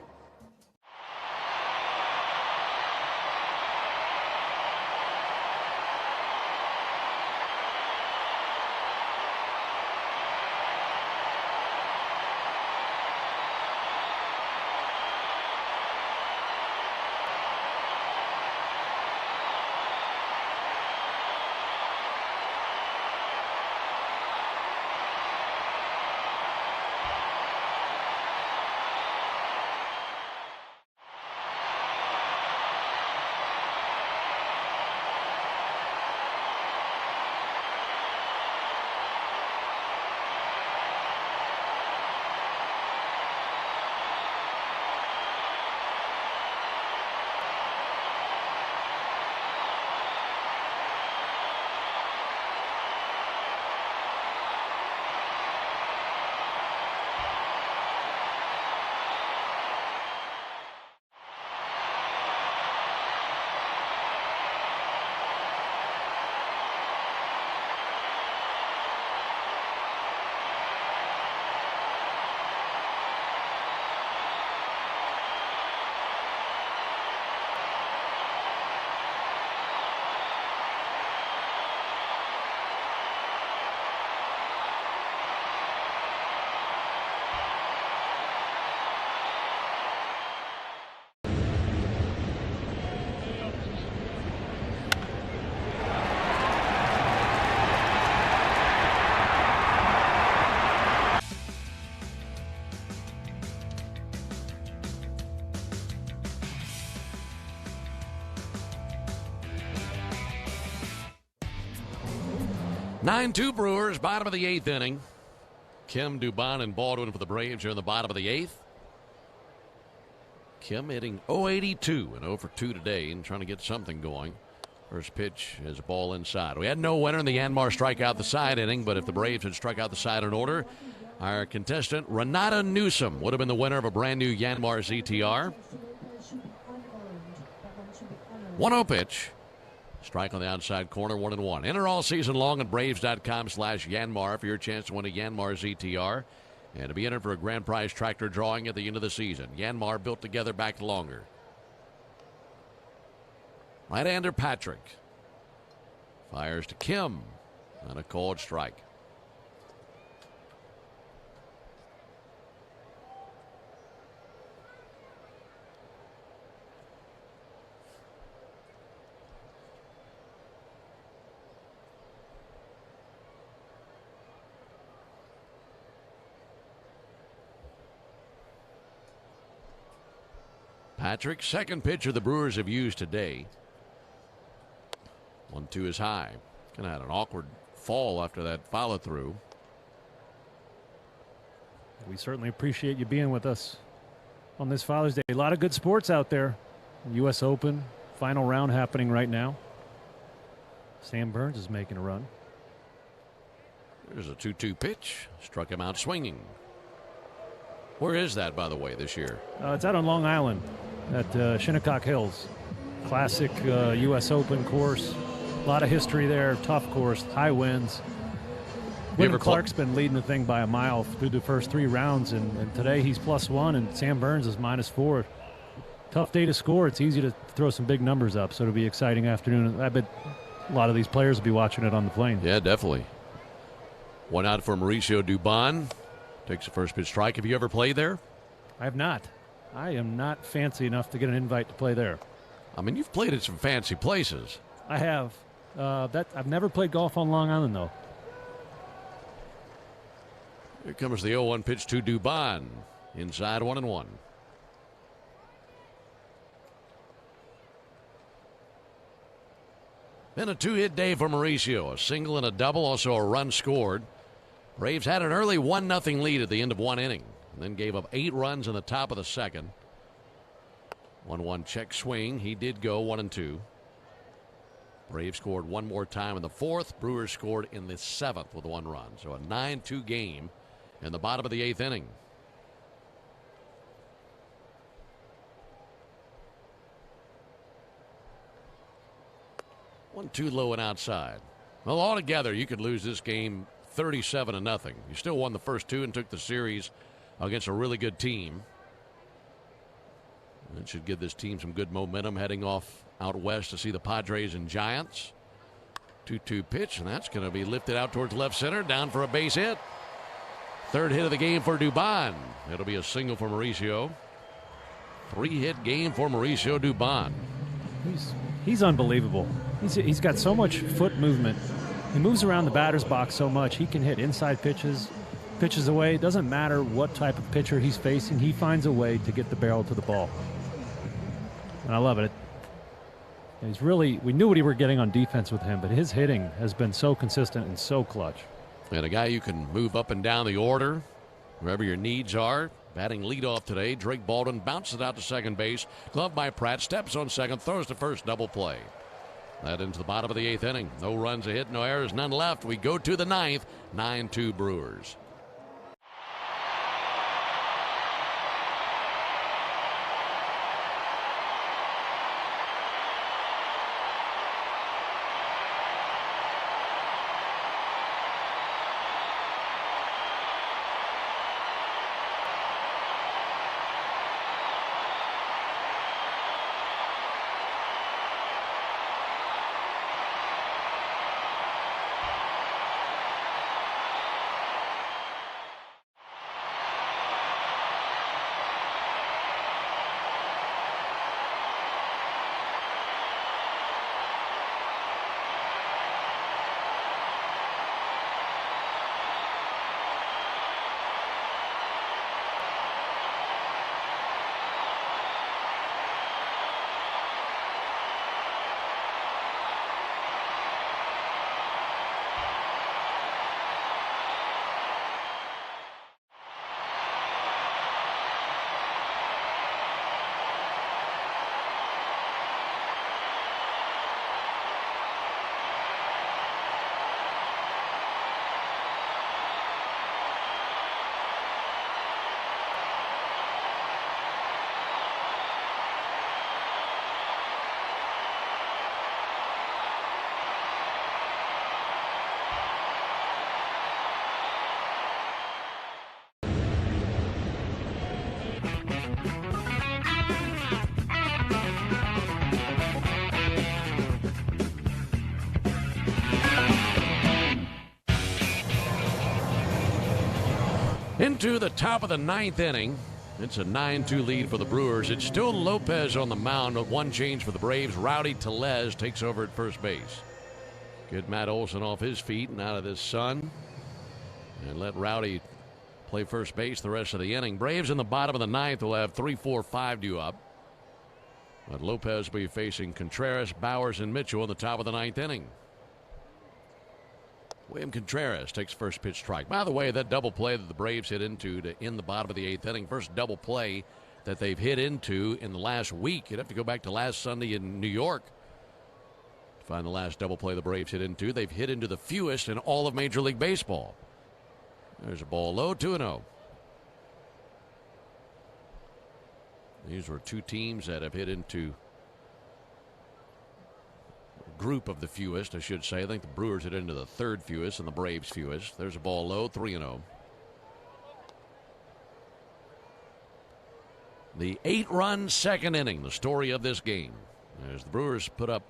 9-2 Brewers, bottom of the 8th inning. Kim, Dubon, and Baldwin for the Braves here in the bottom of the 8th. Kim hitting .082 and 0 for 2 today and trying to get something going. First pitch is a ball inside. We had no winner in the Yanmar strikeout the side inning, but if the Braves had struck out the side in order, our contestant Renata Newsom would have been the winner of a brand new Yanmar ZTR. 1-0 pitch. Strike on the outside corner, 1-1. Enter all season long at Braves.com/Yanmar for your chance to win a Yanmar ZTR and to be entered for a grand prize tractor drawing at the end of the season. Yanmar, built together, back longer. Right-hander Patrick fires to Kim on a called strike. Patrick, second pitcher the Brewers have used today. 1-2 is high. Kind of had an awkward fall after that follow through. We certainly appreciate you being with us on this Father's Day. A lot of good sports out there. U.S. Open, final round happening right now. Sam Burns is making a run. There's a 2-2 pitch. Struck him out swinging. Where is that, by the way, this year? It's out on Long Island at Shinnecock Hills. Classic U.S. Open course. A lot of history there. Tough course. High winds. Wyndham Clark's been leading the thing by a mile through the first 3 rounds, and today he's +1, and Sam Burns is -4. Tough day to score. It's easy to throw some big numbers up, so it'll be an exciting afternoon. I bet a lot of these players will be watching it on the plane. Yeah, definitely. 1 out for Mauricio Dubon. Takes the first pitch strike. Have you ever played there? I have not. I am not fancy enough to get an invite to play there. I mean, you've played at some fancy places. I have. I've never played golf on Long Island, though. Here comes the 0-1 pitch to Dubon. Inside, 1-1. Been a 2-hit day for Mauricio. A single and a double, also a run scored. Braves had an early 1-0 lead at the end of 1 inning, and then gave up 8 runs in the top of the second. 1-1 check swing. He did go 1-2. Braves scored 1 more time in the 4th. Brewers scored in the 7th with 1 run. So a 9-2 game in the bottom of the 8th inning. One too low and outside. Well, altogether, you could lose this game 37-0. You still won the first 2 and took the series against a really good team. It should give this team some good momentum heading off out west to see the Padres and Giants. 2-2 pitch, and that's going to be lifted out towards left center, down for a base hit. 3rd hit of the game for Dubon. It'll be a single for Mauricio. 3-hit game for Mauricio Dubon. He's unbelievable. He's got so much foot movement. He moves around the batter's box so much. He can hit inside pitches away. It doesn't matter what type of pitcher he's facing. He finds a way to get the barrel to the ball. And I love it. We knew what we were getting on defense with him, but his hitting has been so consistent and so clutch. And a guy you can move up and down the order, wherever your needs are. Batting leadoff today, Drake Baldwin bounces out to second base. Gloved by Pratt, steps on second, throws to first, double play. That into the bottom of the 8th inning. No runs, a hit, no errors, none left. We go to the 9th, 9-2 Brewers. Into the top of the 9th inning. It's a 9-2 lead for the Brewers. It's still Lopez on the mound, but one change for the Braves. Rowdy Tellez takes over at first base. Get Matt Olson off his feet and out of this sun. And let Rowdy play first base the rest of the inning. Braves in the bottom of the 9th will have 3, 4, 5 due up. But Lopez will be facing Contreras, Bowers, and Mitchell in the top of the 9th inning. William Contreras takes first pitch strike. By the way, that double play that the Braves hit into to end the bottom of the 8th inning, first double play that they've hit into in the last week. You'd have to go back to last Sunday in New York to find the last double play the Braves hit into. They've hit into the fewest in all of Major League Baseball. There's a ball low, 2-0. These were two teams that have hit into group of the fewest, I should say. I think the Brewers hit into the third fewest and the Braves fewest. There's a ball low, 3-0. The 8-run second inning, the story of this game. As the Brewers put up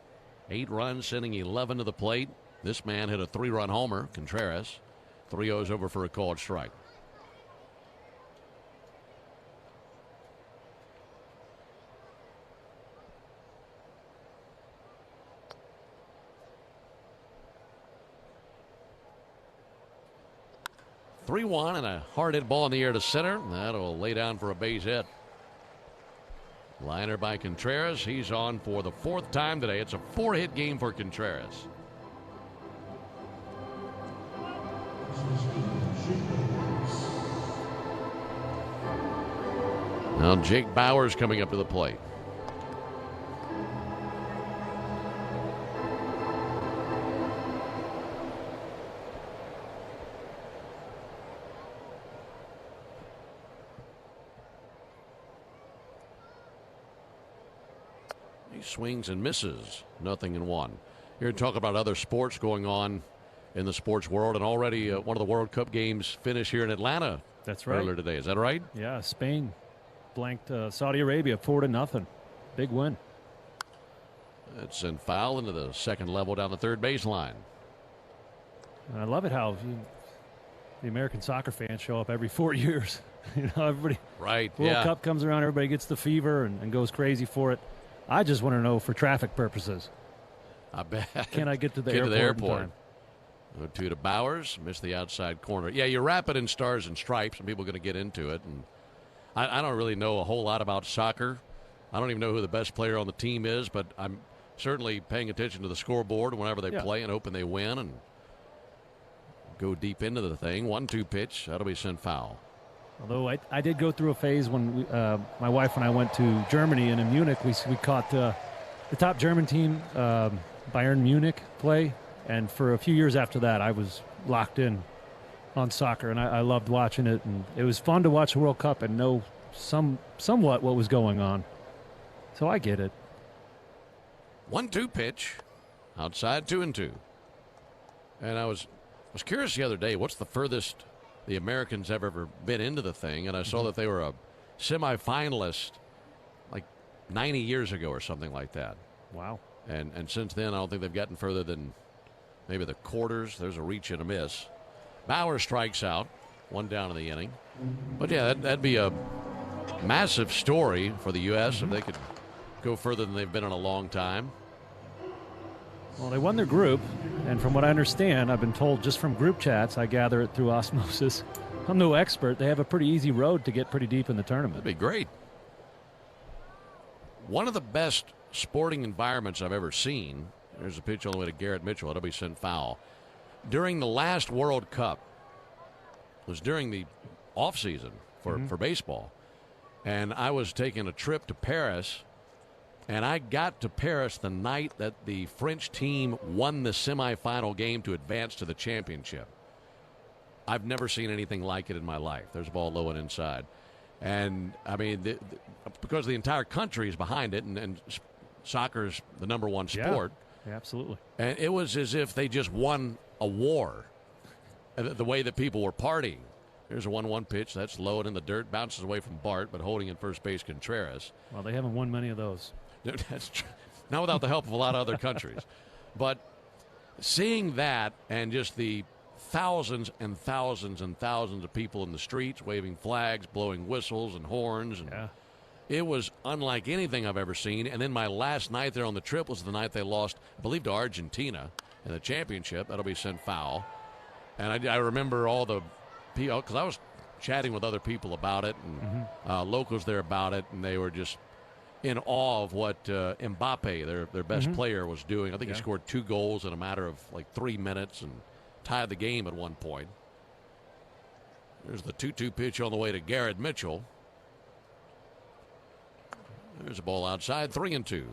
8 runs, sending 11 to the plate. This man hit a 3-run homer, Contreras. 3-0's over for a called strike. (3-1) and a hard hit ball in the air to center. That'll lay down for a base hit. Liner by Contreras. He's on for the 4th time today. It's a 4-hit game for Contreras. Now Jake Bowers coming up to the plate. He swings and misses. 0-1. Here to talk about other sports going on in the sports world, and already one of the World Cup games finished here in Atlanta. That's right. Earlier today. Is that right? Yeah, Spain blanked Saudi Arabia 4-0. Big win. It's sent foul into the second level down the third baseline. And I love it how the American soccer fans show up every 4 years. You know, everybody. Right. World Cup comes around, everybody gets the fever and goes crazy for it. I just want to know for traffic purposes. I bet. Can I get to the airport? 0-2 to Bowers. Missed the outside corner. Yeah, you wrap it in stars and stripes, and people are going to get into it. And I don't really know a whole lot about soccer. I don't even know who the best player on the team is, but I'm certainly paying attention to the scoreboard whenever they play and hoping they win and go deep into the thing. 1-2 pitch. That'll be sent foul. Although I did go through a phase when my wife and I went to Germany, and in Munich we caught the top German team, Bayern Munich, play. And for a few years after that, I was locked in on soccer, and I loved watching it. And it was fun to watch the World Cup and know somewhat what was going on. So I get it. 1-2 pitch, outside 2-2. And I was curious the other day, what's the furthest the Americans have ever been into the thing? And I saw that they were a semifinalist like 90 years ago or something like that. Wow. And since then, I don't think they've gotten further than maybe the quarters. There's a reach and a miss. Bauer strikes out. 1 down in the inning. But yeah, that'd be a massive story for the U.S. if they could go further than they've been in a long time. Well, they won their group, and from what I understand, I've been told just from group chats, I gather it through osmosis. I'm no expert. They have a pretty easy road to get pretty deep in the tournament. That'd be great. One of the best sporting environments I've ever seen. There's a pitch all the way to Garrett Mitchell. It'll be sent foul. During the last World Cup, it was during the offseason for baseball, and I was taking a trip to Paris, and I got to Paris the night that the French team won the semifinal game to advance to the championship. I've never seen anything like it in my life. There's a ball low and inside. And, I mean, because the entire country is behind it, and soccer's the number one sport. Yeah, absolutely. And it was as if they just won a war, the way that people were partying. Here's a 1-1 pitch. That's low and in the dirt. Bounces away from Bart, but holding in first base Contreras. Well, they haven't won many of those. That's true. Not without the help of a lot of other countries. But seeing that and just the thousands and thousands and thousands of people in the streets waving flags, blowing whistles and horns. And it was unlike anything I've ever seen. And then my last night there on the trip was the night they lost, I believe, to Argentina in the championship. That'll be sent foul. And I remember all the people, because I was chatting with other people about it and locals there about it, and they were just in awe of what Mbappe, their best player, was doing. I think he scored 2 goals in a matter of like 3 minutes and tied the game at one point. There's the 2-2 pitch on the way to Garrett Mitchell. There's a ball outside, 3-2.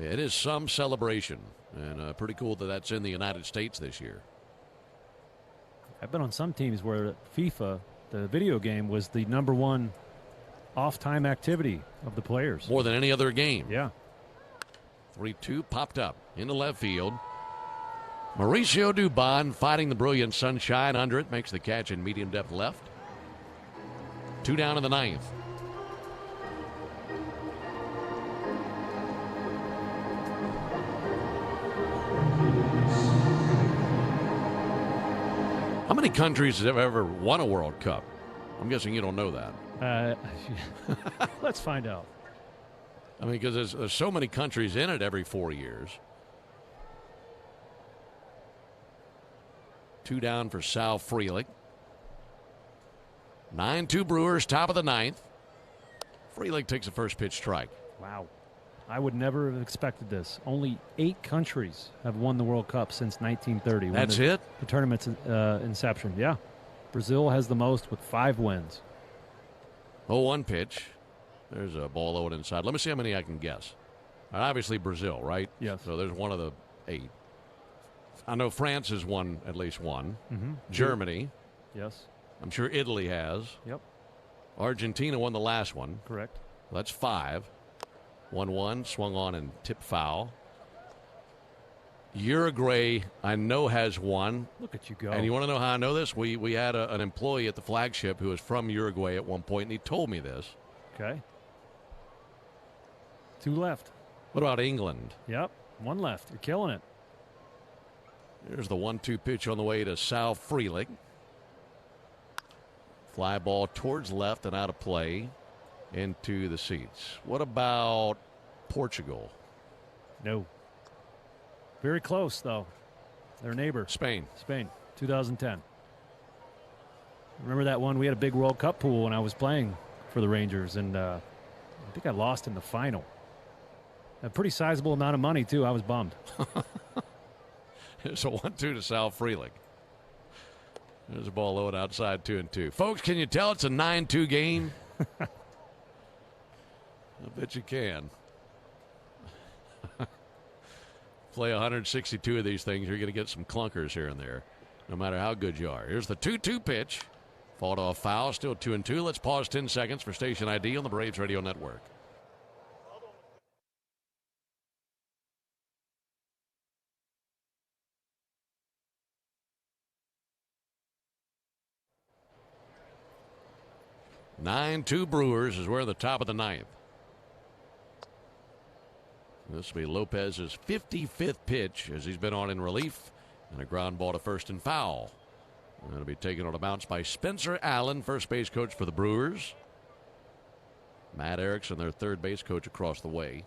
It is some celebration, and pretty cool that that's in the United States this year. I've been on some teams where FIFA, the video game, was the #1 off-time activity of the players. More than any other game. Yeah. 3-2 popped up into left field. Mauricio Dubon fighting the brilliant sunshine under it, makes the catch in medium depth left. 2 down in the 9th. How many countries have ever won a World Cup? I'm guessing you don't know that. Let's find out. I mean, because there's so many countries in it every 4 years. 2 down for Sal Frelick. 9-2 Brewers, top of the 9th. Frelick takes a first pitch strike. Wow. I would never have expected this. Only 8 countries have won the World Cup since 1930. That's it? The tournament's inception, yeah. Brazil has the most with 5 wins. 0-1 pitch. There's a ball low and inside. Let me see how many I can guess. Obviously Brazil, right? Yes. So there's one of the 8. I know France has won at least one. Mm-hmm. Germany. Yes. I'm sure Italy has. Yep. Argentina won the last one. Correct. Well, that's 5. 1-1, swung on and tipped foul. Uruguay, I know, has one. Look at you go. And you want to know how I know this? We had an employee at the flagship who was from Uruguay at one point, and he told me this. Okay. 2 left. What about England? Yep. 1 left. You're killing it. Here's the 1-2 pitch on the way to Sal Frelick. Fly ball towards left and out of play into the seats. What about Portugal? No. Very close, though. Their neighbor. Spain. 2010. Remember that one? We had a big World Cup pool when I was playing for the Rangers, and I think I lost in the final. A pretty sizable amount of money, too. I was bummed. It's a 1-2 to Sal Frelick. There's a ball low and outside, 2-2. Folks, can you tell it's a 9-2 game? I bet you can. Play 162 of these things, you're going to get some clunkers here and there, no matter how good you are. Here's the 2-2 pitch. Fought off foul, still 2-2. Let's pause 10 seconds for station ID on the Braves Radio Network. (9-2) Brewers as we're at the top of the 9th. This will be Lopez's 55th pitch as he's been on in relief, and a ground ball to first and foul. And it'll be taken on a bounce by Spencer Allen, first base coach for the Brewers. Matt Erickson, their third base coach, across the way.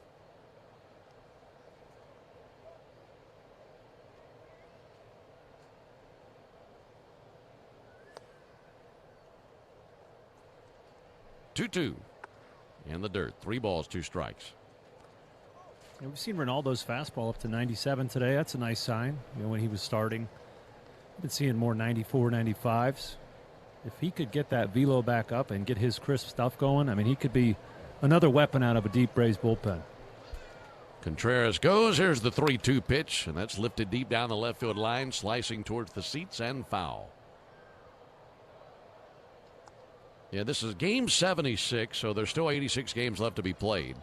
(2-2) in the dirt. 3 balls, 2 strikes. Yeah, we've seen Ronaldo's fastball up to 97 today. That's a nice sign. You know, when he was starting, we've been seeing more 94, 95s. If he could get that velo back up and get his crisp stuff going, I mean, he could be another weapon out of a deep Braves bullpen. Contreras goes. Here's the 3-2 pitch, and that's lifted deep down the left field line, slicing towards the seats and foul. Yeah, this is game 76, so there's still 86 games left to be played.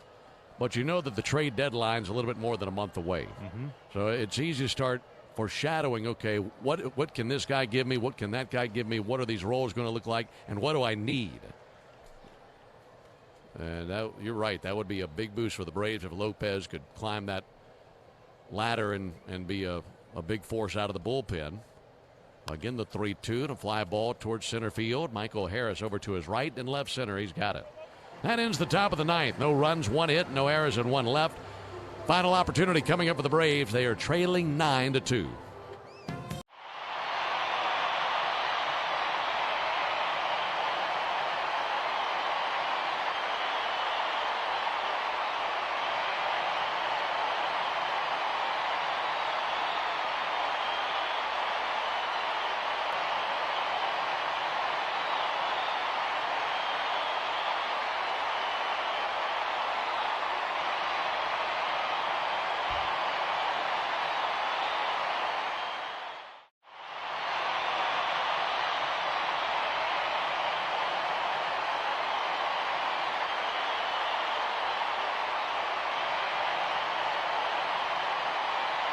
But you know that the trade deadline's a little bit more than a month away. Mm-hmm. So it's easy to start foreshadowing, okay, what can this guy give me? What can that guy give me? What are these roles going to look like? And what do I need? And you're right. That would be a big boost for the Braves if Lopez could climb that ladder and be a big force out of the bullpen. Again, the 3-2 and a fly ball towards center field. Michael Harris over to his right and left center. He's got it. That ends the top of the ninth. No runs, 1 hit, no errors, and 1 left. Final opportunity coming up for the Braves. They are trailing 9-2.